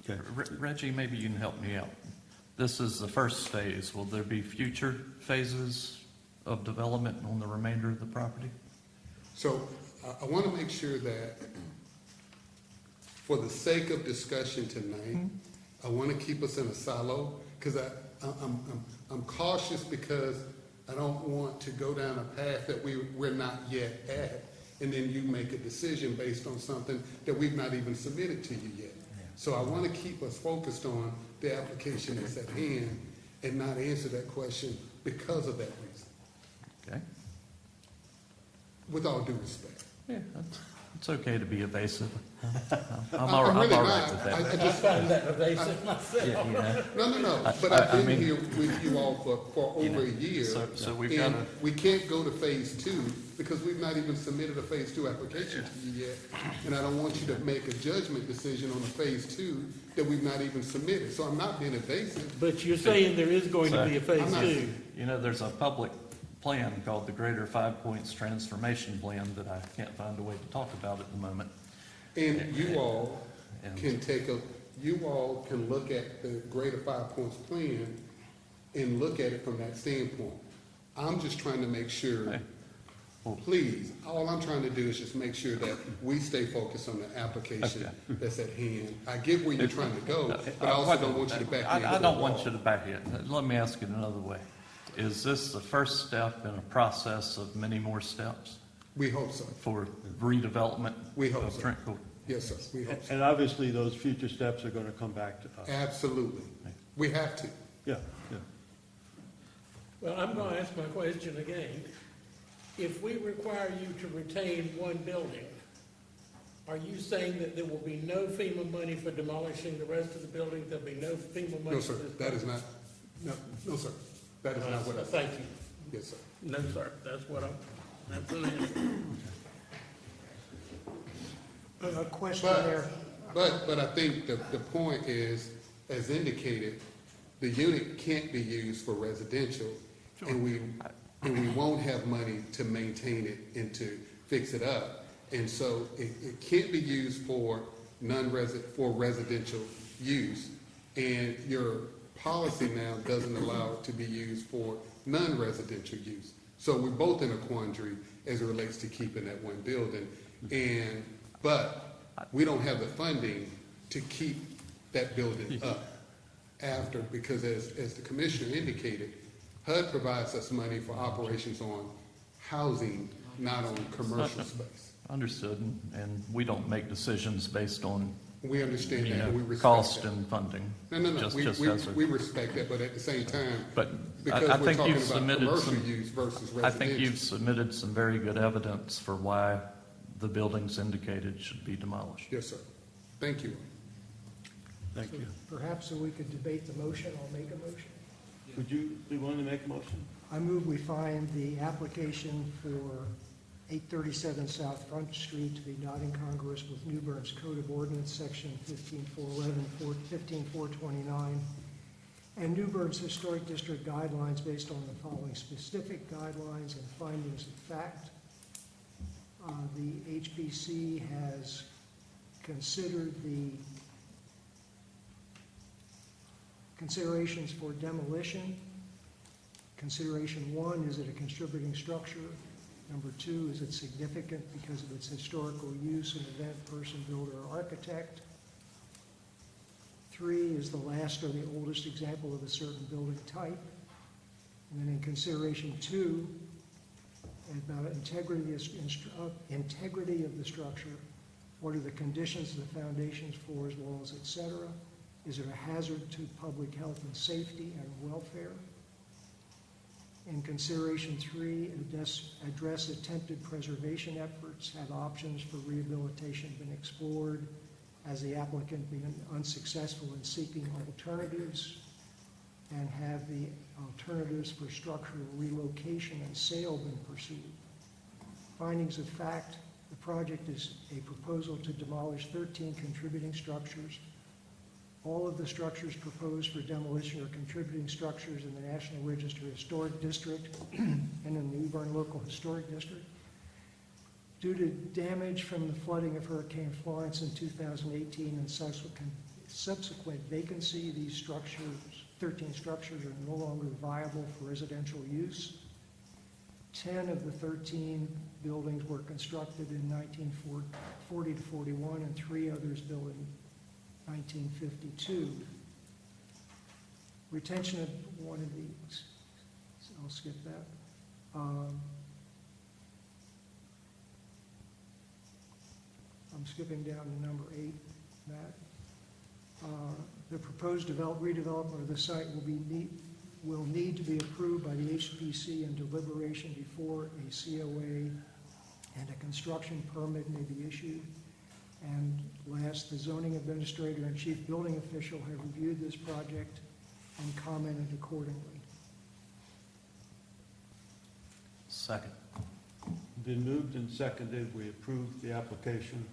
Okay. Reggie, maybe you can help me out. This is the first phase. Will there be future phases of development on the remainder of the property? So I want to make sure that, for the sake of discussion tonight, I want to keep us in a silo, because I'm cautious, because I don't want to go down a path that we're not yet at, and then you make a decision based on something that we've not even submitted to you yet. So I want to keep us focused on the application that's at hand and not answer that question because of that reason. Okay. With all due respect. Yeah, it's okay to be evasive. I'm I'm all really right not. with that. I I just find that evasive myself. Yeah. No. But I've been mean- here with you all for over a year. So we've And got we can't go to phase two because we've not even submitted a phase two application to you yet. And I don't want you to make a judgment decision on a phase two that we've not even submitted. So I'm not being evasive. But you're saying there is going to be a phase I'm not- two. there's a public plan called the Greater 5 Points Transformation Plan that I can't find a way to talk about at the moment. And you all can look at the Greater 5 Points Plan and look at it from that standpoint. I'm just trying to make sure, Okay. please, all I'm trying to do is just make sure that we stay focused on the application that's at hand. I get where you're trying to go, but I also don't want you to back me I into don't the want wall. you to back it. Let me ask it another way. Is this the first step in a process of many more steps We hope so. for redevelopment We hope of so. Trent Court? Yes, sir, we hope so. And obviously, those future steps are going to come back to us. Absolutely. We have to. Yeah. Well, I'm going to ask my question again. If we require you to retain one building, are you saying that there will be no FEMA money for demolishing the rest of the building? There'll be no FEMA money No, for sir, this? that is not, no, sir. That is not what I said. Thank you. Yes, sir. No, sir, that's an answer. A question But, there. but I think the point is, as indicated, the unit can't be used for residential, and we won't have money to maintain it and to fix it up. And so it can't be used for residential use, and your policy now doesn't allow it to be used for non-residential use. So we're both in a quandary as it relates to keeping that one building. But we don't have the funding to keep that building up. after, because as the commissioner indicated, HUD provides us money for operations on housing, not on commercial space. Understood, and we don't make decisions based on, We understand you that, and we know, respect cost that. and funding. No, no, no, Just we as a- we respect that, but at the same time, But because I we're think talking you've about submitted commercial some, use versus I think you've residential. submitted some very good evidence for why the buildings indicated should be demolished. Yes, sir. Thank you. Thank you. Perhaps so we could debate the motion, I'll make a motion. Would you be willing to make a motion? I move we find the application for 837 South Front Street to be not incongruous with New Bern's Code of Ordinance, Section 15411, 15429, and New Bern's Historic District guidelines based on the following specific guidelines and findings of fact. The HPC has considered the considerations for demolition. Consideration 1, is it a contributing structure? Number 2, is it significant because of its historical use, an event, person, builder, or architect? 3, is the last or the oldest example of a certain building type? And then in consideration 2, about integrity of the structure, what are the conditions of the foundations, floors, walls, etc.? Is it a hazard to public health and safety and welfare? In consideration 3, address attempted preservation efforts. Have options for rehabilitation been explored? Has the applicant been unsuccessful in seeking alternatives? And have the alternatives for structural relocation and sale been pursued? Findings of fact: the project is a proposal to demolish 13 contributing structures. All of the structures proposed for demolition are contributing structures in the National Register Historic District and in the New Bern Local Historic District. Due to damage from the flooding of Hurricane Florence in 2018 and subsequent vacancy, these structures, 13 structures, are no longer viable for residential use. 10 of the 13 buildings were constructed in 1940 to 41, and 3 others built in 1952. Retention of one of these, so I'll skip that. I'm skipping down to number 8, Matt. The proposed redevelopment of the site will need to be approved by the HPC in deliberation before a COA and a construction permit may be issued. And last, the zoning administrator and chief building official have reviewed this project and commented accordingly. Second. Been moved and seconded, we approve the application.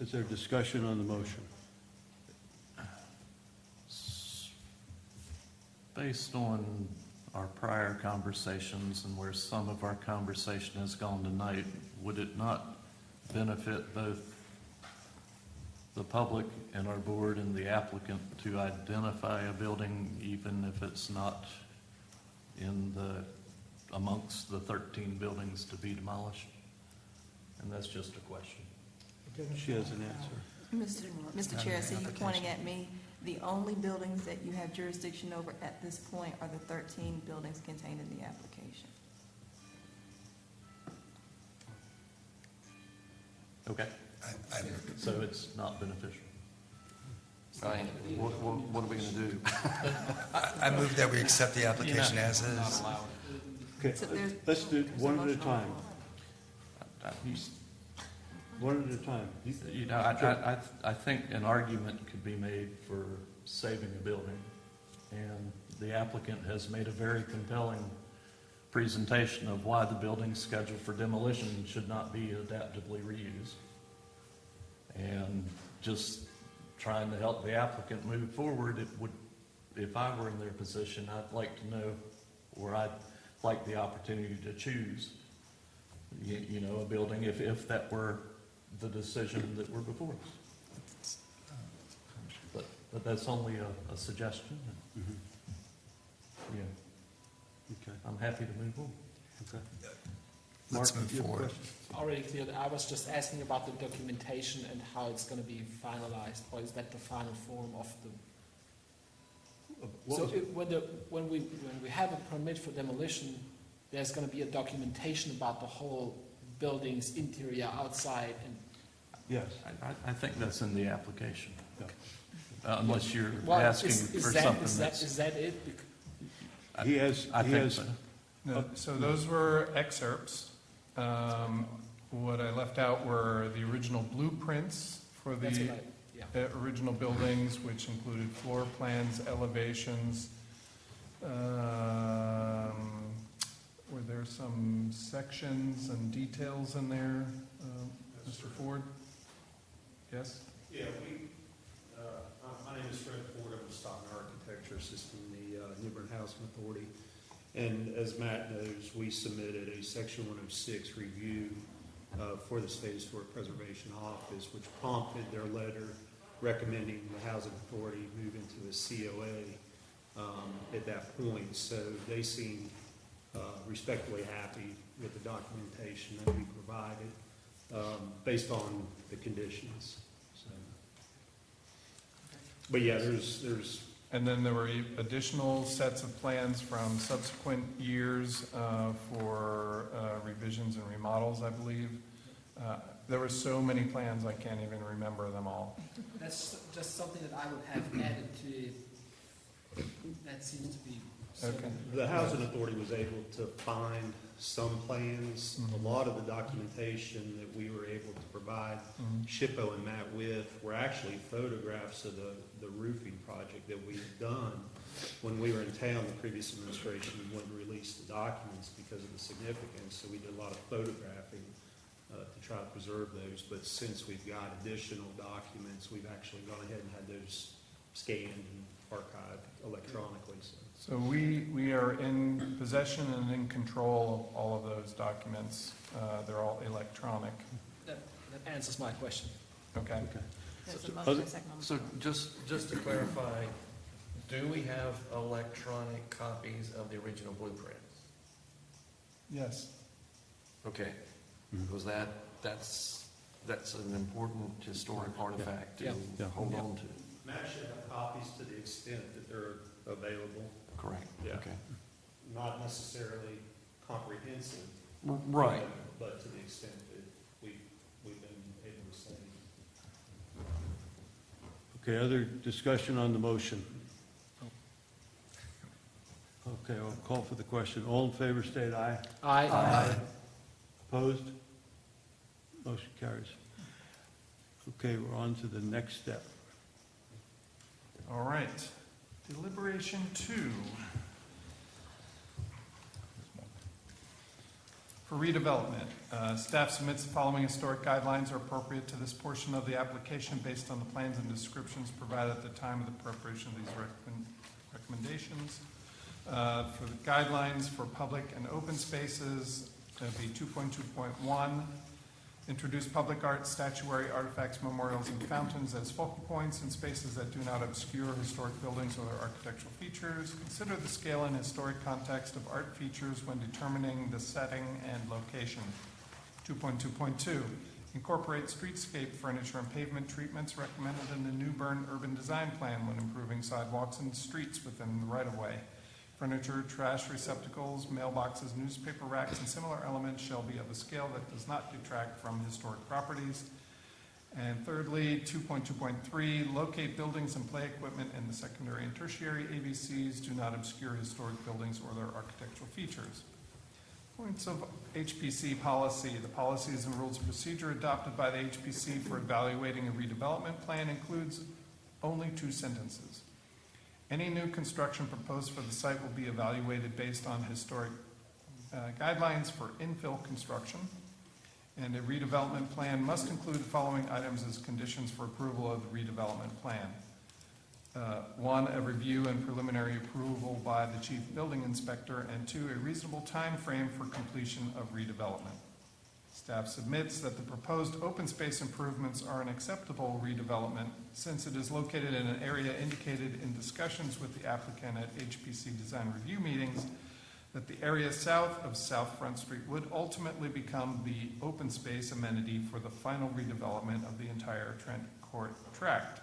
Is there discussion on the motion? Based on our prior conversations and where some of our conversation has gone tonight, would it not benefit both the public and our board and the applicant to identify a building even if it's not amongst the 13 buildings to be demolished? And that's just a question. She has an answer. Mr. Chair, I see you pointing at me. The only buildings that you have jurisdiction over at this point are the 13 buildings contained in the application. Okay. So it's not beneficial. Right, what are we gonna do? I move that we accept the application as is. Okay, So there's- let's do there's a one at a motion on time. the One at a time. You know, I think an argument could be made for saving a building, and the applicant has made a very compelling presentation of why the building scheduled for demolition should not be adaptively reused. And just trying to help the applicant move forward, it would, if I were in their position, I'd like to know, or I'd like the opportunity to choose, you know, a building if that were the decision that were before us. But that's only a suggestion. Yeah, Okay. I'm happy to move on. Okay. Let's Mark, move you have a forward. question? Already clear. I was just asking about the documentation and how it's going to be finalized, or is that the final form of the What So was- when we have a permit for demolition, there's gonna be a documentation about the whole building's interior, outside, and, Yes. I think that's in the application. Yeah. Unless you're well, asking is for that, something is that, that's. is that it? He has, I he think has, so. No, so those were excerpts. What I left out were the original blueprints for That's the what I, yeah. original buildings, which included floor plans, elevations. Were there some sections and details in there, Mr. Ford? Yes? Yeah, my name is Trent Court. I'm with Stockton Architecture, assisting the New Bern Housing Authority. And as Matt knows, we submitted a Section 106 review for the State Historic Preservation Office, which prompted their letter recommending the Housing Authority move into a COA at that point. So they seemed respectfully happy with the documentation that we provided based on the conditions. So, but yeah, there's And then there were additional sets of plans from subsequent years for revisions and remodels, I believe. There were so many plans, I can't even remember them all. That's just something that I would have added to it. That seems to be. Okay. the Housing Authority was able to find some plans. A lot of the documentation that we were able to provide Shippo and Matt with were actually photographs of the roofing project that we had done when we were in town. The previous administration wouldn't release the documents because of the significance, so we did a lot of photographing to try to preserve those. But since we've got additional documents, we've actually gone ahead and had those scanned and archived electronically. So we are in possession and in control of all of those documents. They're all electronic. That answers my question. Okay. There's a motion, second on the So floor. just to clarify, do we have electronic copies of the original blueprints? Yes. Okay, because that's an important historic artifact to Yeah. hold on to. Matt should have copies to the extent that they're available, Correct. Yeah. Okay. not necessarily comprehensive, Right. but to the extent that we've been able to say. okay, other discussion on the motion? Okay, I'll call for the question. All in favor, state aye. Aye. Opposed? Motion carries. Okay, we're on to the next step. All right. Deliberation 2. For redevelopment, staff submits the following historic guidelines are appropriate to this portion of the application based on the plans and descriptions provided at the time of the preparation of these recommendations. For the guidelines for public and open spaces, that'd be 2.2.1. Introduce public art, statuary, artifacts, memorials, and fountains as focal points in spaces that do not obscure historic buildings or their architectural features. Consider the scale and historic context of art features when determining the setting and location. 2.2.2, incorporate streetscape furniture and pavement treatments recommended in the New Bern Urban Design Plan when improving sidewalks and streets within the right-of-way. Furniture, trash receptacles, mailboxes, newspaper racks, and similar elements shall be of a scale that does not detract from historic properties. And thirdly, 2.2.3, locate buildings and play equipment in the secondary and tertiary ABCs. Do not obscure historic buildings or their architectural features. Points of HPC policy. The policies and rules of procedure adopted by the HPC for evaluating a redevelopment plan includes only 2 sentences. Any new construction proposed for the site will be evaluated based on historic guidelines for infill construction. And a redevelopment plan must include the following items as conditions for approval of the redevelopment plan. 1, a review and preliminary approval by the chief building inspector, and 2, a reasonable time frame for completion of redevelopment. Staff submits that the proposed open space improvements are an acceptable redevelopment since it is located in an area indicated in discussions with the applicant at HPC design review meetings that the area south of South Front Street would ultimately become the open space amenity for the final redevelopment of the entire Trent Court tract.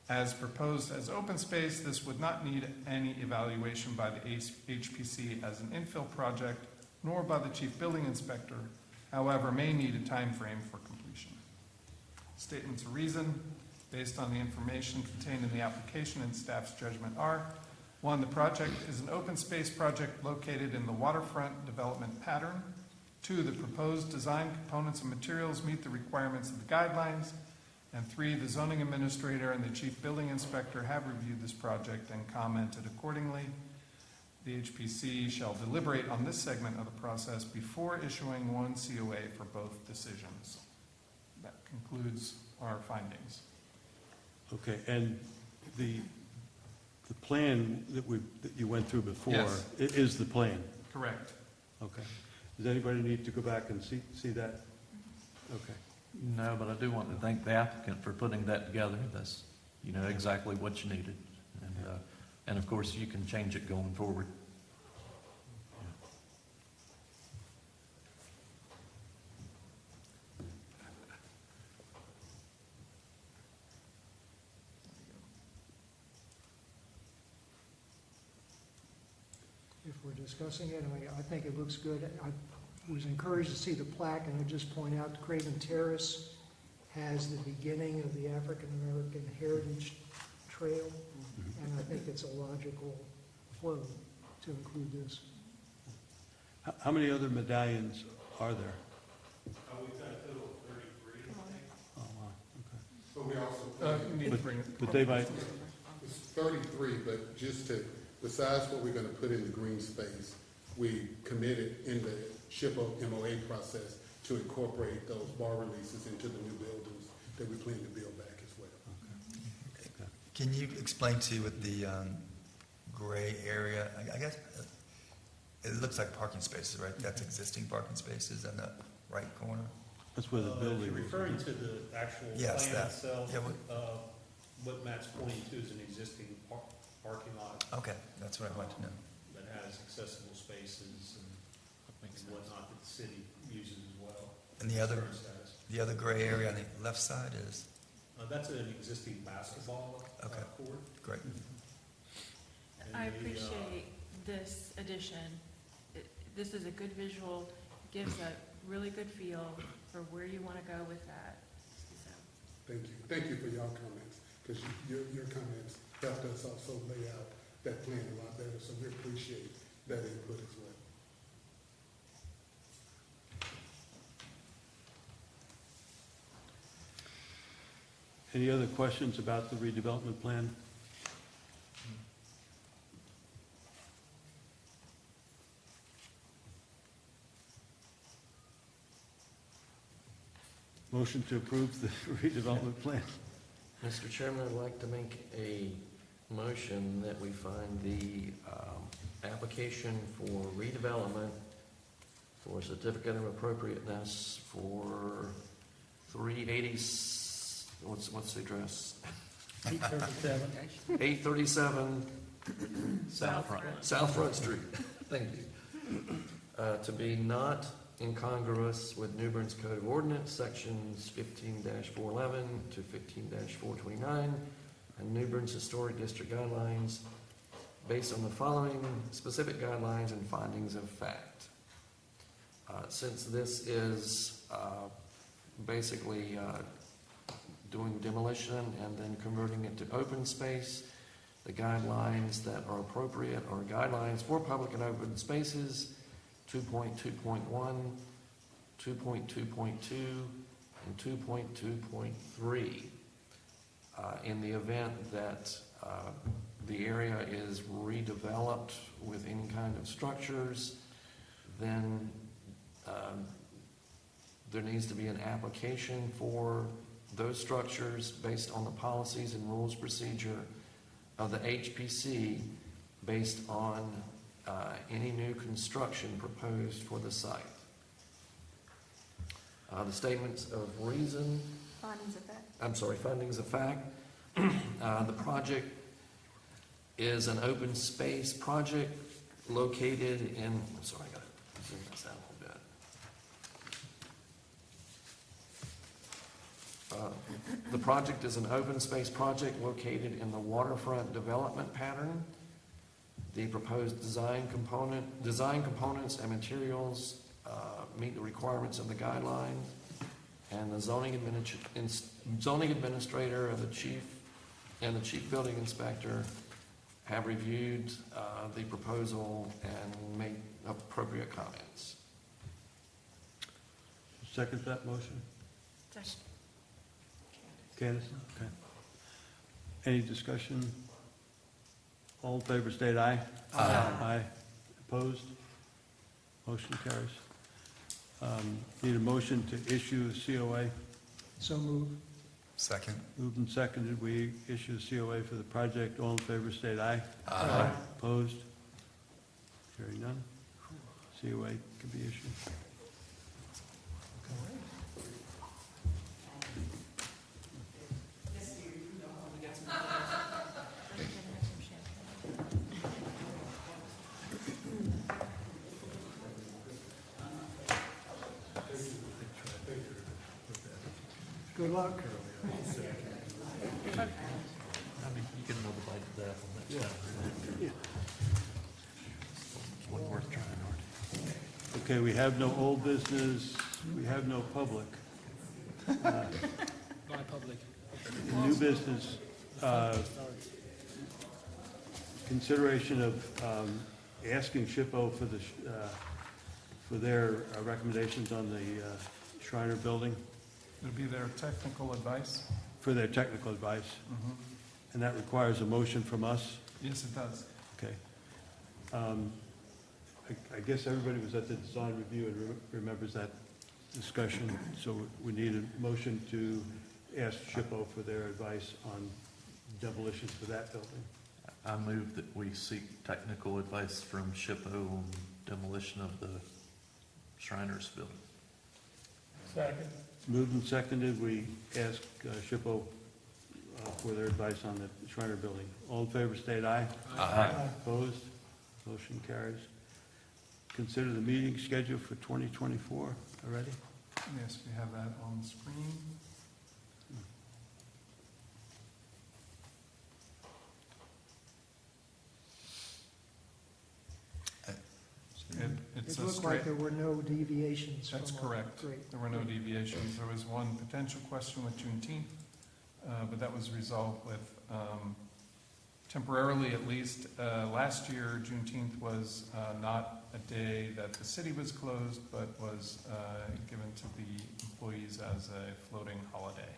As proposed as open space, this would not need any evaluation by the HPC as an infill project, nor by the chief building inspector, however, may need a time frame for completion. Statements of reason, based on the information contained in the application and staff's judgment are: 1, the project is an open space project located in the waterfront development pattern. 2, the proposed design components and materials meet the requirements of the guidelines. And 3, the zoning administrator and the chief building inspector have reviewed this project and commented accordingly. The HPC shall deliberate on this segment of the process before issuing one COA for both decisions. That concludes our findings. Okay, and the plan that you went through before Yes. is the plan? Correct. Okay. Does anybody need to go back and see that? Okay. No, but I do want to thank the applicant for putting that together. That's, exactly what you needed. And of course, you can change it going forward. If we're discussing it, I think it looks good. I was encouraged to see the plaque, and I'd just point out Craven Terrace has the beginning of the African American Heritage Trail, and I think it's a logical flow to include this. How many other medallions are there? We've got a total of 33, I think. Oh, wow, okay. But we also, You need to bring it. But they might, it's 33, but just to, besides what we're gonna put in the green space, we committed in the SHPO MOA process to incorporate those bar releases into the new buildings that we plan to build back as well. Can you explain to you with the gray area, I guess, it looks like parking spaces, right? That's existing parking spaces in the right corner? that's where the If building you're is. referring to the actual Yes, plan that. itself, Yeah, what Matt's pointing to is an existing parking lot Okay, that's what I want to know. that has accessible spaces and whatnot that the city uses as well. And the other, Current status. the other gray area on the left side is, That's an existing basketball Okay. court. great. And I the, appreciate this addition. This is a good visual, gives a really good feel for where you want to go with that. So, Thank you for your comments, because your comments helped us also lay out that plan a lot better, so we appreciate that input as well. Any other questions about the redevelopment plan? Motion to approve the redevelopment plan. Mr. Chairman, I'd like to make a motion that we find the application for redevelopment for certificate of appropriateness for 380, what's the address? 837. 837 South Front Street. Thank you. To be not incongruous with New Bern's Code of Ordinance, sections 15-411 to 15-429, and New Bern's Historic District Guidelines, based on the following specific guidelines and findings of fact. Since this is basically doing demolition and then converting it to open space, the guidelines that are appropriate are guidelines for public and open spaces, 2.2.1, 2.2.2, and 2.2.3. In the event that the area is redeveloped with any kind of structures, then there needs to be an application for those structures based on the policies and rules procedure of the HPC based on any new construction proposed for the site. The statements of reason, Findings of fact. I'm sorry, findings of fact. The project is an open space project located in, I'm sorry, I gotta zoom this out a little bit. The project is an open space project located in the waterfront development pattern. The proposed design components and materials meet the requirements of the guideline, and the zoning administrator and the chief building inspector have reviewed the proposal and made appropriate comments. Second that motion? Second. Candace? Okay. Any discussion? All in favor, state aye. Aye. Aye. Opposed? Motion carries. Need a motion to issue a COA. So moved. Second. Moved and seconded, we issue a COA for the project. All in favor, state aye. Aye. Opposed? Hearing none. COA can be issued. Good luck. I mean, you get another bite of that one next time. Yeah. It's one worth trying, Art. Okay, we have no old business, we have no public. Non-public. New business, consideration of asking SHPO for their recommendations on the Shriner building, It'll be their technical advice. for their technical advice, and that requires a motion from us. Yes, it does. Okay. I guess everybody was at the design review and remembers that discussion, so we need a motion to ask SHPO for their advice on demolitions for that building. I move that we seek technical advice from SHPO on demolition of the Shriners building. Second. Moved and seconded, we ask SHPO for their advice on the Shriner building. All in favor, state aye. Aye. Opposed? Motion carries. Consider the meeting schedule for 2024 already? Yes, we have that on the screen. It's It a looked like straight, there were no deviations from. that's our- correct. Great. There were no deviations. There was one potential question with Juneteenth, but that was resolved with, temporarily at least. Last year, Juneteenth was not a day that the city was closed, but was given to the employees as a floating holiday.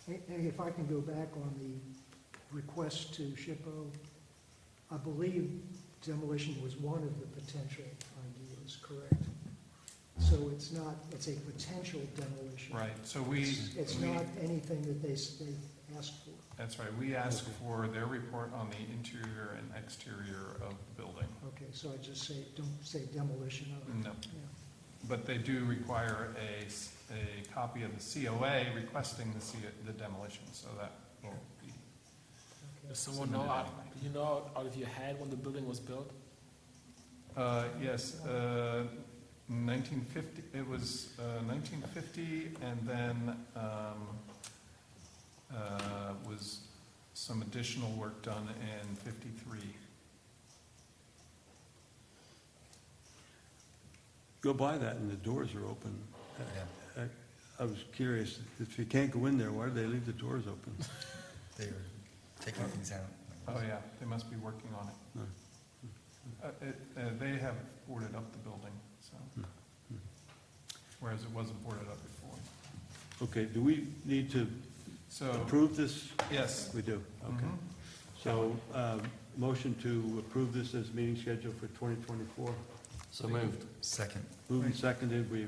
Hey, if I can go back on the request to SHPO, I believe demolition was one of the potential ideas, correct? So it's a potential demolition. Right, so we. It's not anything that they asked for. That's right, we asked for their report on the interior and exterior of the building. Okay, so I just don't say demolition of it. No, Yeah. but they do require a copy of the COA requesting the demolition, so that will be. Does someone know, do you know out of your head when the building was built? Yes, 1950, it was 1950, and then was some additional work done in 53. Go by that and the doors are open. Yeah. I was curious, if you can't go in there, why do they leave the doors open? They were taking things out. Oh, yeah, they must be working on it. They have boarded up the building, so, whereas it wasn't boarded up before. Okay, do we need to So, approve this? yes. We do, okay. Mhm. So, motion to approve this as meeting schedule for 2024. So moved. Second. Moved and seconded, we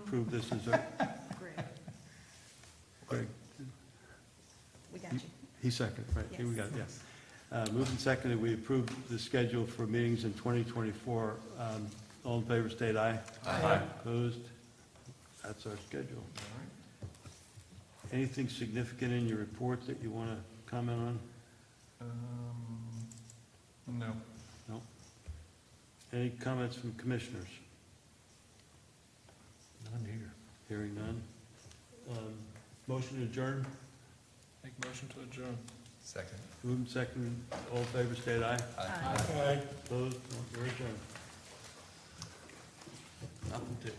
approve this as a, Greg, We got you. he seconded, right? Yes. We got it, yeah. Moved and seconded, we approve the schedule for meetings in 2024. All in favor, state aye. Aye. Opposed? That's our schedule. Anything significant in your report that you want to comment on? No. No? Any comments from commissioners? None here. Hearing none. Motion to adjourn. Make motion to adjourn. Second. Moving second. All in favor, state aye. Aye. Opposed? No, we're adjourned. Nothing to.